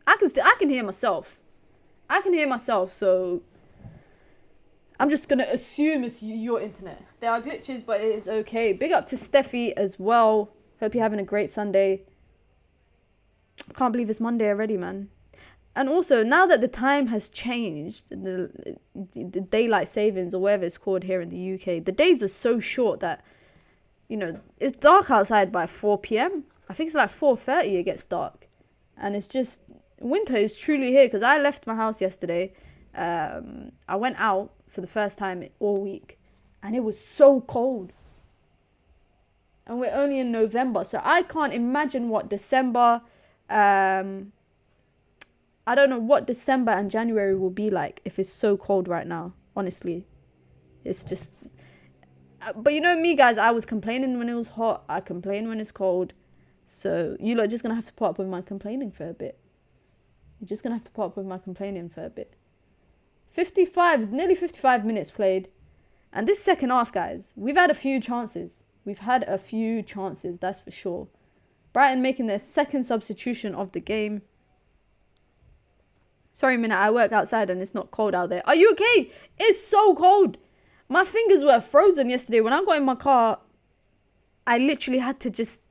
I can hear myself. I can hear myself, so I'm just going to assume it's your internet. There are glitches, but it is okay. Big up to Steffi as well. Hope you're having a great Sunday. I can't believe it's Monday already, man. And also, now that the time has changed, the daylight savings or whatever it's called here in the UK, the days are so short that, you know, it's dark outside by 4 p.m. I think it's like 4:30 it gets dark. And it's just, winter is truly here, because I left my house yesterday. I went out for the first time all week, and it was so cold. And we're only in November, so I can't imagine what December, I don't know what December and January will be like if it's so cold right now, honestly. It's just, but you know me, guys, I was complaining when it was hot. I complain when it's cold. So you lot are just going to have to put up with my complaining for a bit. You're just going to have to put up with my complaining for a bit. Nearly 55 minutes played. And this second half, guys, we've had a few chances. We've had a few chances, that's for sure. Brighton making their second substitution of the game. Sorry, Mina, I work outside and it's not cold out there. Are you okay? It's so cold. My fingers were frozen yesterday. When I got in my car, I literally had to just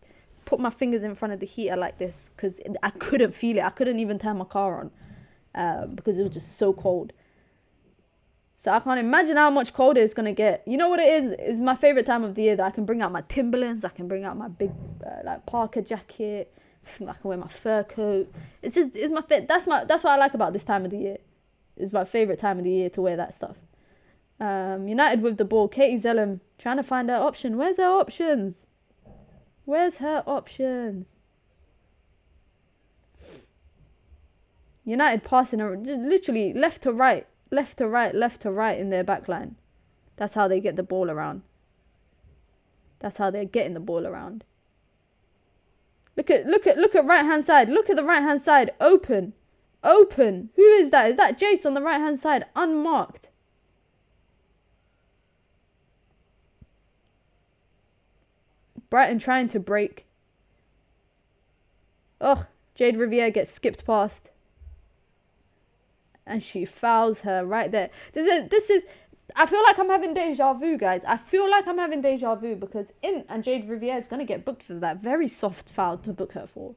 put my fingers in front of the heater like this, because I couldn't feel it. I couldn't even turn my car on because it was just so cold. So I can't imagine how much colder it's going to get. You know what it is? It's my favourite time of the year that I can bring out my Timberlands. I can bring out my big like Parker jacket. I can wear my fur coat. It's my fit. That's what I like about this time of the year. It's my favourite time of the year to wear that stuff. United with the ball. Katie Zellum trying to find her option. Where's her options? Where's her options? United passing her literally left to right in their back line. That's how they get the ball around. That's how they're getting the ball around. Look at right hand side. Look at the right hand side. Open. Who is that? Is that Jace on the right hand side? Unmarked. Brighton trying to break. Oh, Jade Riviere gets skipped past. And she fouls her right there. This is I feel like I'm having deja vu, guys. I feel like I'm having deja vu because and Jade Riviere is going to get booked for that. Very soft foul to book her for.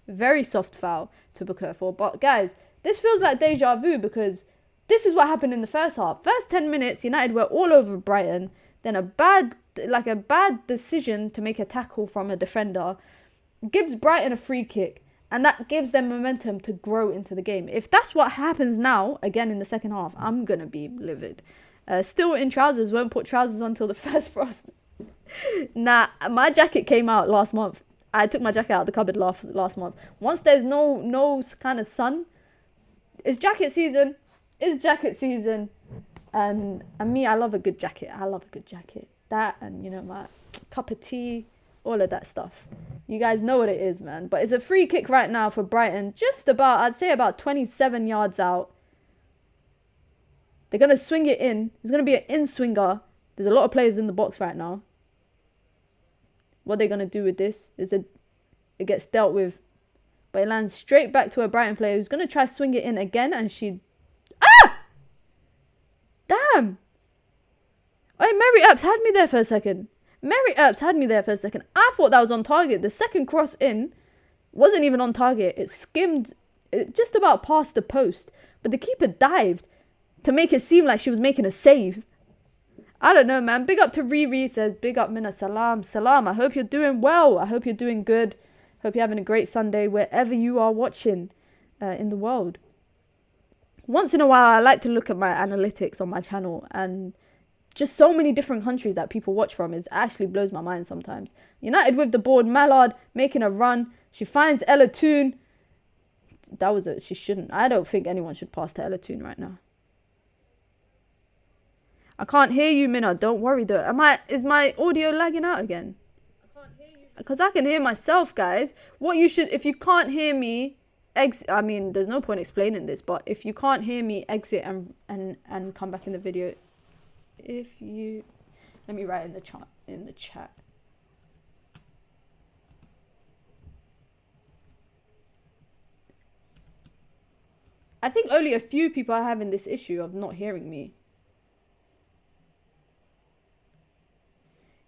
Very soft foul to book her for. But, guys, this feels like deja vu because this is what happened in the first half. First 10 minutes, United were all over Brighton. Then a bad decision to make a tackle from a defender gives Brighton a free kick. And that gives them momentum to grow into the game. If that's what happens now, again in the second half, I'm going to be livid. Still in trousers, won't put trousers on until the first frost. Nah, my jacket came out last month. I took my jacket out of the cupboard last month. Once there's no kind of sun, it's jacket season. It's jacket season. And me, I love a good jacket. That and, my cup of tea, all of that stuff. You guys know what it is, man. But it's a free kick right now for Brighton. Just about, I'd say about 27 yards out. They're going to swing it in. It's going to be an in-swinger. There's a lot of players in the box right now. What they're going to do with this is it gets dealt with. But it lands straight back to a Brighton player who's going to try swing it in again. And she... Ah! Damn! Hey, Mary Earps had me there for a second. I thought that was on target. The second cross in wasn't even on target. It skimmed just about past the post. But the keeper dived to make it seem like she was making a save. I don't know, man. Big up to Riri. Says, big up, Mina. Salam. I hope you're doing well. I hope you're doing good. Hope you're having a great Sunday wherever you are watching in the world. once in a while, I like to look at my analytics on my channel, and just so many different countries that people watch from is actually blows my mind sometimes. United with the board, Mallard making a run. She finds Ella Toon. She shouldn't. I don't think anyone should pass to Ella Toon right now. I can't hear you, Mina. Don't worry though. Is my audio lagging out again? I can't hear you. Because I can hear myself, guys. If you can't hear me, I mean, there's no point explaining this, but if you can't hear me, exit and come back in the video. Let me write in the chat. I think only a few people are having this issue of not hearing me.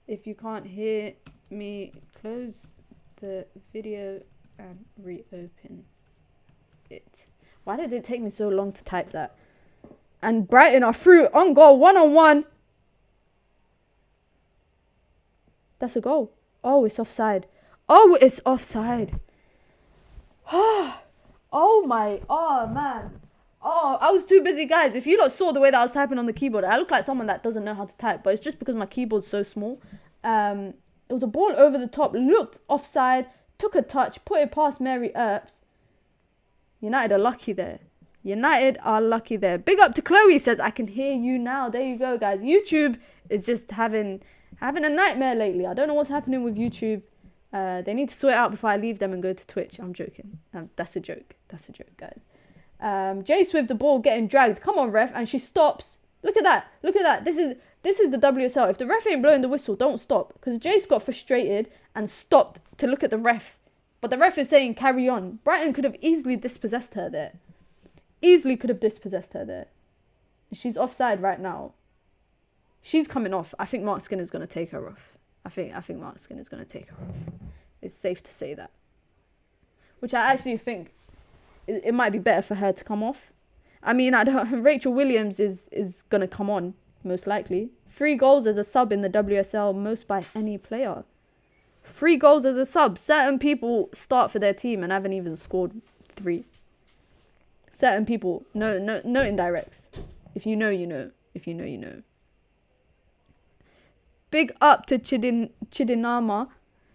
If you can't hear me, close the video and reopen it. Why did it take me so long to type that? And Brighton are through on goal, 1-on-1. That's a goal. Oh, it's offside. Oh, it's offside. Oh man. Oh, I was too busy, guys. If you lot saw the way that I was typing on the keyboard, I look like someone that doesn't know how to type, but it's just because my keyboard's so small. It was a ball over the top, looked offside, took a touch, put it past Mary Earps. United are lucky there. Big up to Chloe, says, I can hear you now. There you go, guys. YouTube is just having a nightmare lately. I don't know what's happening with YouTube. They need to sort it out before I leave them and go to Twitch. I'm joking. That's a joke, guys. Jace with the ball getting dragged. Come on, ref. And she stops. Look at that. This is the WSL. If the ref ain't blowing the whistle, don't stop. Because Jace got frustrated and stopped to look at the ref. But the ref is saying carry on. Brighton could have easily dispossessed her there. She's offside right now. She's coming off. I think Mark Skinner's going to take her off. I think Mark Skinner's going to take her off. It's safe to say that. Which I actually think it might be better for her to come off. I mean, Rachel Williams is going to come on, most likely. 3 goals as a sub in the WSL, most by any player. 3 goals as a sub. Certain people start for their team and haven't even scored 3. Certain people, no indirects. If you know, you know. If you know, you know. Big up to Chidinama.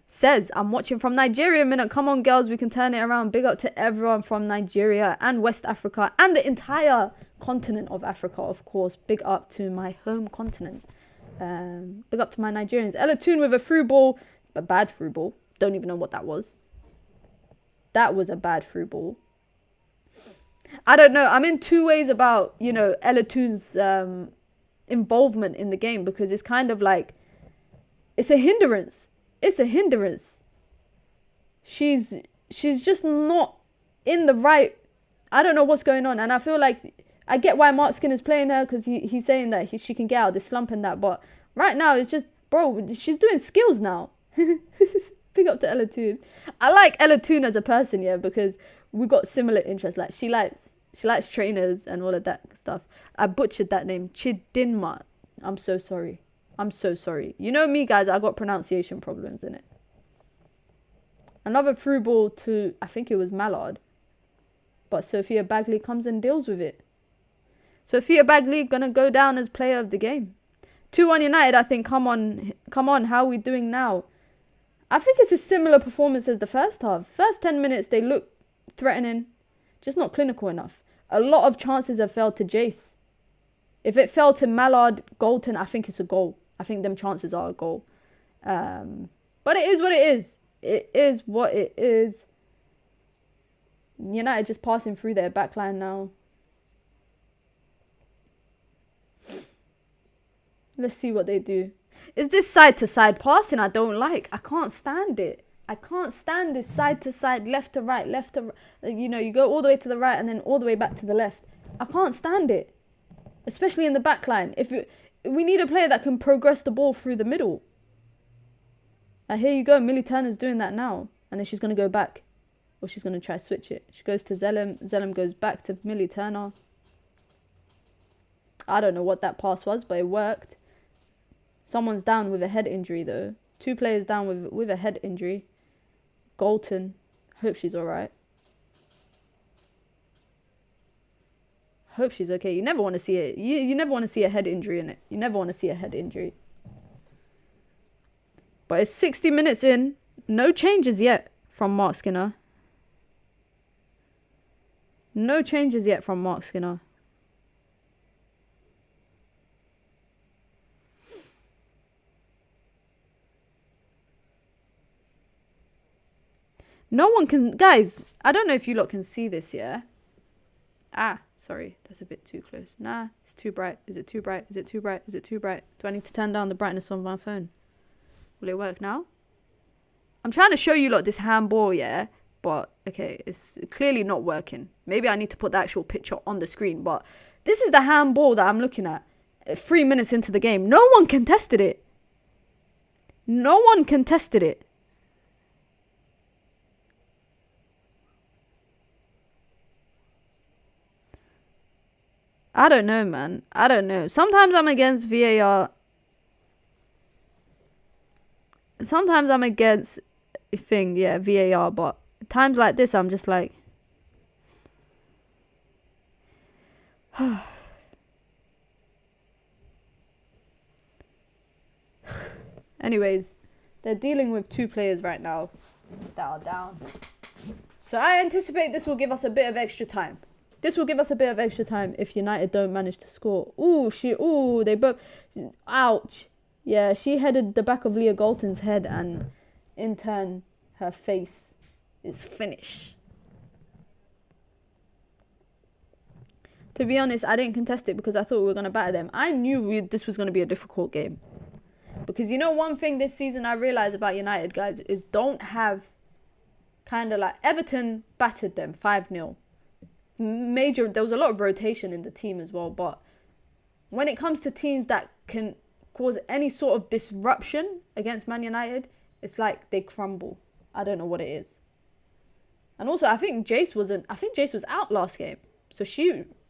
Says, I'm watching from Nigeria. Minute, come on, girls, we can turn it around. Big up to everyone from Nigeria and West Africa and the entire continent of Africa, of course. Big up to my home continent. Big up to my Nigerians. Ella Toon with a through ball, a bad through ball. Don't even know what that was. That was a bad through ball. I don't know. I'm in 2 ways about, Ella Toon's involvement in the game, because it's kind of like, it's a hindrance. She's just not in the right. I don't know what's going on, and I feel like I get why Mark Skinner's playing her, because he's saying that she can get out of this slump and that. But right now it's just, bro, she's doing skills now. Big up to Ella Toon. I like Ella Toon as a person, yeah, because we got similar interests. Like she likes trainers and all of that stuff. I butchered that name, Chidinma. I'm so sorry. You know me, guys, I got pronunciation problems in it. Another through ball to, I think it was Mallard. But Sophia Bagley comes and deals with it. Sophia Bagley gonna go down as player of the game. 2-1 United, I think. Come on, how are we doing now? I think it's a similar performance as the first half. First 10 minutes, they look threatening. Just not clinical enough. A lot of chances have fell to Jace. If it fell to Mallard, Golton, I think it's a goal. I think them chances are a goal. But it is what it is. It is what it is. United just passing through their backline now. Let's see what they do. Is this side-to-side passing I don't like? I can't stand it. I can't stand this side-to-side, left to right, left to right. You go all the way to the right and then all the way back to the left. I can't stand it. Especially in the backline. We need a player that can progress the ball through the middle. Here you go. Millie Turner's doing that now. And then she's going to go back. Or she's going to try to switch it. She goes to Zellem. Zellem goes back to Millie Turner. I don't know what that pass was, but it worked. Someone's down with a head injury, though. 2 players down with a head injury. Golton. Hope she's alright. Hope she's okay. You never want to see it. You never want to see a head injury in it. You never want to see a head injury. But it's 60 minutes in. No changes yet from Mark Skinner. No changes yet from Mark Skinner. No one can... Guys, I don't know if you lot can see this, yeah? Ah, sorry. That's a bit too close. Nah, it's too bright. Is it too bright? Is it too bright? Is it too bright? Do I need to turn down the brightness on my phone? Will it work now? I'm trying to show you lot this handball, yeah? But, okay, it's clearly not working. Maybe I need to put the actual picture on the screen. But this is the handball that I'm looking at. 3 minutes into the game. No one contested it. No one contested it. I don't know, man. I don't know. Sometimes I'm against VAR. Sometimes I'm against VAR, but times like this, I'm just like... Anyways, they're dealing with 2 players right now that are down. So I anticipate this will give us a bit of extra time. This will give us a bit of extra time if United don't manage to score. They both... Ouch. Yeah, she headed the back of Leah Galton's head and in turn, her face is finished. To be honest, I didn't contest it because I thought we were going to batter them. I knew this was going to be a difficult game. Because you know one thing this season I realised about United, guys, is don't have kind of like... Everton battered them 5-0. There was a lot of rotation in the team as well, but when it comes to teams that can cause any sort of disruption against Man United, it's like they crumble. I don't know what it is. And also, I think Jace was out last game. So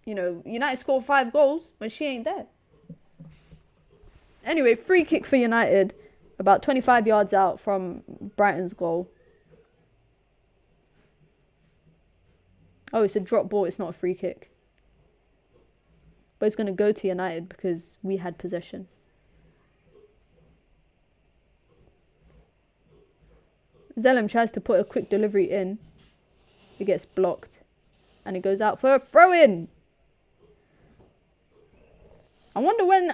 United scored 5 goals when she ain't there. Anyway, free kick for United, about 25 yards out from Brighton's goal. Oh, it's a drop ball. It's not a free kick. But it's going to go to United because we had possession. Zellem tries to put a quick delivery in. It gets blocked. And it goes out for a throw-in. I wonder when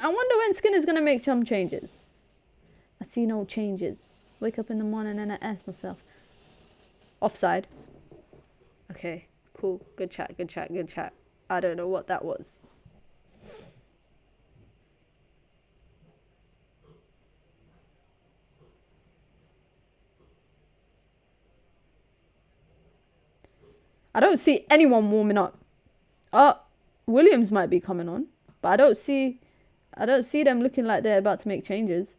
Skinner's going to make some changes. I see no changes. Wake up in the morning and I ask myself. Offside. Okay. Cool. Good chat. I don't know what that was. I don't see anyone warming up. Williams might be coming on, but I don't see them looking like they're about to make changes.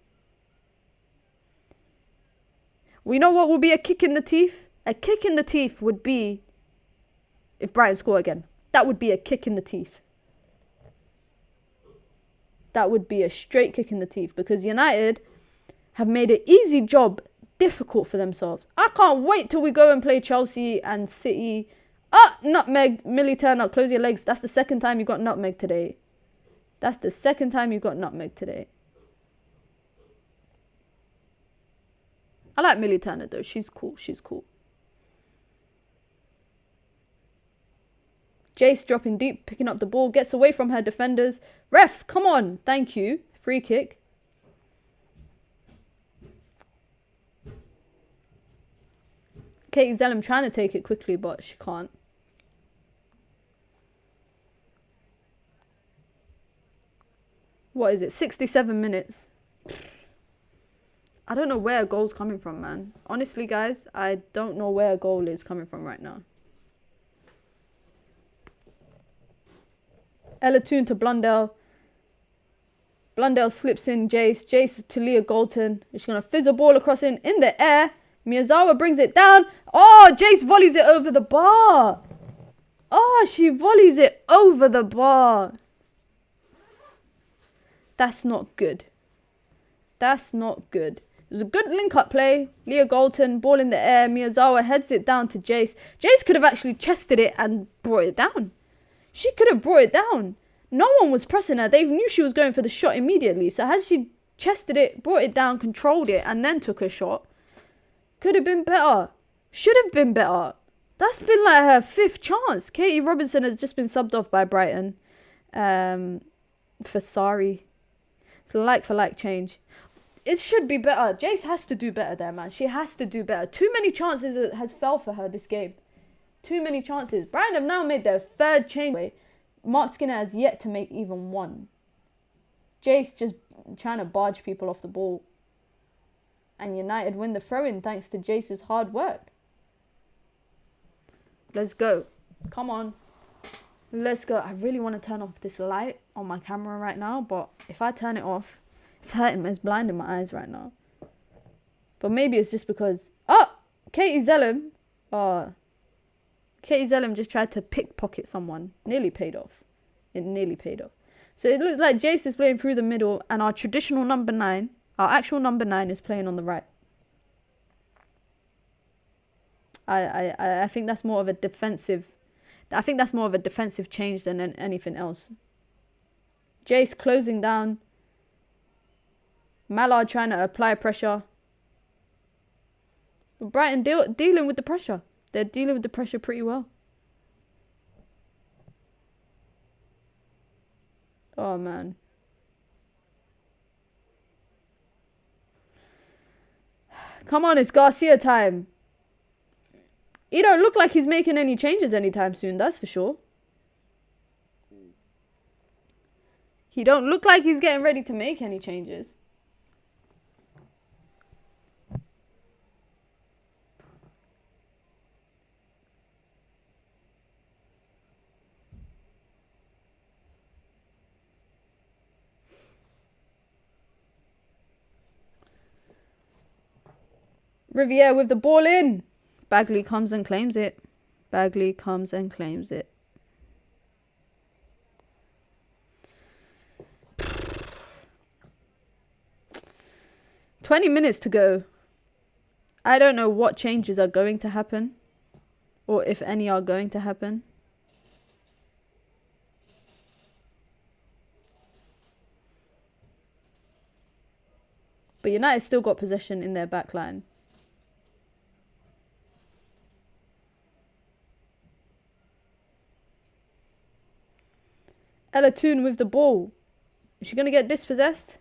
We know what will be a kick in the teeth? A kick in the teeth would be if Brighton score again. That would be a kick in the teeth. That would be a straight kick in the teeth because United have made an easy job difficult for themselves. I can't wait till we go and play Chelsea and City. Nutmeg. Millie Turner, close your legs. That's the second time you got nutmeg today. I like Millie Turner though. She's cool. Jace dropping deep, picking up the ball, gets away from her defenders. Ref, come on. Thank you. Free kick. Katie Zellem trying to take it quickly, but she can't. What is it? 67 minutes. I don't know where a goal's coming from, man. Honestly, guys, I don't know where a goal is coming from right now. Ella Toon to Blundell. Blundell slips in Jace. Jace to Leah Galton. She's going to fizz a ball across in the air. Miyazawa brings it down. Oh, Jace volleys it over the bar. Oh, she volleys it over the bar. That's not good. It was a good link-up play. Leah Galton, ball in the air. Miyazawa heads it down to Jace. Jace could have actually chested it and brought it down. She could have brought it down. No one was pressing her. They knew she was going for the shot immediately. So had she chested it, brought it down, controlled it, and then took a shot, could have been better. Should have been better. That's been like her 5th chance. Katie Robinson has just been subbed off by Brighton. For sorry. It's a like for like change. It should be better. Jace has to do better there, man. She has to do better. Too many chances has fell for her this game. Too many chances. Brighton have now made their 3rd change. Mark Skinner has yet to make even one. Jace just trying to barge people off the ball. And United win the throw-in thanks to Jace's hard work. Let's go. Come on. Let's go. I really want to turn off this light on my camera right now, but if I turn it off, it's hurting. It's blinding my eyes right now. But maybe it's just because... Oh! Katie Zellum. Oh. Katie Zellum just tried to pickpocket someone. Nearly paid off. It nearly paid off. So it looks like Jace is playing through the middle and our traditional number 9, our actual number 9 is playing on the right. I think that's more of a defensive... I think that's more of a defensive change than anything else. Jace closing down. Mallard trying to apply pressure. But Brighton dealing with the pressure. They're dealing with the pressure pretty well. Oh, man. Come on, it's Garcia time. He don't look like he's making any changes anytime soon, that's for sure. He don't look like he's getting ready to make any changes. Riviere with the ball in. Bagley comes and claims it. Bagley comes and claims it. "20 minutes to go. I don't know what changes are going to happen. Or if any are going to happen. But United still got possession in their back line. Ella Toon with the ball. Is she going to get dispossessed?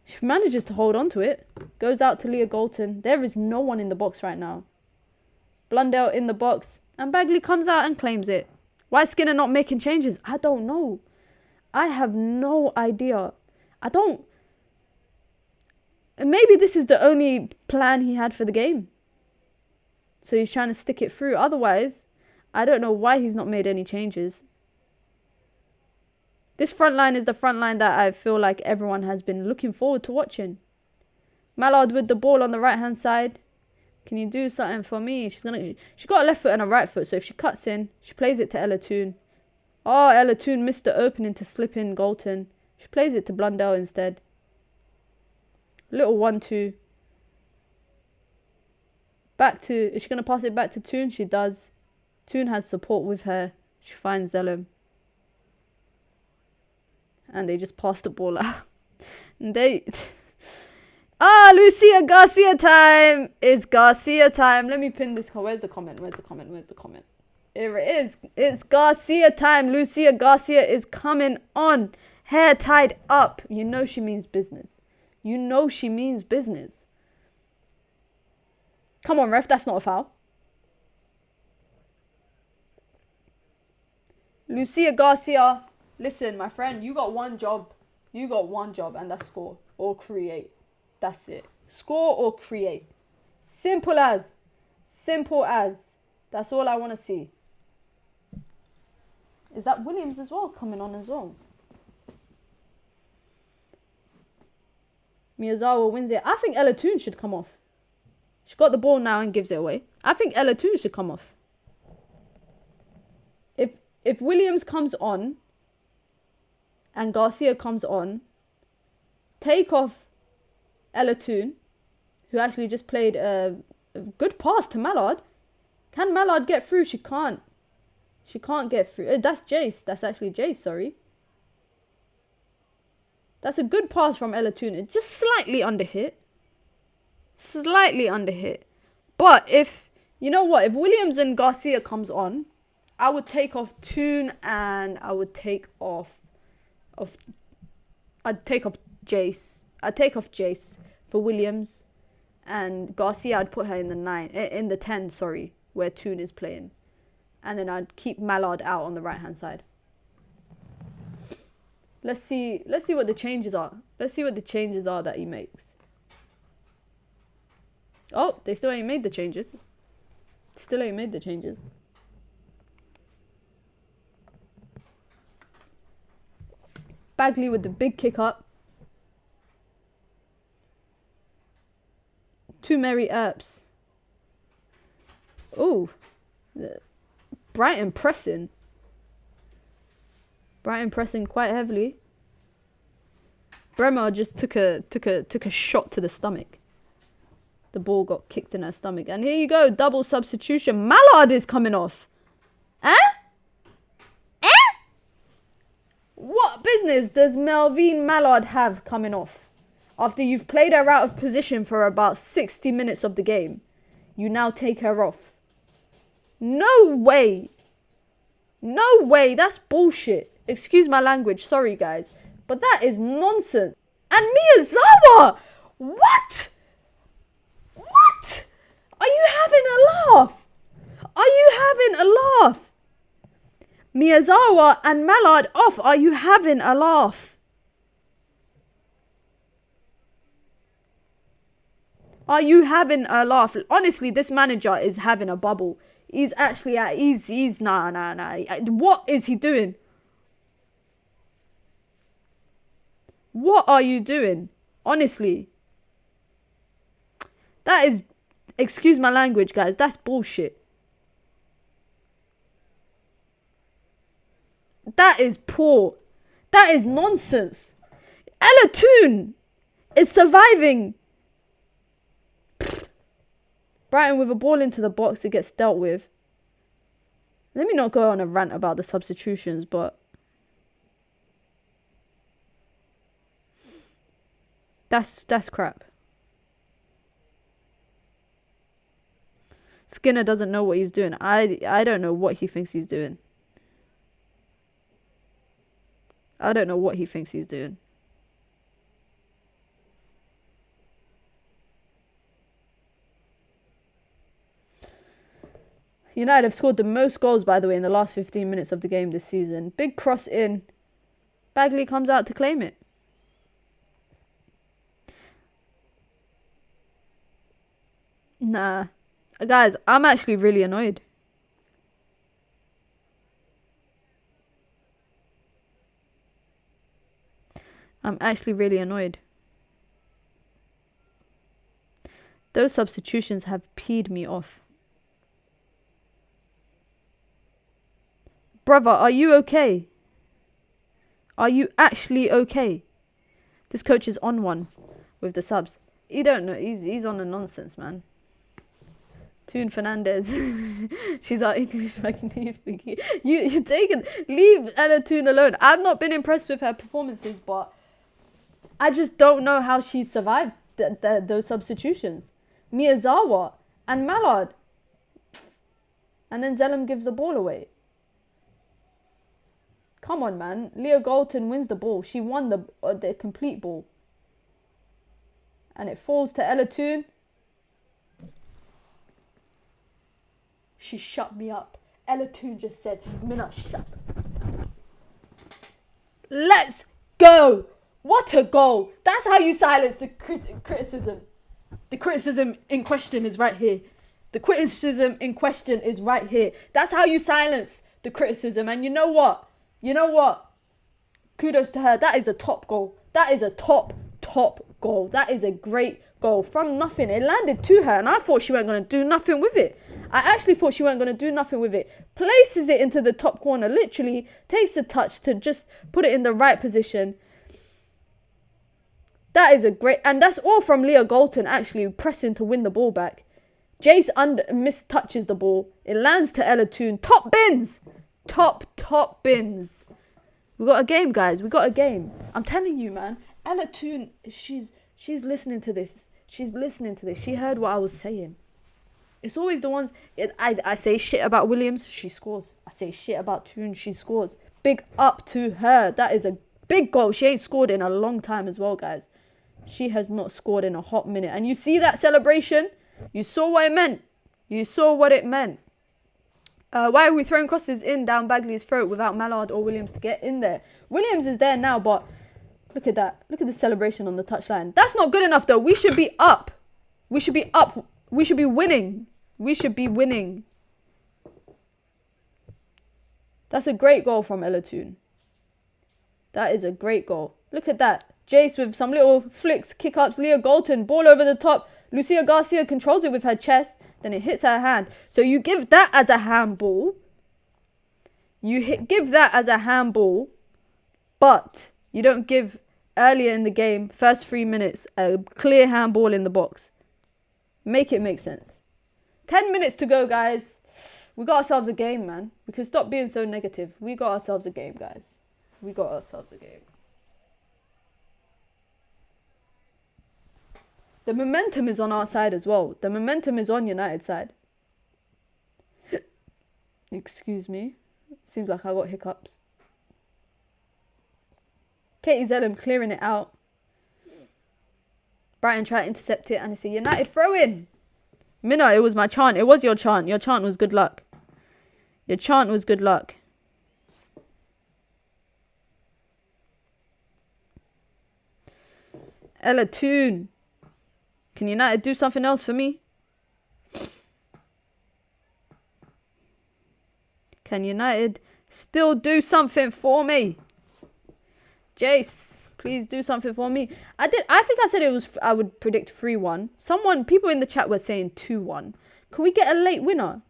She manages to hold on to it. Goes out to Leah Golton. There is no one in the box right now. Blundell in the box. And Bagley comes out and claims it. Why is Skinner not making changes? I don't know. I have no idea. Maybe this is the only plan he had for the game. So he's trying to stick it through. Otherwise, I don't know why he's not made any changes. This front line is the front line that I feel like everyone has been looking forward to watching. Mallard with the ball on the right-hand side. Can you do something for me? She's got a left foot and a right foot, so if she cuts in, she plays it to Ella Toon. Oh, Ella Toon missed the opening to slip in Golton. She plays it to Blundell instead. Little 1-2. Is she going to pass it back to Toon? She does. Toon has support with her. She finds Zellum. And they just pass the ball out. And Lucia Garcia time. It's Garcia time. Let me pin this. Where's the comment? Here it is. It's Garcia time. Lucia Garcia is coming on. Hair tied up. You know she means business. Come on, ref. That's not a foul. Lucia Garcia. Listen, my friend, you got one job. And that's score or create. That's it. Score or create. Simple as. That's all I want to see. Is that Williams as well coming on as well? Miyazawa wins it. I think Ella Toon should come off. She got the ball now and gives it away. I think Ella Toon should come off. If Williams comes on and Garcia comes on, take off Ella Toon, who actually just played a good pass to Mallard. Can Mallard get through? She can't. She can't get through. That's Jace. That's actually Jace, sorry. That's a good pass from Ella Tuna. Just slightly under hit. Slightly under hit. But if, you know what? If Williams and Garcia comes on, I would take off Toon and I would take off... I'd take off Jace. I'd take off Jace for Williams. And Garcia, I'd put her in the 10, sorry, where Toon is playing. And then I'd keep Mallard out on the right-hand side. Let's see what the changes are. Let's see what the changes are that he makes. Oh, they still ain't made the changes. Still ain't made the changes. Bagley with the big kick up. To Mary Earps. Oh, Brighton pressing. Brighton pressing quite heavily. Bremer just took a shot to the stomach. The ball got kicked in her stomach. And here you go, double substitution. Mallard is coming off. Eh? What business does Melvine Mallard have coming off? After you've played her out of position for about 60 minutes of the game, you now take her off. No way. No way. That's bullshit. Excuse my language. Sorry, guys. But that is nonsense. And Miyazawa! What? What? Are you having a laugh? Are you having a laugh? Miyazawa and Mallard off. Are you having a laugh? Are you having a laugh? Honestly, this manager is having a bubble. He's actually he's nah. What is he doing? What are you doing? Honestly. That is, excuse my language, guys, that's bullshit. That is poor. That is nonsense. Ella Toon is surviving. Brighton with a ball into the box, it gets dealt with. Let me not go on a rant about the substitutions, but that's crap. Skinner doesn't know what he's doing. I don't know what he thinks he's doing. I don't know what he thinks he's doing. United have scored the most goals, by the way, in the last 15 minutes of the game this season. Big cross in. Bagley comes out to claim it. Nah. Guys, I'm actually really annoyed. I'm actually really annoyed. Those substitutions have peed me off. Brother, are you okay? Are you actually okay? This coach is on one with the subs. You don't know. He's on a nonsense, man. Toon Fernandez. She's our English magnificent. You take it. Leave Ella Toon alone. I've not been impressed with her performances, but I just don't know how she survived those substitutions. Miyazawa and Mallard. And then Zellum gives the ball away. Come on, man. Leah Galton wins the ball. She won the complete ball. And it falls to Ella Toon. She shut me up. Ella Toon just said, Mina, shut. Let's go. What a goal. That's how you silence the criticism. The criticism in question is right here. The criticism in question is right here. That's how you silence the criticism. And you know what? Kudos to her. That is a top goal. That is a top goal. That is a great goal. From nothing. It landed to her and I thought she weren't going to do nothing with it. I actually thought she weren't going to do nothing with it. Places it into the top corner. Literally takes a touch to just put it in the right position. That is a great... And that's all from Leah Galton actually pressing to win the ball back. Jace mistouches the ball. It lands to Ella Toon. Top bins. Top bins. We got a game, guys. We got a game. I'm telling you, man. Ella Toon, she's listening to this. She's listening to this. She heard what I was saying. It's always the ones... I say shit about Williams, she scores. I say shit about Toon, she scores. Big up to her. That is a big goal. She ain't scored in a long time as well, guys. She has not scored in a hot minute. And you see that celebration? You saw what it meant. You saw what it meant. Why are we throwing crosses in down Bagley's throat without Mallard or Williams to get in there? Williams is there now, but look at that. Look at the celebration on the touchline. That's not good enough, though. We should be up. We should be up. We should be winning. We should be winning. That's a great goal from Ella Toon. That is a great goal. Look at that. Jace with some little flicks, kick-ups. Leah Galton, ball over the top. Lucia Garcia controls it with her chest. Then it hits her hand. So you give that as a handball. Give that as a handball. But you don't give earlier in the game, first 3 minutes, a clear handball in the box. Make it make sense. 10 minutes to go, guys. We got ourselves a game, man. We can stop being so negative. We got ourselves a game, guys. We got ourselves a game. The momentum is on our side as well. The momentum is on United's side. Excuse me. Seems like I got hiccups. Katie Zellum clearing it out. Brighton try to intercept it and it's a United throw in. Mina, it was my chant. It was your chant. Your chant was good luck. Your chant was good luck. Ella Toon. Can United do something else for me? Can United still do something for me? Jace, please do something for me. I think I said I would predict 3-1. People in the chat were saying 2-1. Can we get a late winner?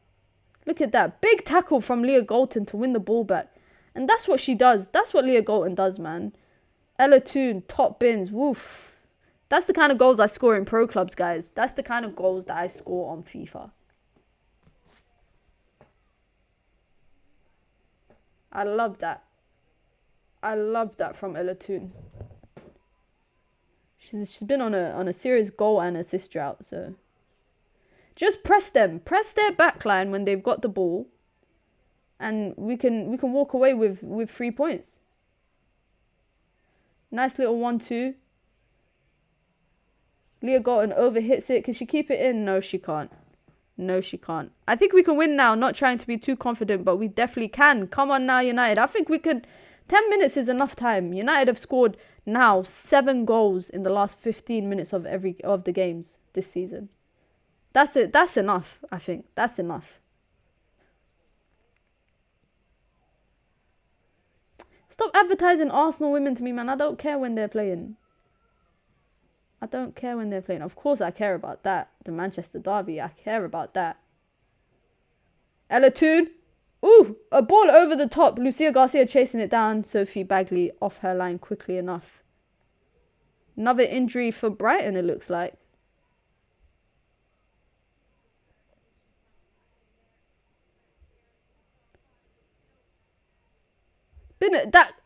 Look at that. Big tackle from Leah Galton to win the ball back. And that's what she does. That's what Leah Galton does, man. Ella Toon, top bins. Woof. That's the kind of goals I score in pro clubs, guys. That's the kind of goals that I score on FIFA. I love that. I love that from Ella Toon. She's been on a serious goal and assist drought, so just press them. Press their backline when they've got the ball. And we can walk away with 3 points. Nice little 1-2. Leah Galton overhits it. Can she keep it in? No, she can't. No, she can't. I think we can win now. Not trying to be too confident, but we definitely can. Come on now, United. I think we could. 10 minutes is enough time. United have scored now 7 goals in the last 15 minutes of the games this season. That's it. That's enough, I think. That's enough. Stop advertising Arsenal women to me, man. I don't care when they're playing. I don't care when they're playing. Of course I care about that. The Manchester Derby, I care about that. Ella Toon. Ooh, a ball over the top. Lucia Garcia chasing it down. Sophie Bagley off her line quickly enough. Another injury for Brighton, it looks like.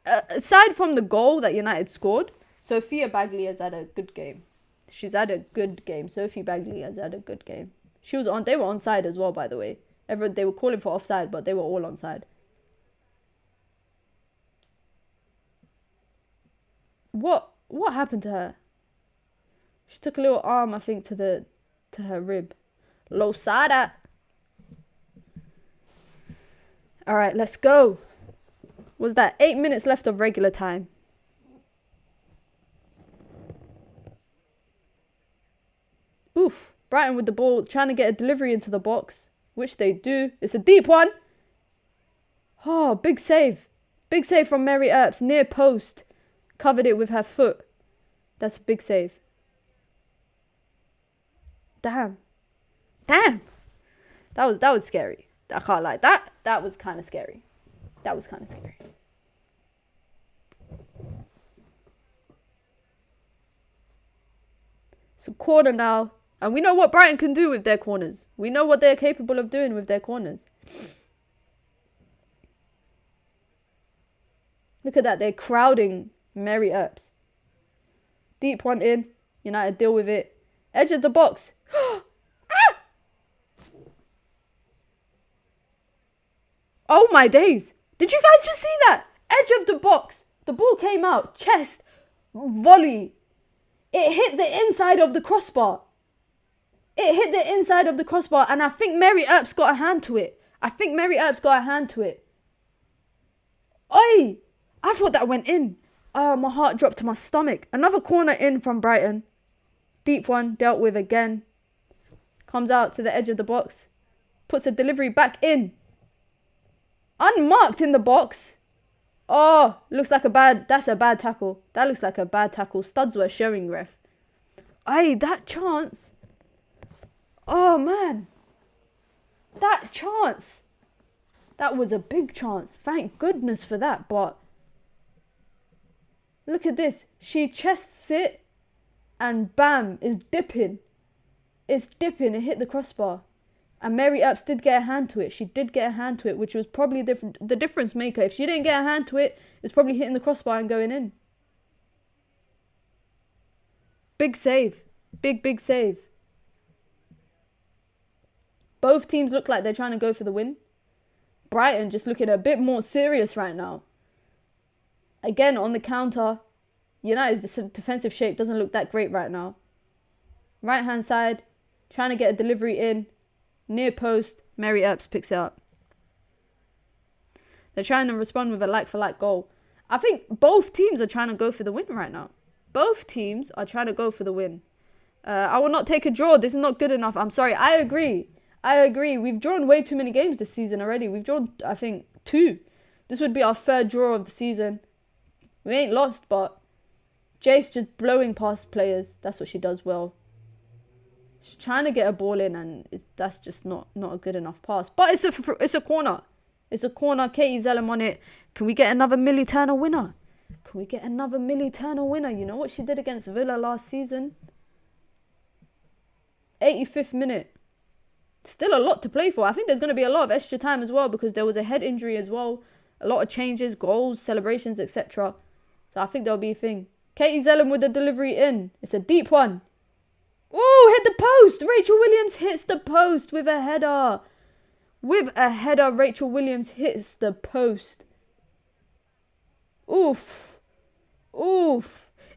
Aside from the goal that United scored, Sophia Bagley has had a good game. She's had a good game. Sophie Bagley has had a good game. They were onside as well, by the way. They were calling for offside, but they were all onside. What happened to her? She took a little arm, I think, to her rib. Losada. All right, let's go. Was that 8 minutes left of regular time? Oof. Brighton with the ball, trying to get a delivery into the box, which they do. It's a deep one. Oh, big save. Big save from Mary Earps, near post. Covered it with her foot. That's a big save. Damn. That was scary. I can't lie. That was kind of scary. It's a corner now. And we know what Brighton can do with their corners. We know what they're capable of doing with their corners. Look at that. They're crowding Mary Earps. Deep one in. United deal with it. Edge of the box. Ah! Oh my days. Did you guys just see that? Edge of the box. The ball came out. Chest. Volley. It hit the inside of the crossbar. It hit the inside of the crossbar. And I think Mary Earps got a hand to it. Oi! I thought that went in. Oh, my heart dropped to my stomach. Another corner in from Brighton. Deep one. Dealt with again. Comes out to the edge of the box. Puts a delivery back in. Unmarked in the box. Oh, that's a bad tackle. That looks like a bad tackle. Studs were showing, ref. Aye, that chance. Oh, man. That chance. That was a big chance. Thank goodness for that, but look at this. She chests it and bam, is dipping. It's dipping. It hit the crossbar. And Mary Earps did get a hand to it. She did get a hand to it, which was probably the difference maker. If she didn't get a hand to it, it's probably hitting the crossbar and going in. Big save. Big save. Both teams look like they're trying to go for the win. Brighton just looking a bit more serious right now. Again, on the counter. United's defensive shape doesn't look that great right now. Right hand side. Trying to get a delivery in. Near post, Mary Earps picks it up. They're trying to respond with a like-for-like goal. I think both teams are trying to go for the win right now. Both teams are trying to go for the win. I will not take a draw. This is not good enough. I'm sorry. I agree. We've drawn way too many games this season already. We've drawn, I think, 2. This would be our 3rd draw of the season. We ain't lost, but Jace just blowing past players. That's what she does well. She's trying to get a ball in, and that's just not a good enough pass. But it's a corner. It's a corner. Katie Zellum on it. Can we get another Millie Turner winner? You know what she did against Villa last season? 85th minute. Still a lot to play for. I think there's going to be a lot of extra time as well because there was a head injury as well. A lot of changes, goals, celebrations, etc. So I think there'll be a thing. Katie Zellum with the delivery in. It's a deep one. Ooh, hit the post. Rachel Williams hits the post with a header. Rachel Williams hits the post. Oof.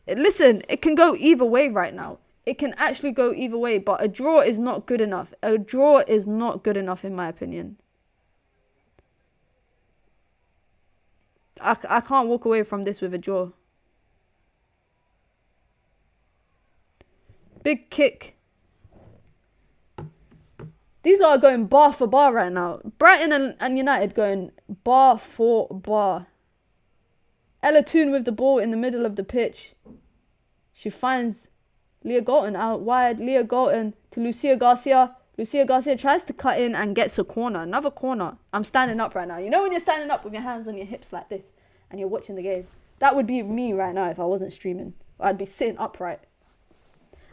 Listen, it can go either way right now. It can actually go either way, but a draw is not good enough. In my opinion. I can't walk away from this with a draw. Big kick. These lot are going bar for bar right now. Brighton and United going bar for bar. Ella Toon with the ball in the middle of the pitch. She finds Leah Galton out wide. Leah Galton to Lucia Garcia. Lucia Garcia tries to cut in and gets a corner. Another corner. I'm standing up right now. You know when you're standing up with your hands on your hips like this and you're watching the game? That would be me right now if I wasn't streaming. I'd be sitting upright.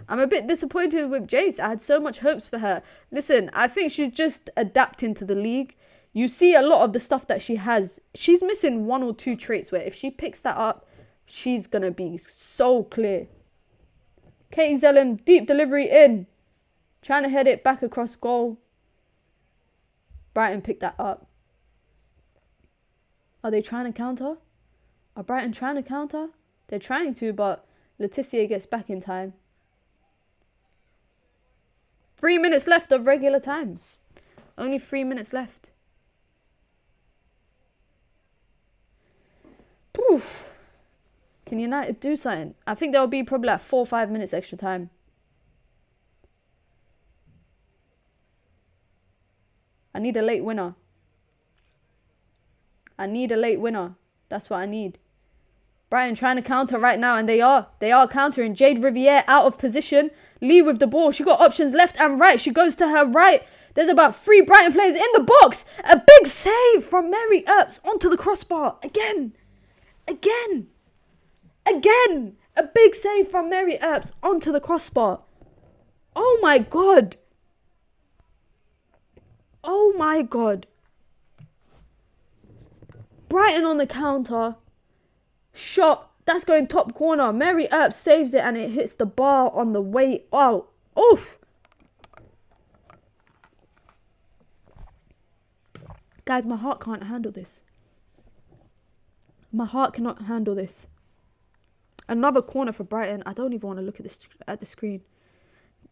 I'm a bit disappointed with Jace. I had so much hopes for her. Listen, I think she's just adapting to the league. You see a lot of the stuff that she has. She's missing 1 or 2 traits where if she picks that up, she's going to be so clear. Katie Zellum, deep delivery in. Trying to head it back across goal. Brighton picked that up. Are they trying to counter? Are Brighton trying to counter? They're trying to, but Leticia gets back in time. 3 minutes left of regular time. Only 3 minutes left. Poof. Can United do something? I think there'll be probably like 4 or 5 minutes extra time. I need a late winner. That's what I need. Brighton trying to counter right now, and they are countering. Jade Riviere out of position. Lee with the ball. She got options left and right. She goes to her right. There's about 3 Brighton players in the box. A big save from Mary Earps onto the crossbar. Again. A big save from Mary Earps onto the crossbar. Oh my God. Brighton on the counter. Shot. That's going top corner. Mary Earp saves it and it hits the bar on the way out. Oof. Guys, my heart can't handle this. My heart cannot handle this. Another corner for Brighton. I don't even want to look at the screen.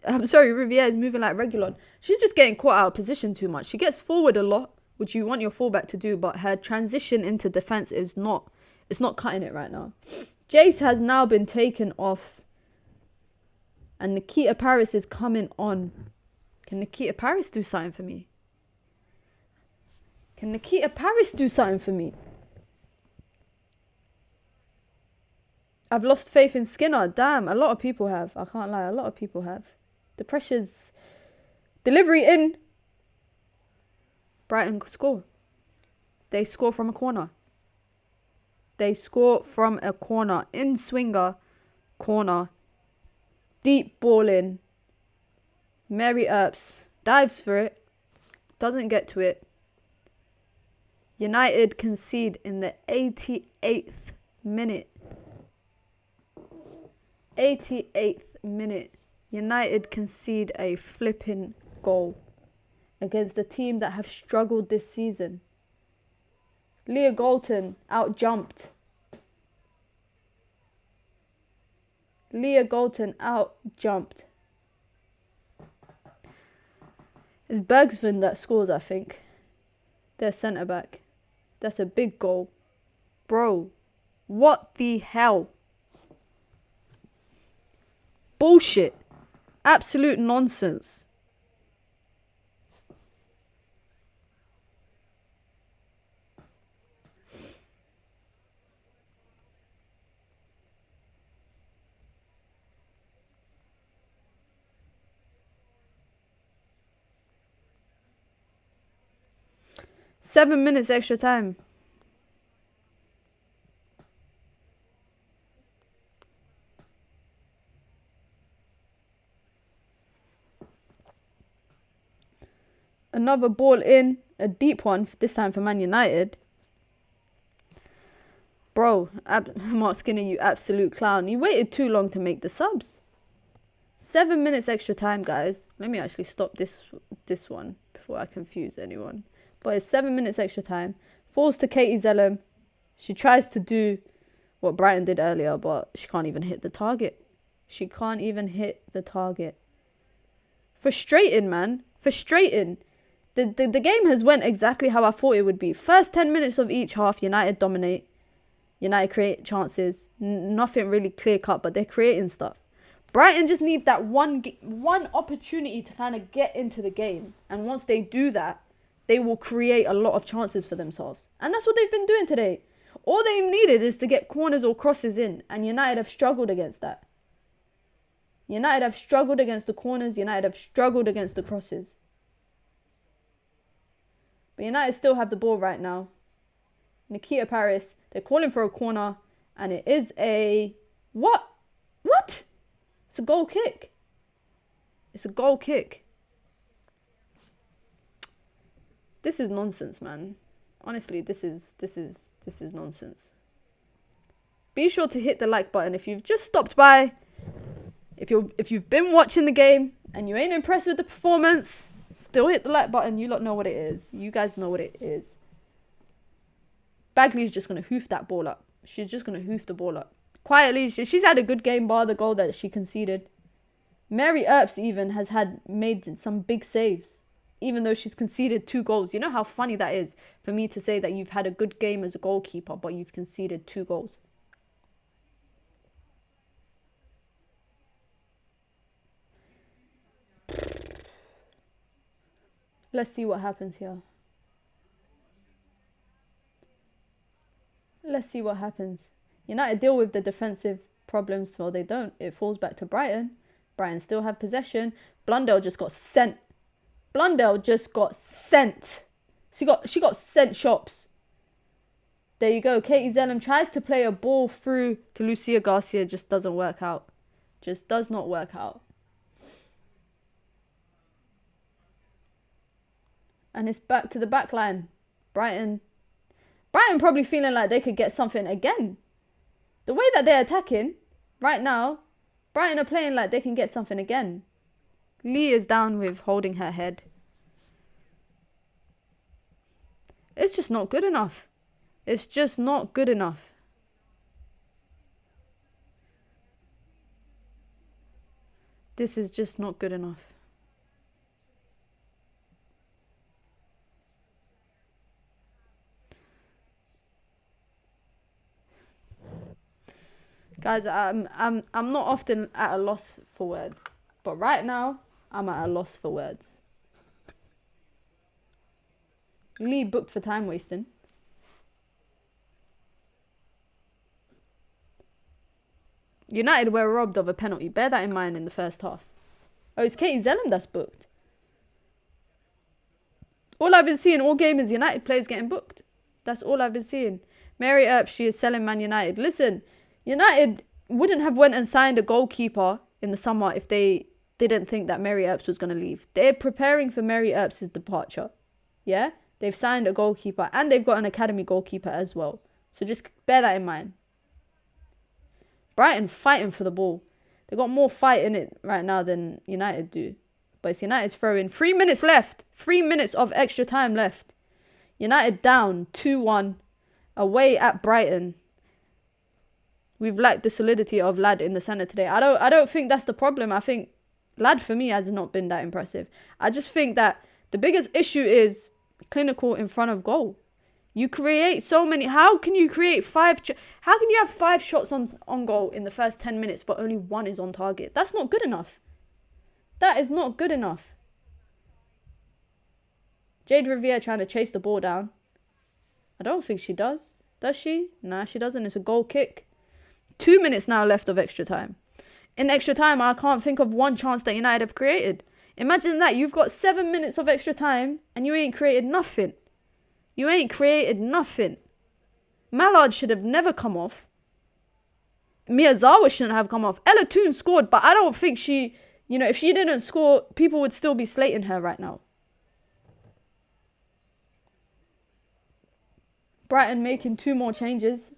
I'm sorry, Riviere is moving like Regulon. She's just getting caught out of position too much. She gets forward a lot, which you want your fullback to do, but her transition into defense is not, it's not cutting it right now. Jace has now been taken off, and Nikita Paris is coming on. Can Nikita Paris do something for me? Can Nikita Paris do something for me? I've lost faith in Skinner. Damn, a lot of people have. I can't lie, a lot of people have. The pressure's delivery in. Brighton score. They score from a corner. They score from a corner. In swinger. Corner. Deep ball in. Mary Earps dives for it. Doesn't get to it. United concede in the 88th minute. 88th minute. United concede a flipping goal against a team that have struggled this season. Leah Galton out-jumped. Leah Galton out-jumped. It's Bergsvin that scores, I think. Their centre-back. That's a big goal. Bro, what the hell? Bullshit. Absolute nonsense. Seven minutes extra time. Another ball in, a deep one, this time for Man United. Bro, Mark Skinner, you absolute clown. You waited too long to make the subs. 7 minutes extra time, guys. Let me actually stop this one before I confuse anyone. But it's 7 minutes extra time. Falls to Katie Zellum. She tries to do what Brighton did earlier, but she can't even hit the target. She can't even hit the target. Frustrating, man. Frustrating. The game has went exactly how I thought it would be. First 10 minutes of each half, United dominate. United create chances. Nothing really clear cut, but they're creating stuff. Brighton just need that one opportunity to kind of get into the game. And once they do that, they will create a lot of chances for themselves. And that's what they've been doing today. All they've needed is to get corners or crosses in. And United have struggled against that. United have struggled against the corners. United have struggled against the crosses. But United still have the ball right now. Nikita Paris, they're calling for a corner. And it is a... What? What? It's a goal kick. It's a goal kick. This is nonsense, man. Honestly, this is nonsense. Be sure to hit the like button if you've just stopped by. If you've been watching the game and you ain't impressed with the performance, still hit the like button. You lot know what it is. You guys know what it is. Bagley's just going to hoof that ball up. She's just going to hoof the ball up. Quietly, she's had a good game bar the goal that she conceded. Mary Earps even has made some big saves. Even though she's conceded 2 goals. You know how funny that is for me to say that you've had a good game as a goalkeeper, but you've conceded 2 goals. Let's see what happens here. Let's see what happens. United deal with the defensive problems. Well, they don't. It falls back to Brighton. Brighton still have possession. Blundell just got sent. Blundell just got sent. She got sent shops. There you go. Katie Zellum tries to play a ball through to Lucia Garcia. Just doesn't work out. Just does not work out. And it's back to the back line. Brighton probably feeling like they could get something again. The way that they're attacking right now, Brighton are playing like they can get something again. Lee is down with holding her head. It's just not good enough. It's just not good enough. This is just not good enough. Guys, I'm not often at a loss for words, but right now I'm at a loss for words. Lee booked for time wasting. United were robbed of a penalty. Bear that in mind in the first half. Oh, it's Katie Zelem that's booked. All I've been seeing all game is United players getting booked. That's all I've been seeing. Mary Earp, she is selling Man United. Listen, United wouldn't have went and signed a goalkeeper in the summer if they didn't think that Mary Earps was going to leave. They're preparing for Mary Earps' departure. Yeah? They've signed a goalkeeper and they've got an academy goalkeeper as well. So just bear that in mind. Brighton fighting for the ball. They got more fight in it right now than United do. But it's United's throw-in. 3 minutes left. 3 minutes of extra time left. United down 2-1 away at Brighton. We've lacked the solidity of Ladd in the centre today. I don't think that's the problem. I think Ladd for me has not been that impressive. I just think that the biggest issue is clinical in front of goal. You create so many. How can you create how can you have 5 shots on goal in the first 10 minutes but only 1 is on target? That's not good enough. That is not good enough. Jade Riviere trying to chase the ball down. I don't think she does. Does she? Nah, she doesn't. It's a goal kick. 2 minutes now left of extra time. In extra time, I can't think of one chance that United have created. Imagine that. You've got 7 minutes of extra time and you ain't created nothing. You ain't created nothing. Mallard should have never come off. Miyazawa shouldn't have come off. Ella Toon scored, but I don't think she... You know, if she didn't score, people would still be slating her right now. Brighton making 2 more changes.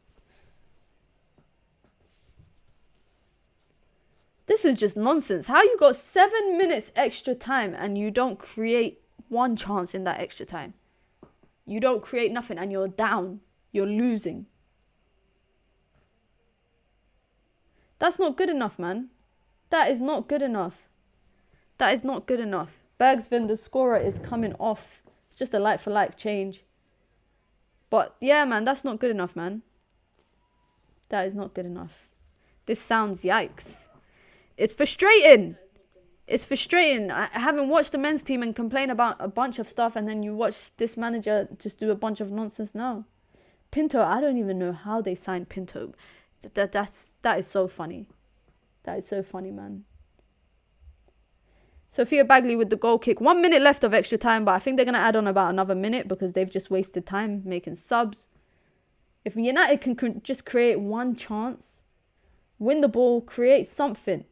This is just nonsense. How you got 7 minutes extra time and you don't create 1 chance in that extra time? You don't create nothing and you're down. You're losing. That's not good enough, man. That is not good enough. That is not good enough. Bergsvin, the scorer, is coming off. It's just a like-for-like change. But, yeah, man, that's not good enough, man. That is not good enough. This sounds yikes. It's frustrating. It's frustrating. I haven't watched the men's team and complain about a bunch of stuff, and then you watch this manager just do a bunch of nonsense now. Pinto, I don't even know how they signed Pinto. That is so funny. That is so funny, man. Sophia Bagley with the goal kick. 1 minute left of extra time, but I think they're going to add on about another minute because they've just wasted time making subs. If United can just create 1 chance, win the ball, create something.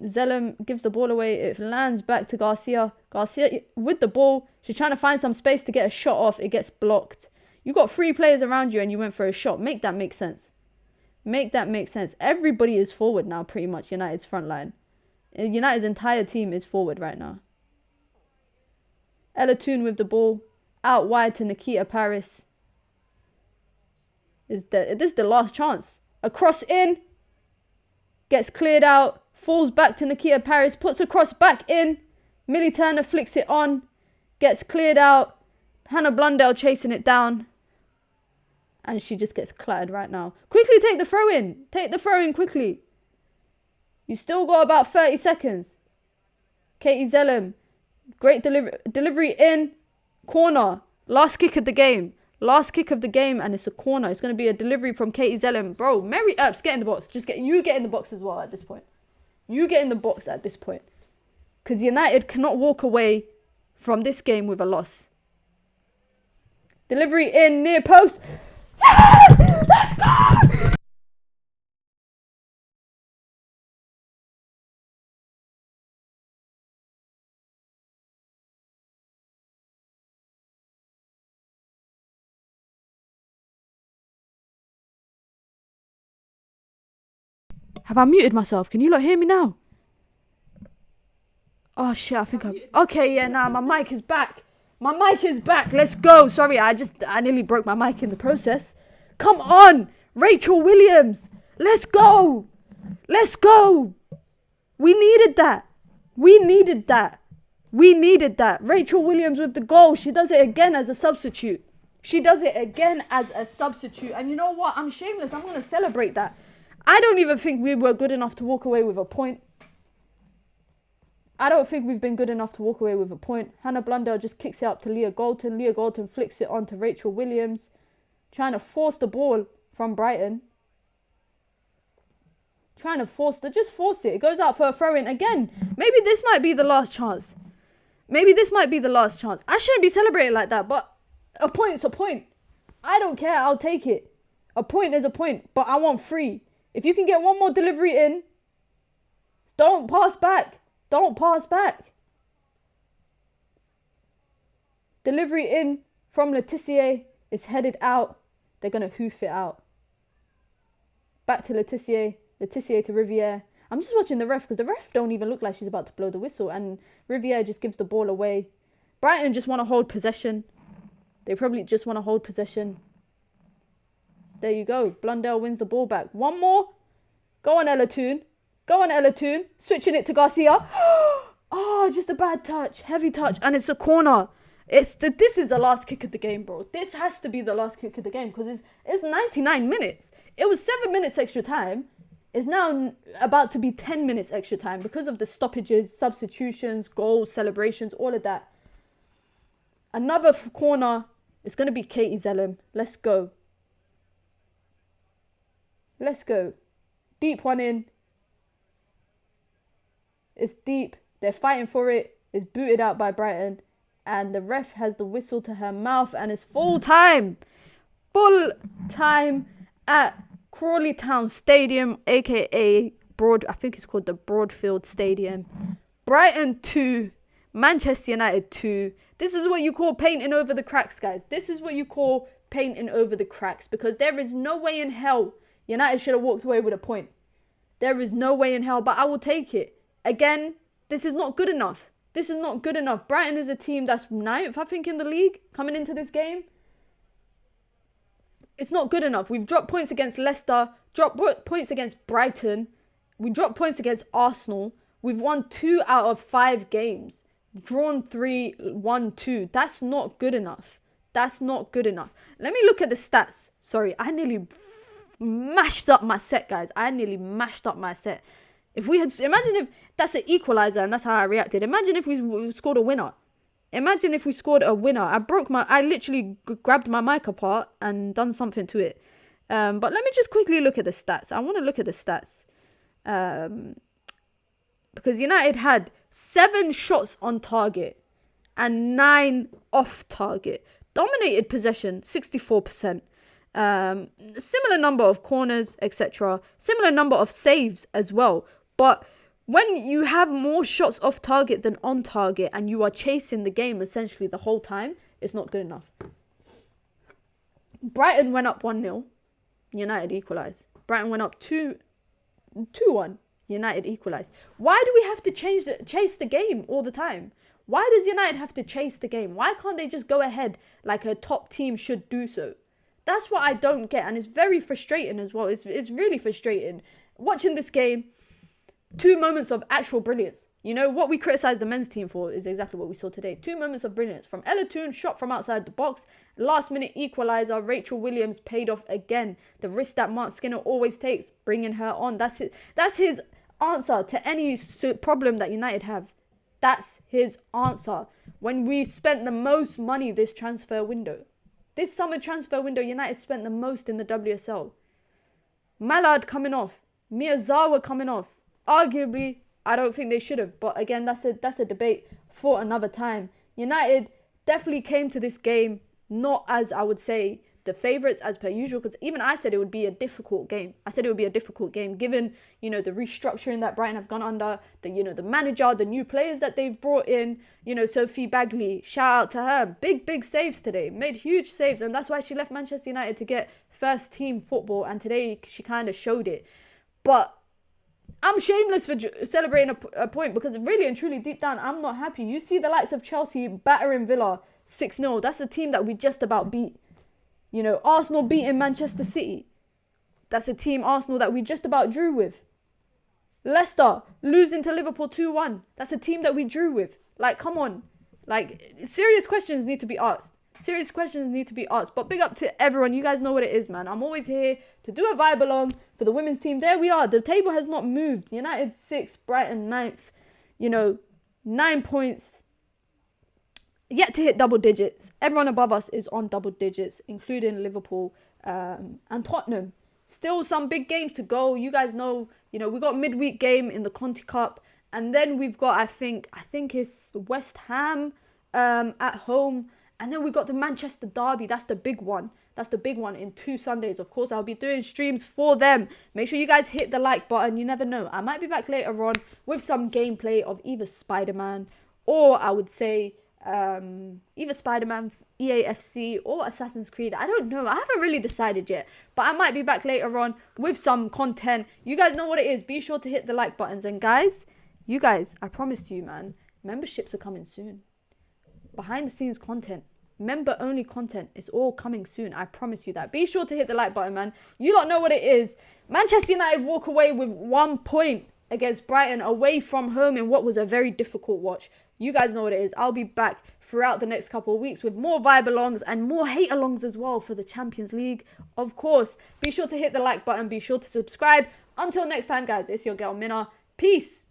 Zelem gives the ball away. It lands back to Garcia. Garcia with the ball. She's trying to find some space to get a shot off. It gets blocked. You got 3 players around you and you went for a shot. Make that make sense. Make that make sense. Everybody is forward now, pretty much. United's front line. United's entire team is forward right now. Ella Toon with the ball. Out wide to Nikita Paris. This is the last chance. A cross in. Gets cleared out. Falls back to Nikita Paris. Puts a cross back in. Millie Turner flicks it on. Gets cleared out. Hannah Blundell chasing it down. And she just gets clattered right now. Quickly take the throw in. Take the throw in quickly. You still got about 30 seconds. Katie Zelem. Great delivery in. Corner. Last kick of the game. Last kick of the game and it's a corner. It's going to be a delivery from Katie Zelem. Bro, Mary Earps, get in the box. You get in the box as well at this point. You get in the box at this point. Because United cannot walk away from this game with a loss. Delivery in near post. Let's go! Have I muted myself? Can you lot hear me now? Oh shit, I think okay, yeah, nah, my mic is back. My mic is back. Let's go. Sorry, I nearly broke my mic in the process. Come on, Rachel Williams. Let's go. Let's go. We needed that. We needed that. We needed that. Rachel Williams with the goal. She does it again as a substitute. She does it again as a substitute. And you know what? I'm shameless. I'm going to celebrate that. I don't even think we were good enough to walk away with a point. I don't think we've been good enough to walk away with a point. Hannah Blundell just kicks it up to Leah Galton. Leah Galton flicks it on to Rachel Williams. Trying to force the ball from Brighton. Trying to force it. It. It goes out for a throw-in again. Maybe this might be the last chance. Maybe this might be the last chance. I shouldn't be celebrating like that, but a point's a point. I don't care. I'll take it. A point is a point, but I want 3. If you can get one more delivery in, don't pass back. Don't pass back. Delivery in from Laetitia. It's headed out. They're going to hoof it out. Back to Laetitia. Laetitia to Riviere. I'm just watching the ref because the ref don't even look like she's about to blow the whistle. And Riviere just gives the ball away. Brighton just want to hold possession. They probably just want to hold possession. There you go. Blundell wins the ball back. One more. Go on, Ella Toon. Go on, Ella Toon. Switching it to Garcia. Oh, just a bad touch. Heavy touch. And it's a corner. This is the last kick of the game, bro. This has to be the last kick of the game because it's 99 minutes. It was 7 minutes extra time. It's now about to be 10 minutes extra time because of the stoppages, substitutions, goals, celebrations, all of that. Another corner. It's going to be Katie Zellum. Let's go. Let's go. Deep one in. It's deep. They're fighting for it. It's booted out by Brighton. And the ref has the whistle to her mouth. And it's full time. Full time at Crawley Town Stadium. A.K.A. I think it's called the Broadfield Stadium. Brighton 2. Manchester United 2. This is what you call painting over the cracks, guys. This is what you call painting over the cracks. Because there is no way in hell United should have walked away with a point. There is no way in hell, but I will take it. Again, this is not good enough. This is not good enough. Brighton is a team that's 9th, I think, in the league coming into this game. It's not good enough. We've dropped points against Leicester, dropped points against Brighton. We dropped points against Arsenal. We've won 2 out of 5 games. Drawn 3, won 2. That's not good enough. That's not good enough. Let me look at the stats. Sorry, I nearly mashed up my set, guys. I nearly mashed up my set. If we had, imagine if that's an equalizer and that's how I reacted. Imagine if we scored a winner. Imagine if we scored a winner. I literally grabbed my mic apart and done something to it. But let me just quickly look at the stats. I want to look at the stats. Because United had 7 shots on target and 9 off target. Dominated possession, 64%. Similar number of corners, etc. Similar number of saves as well. But when you have more shots off target than on target and you are chasing the game essentially the whole time, it's not good enough. Brighton went up 1-0. United equalised. Brighton went up 2-1. United equalised. Why do we have to chase the game all the time? Why does United have to chase the game? Why can't they just go ahead like a top team should do so? That's what I don't get, and it's very frustrating as well. It's really frustrating. Watching this game, 2 moments of actual brilliance. You know, what we criticised the men's team for is exactly what we saw today. 2 moments of brilliance. From Ella Toon, shot from outside the box. Last minute equaliser, Rachel Williams paid off again. The risk that Mark Skinner always takes, bringing her on. That's his answer to any problem that United have. That's his answer. When we spent the most money this transfer window. This summer transfer window, United spent the most in the WSL. Mallard coming off. Miyazawa coming off. Arguably, I don't think they should have. But again, that's a debate for another time. United definitely came to this game not as, I would say, the favourites as per usual. Because even I said it would be a difficult game. I said it would be a difficult game given, you know, the restructuring that Brighton have gone under. The manager, the new players that they've brought in. You know, Sophie Bagley, shout out to her. Big saves today. Made huge saves. And that's why she left Manchester United to get first team football. And today she kind of showed it. But I'm shameless for celebrating a point because really and truly deep down, I'm not happy. You see the likes of Chelsea battering Villa 6-0. That's a team that we just about beat. You know, Arsenal beating Manchester City. That's a team, Arsenal, that we just about drew with. Leicester losing to Liverpool 2-1. That's a team that we drew with. Like, come on. Like, serious questions need to be asked. Serious questions need to be asked. But big up to everyone. You guys know what it is, man. I'm always here to do a vibe along for the women's team. There we are. The table has not moved. United 6th, Brighton 9th. You know, 9 points. Yet to hit double digits. Everyone above us is on double digits, including Liverpool and Tottenham. Still some big games to go. You guys know, we got midweek game in the Conti Cup. And then we've got, I think it's West Ham at home. And then we got the Manchester Derby. That's the big one. That's the big one in 2 Sundays. Of course, I'll be doing streams for them. Make sure you guys hit the like button. You never know. I might be back later on with some gameplay of either Spider-Man or I would say either Spider-Man, EAFC or Assassin's Creed. I don't know. I haven't really decided yet. But I might be back later on with some content. You guys know what it is. Be sure to hit the like buttons. And guys, I promised you, man, memberships are coming soon. Behind the scenes content. Member only content is all coming soon. I promise you that. Be sure to hit the like button, man. You don't know what it is. Manchester United walk away with 1 point against Brighton away from home in what was a very difficult watch. You guys know what it is. I'll be back throughout the next couple of weeks with more vibe alongs and more hate alongs as well for the Champions League. Of course, be sure to hit the like button. Be sure to subscribe. Until next time, guys, it's your girl Mina. Peace.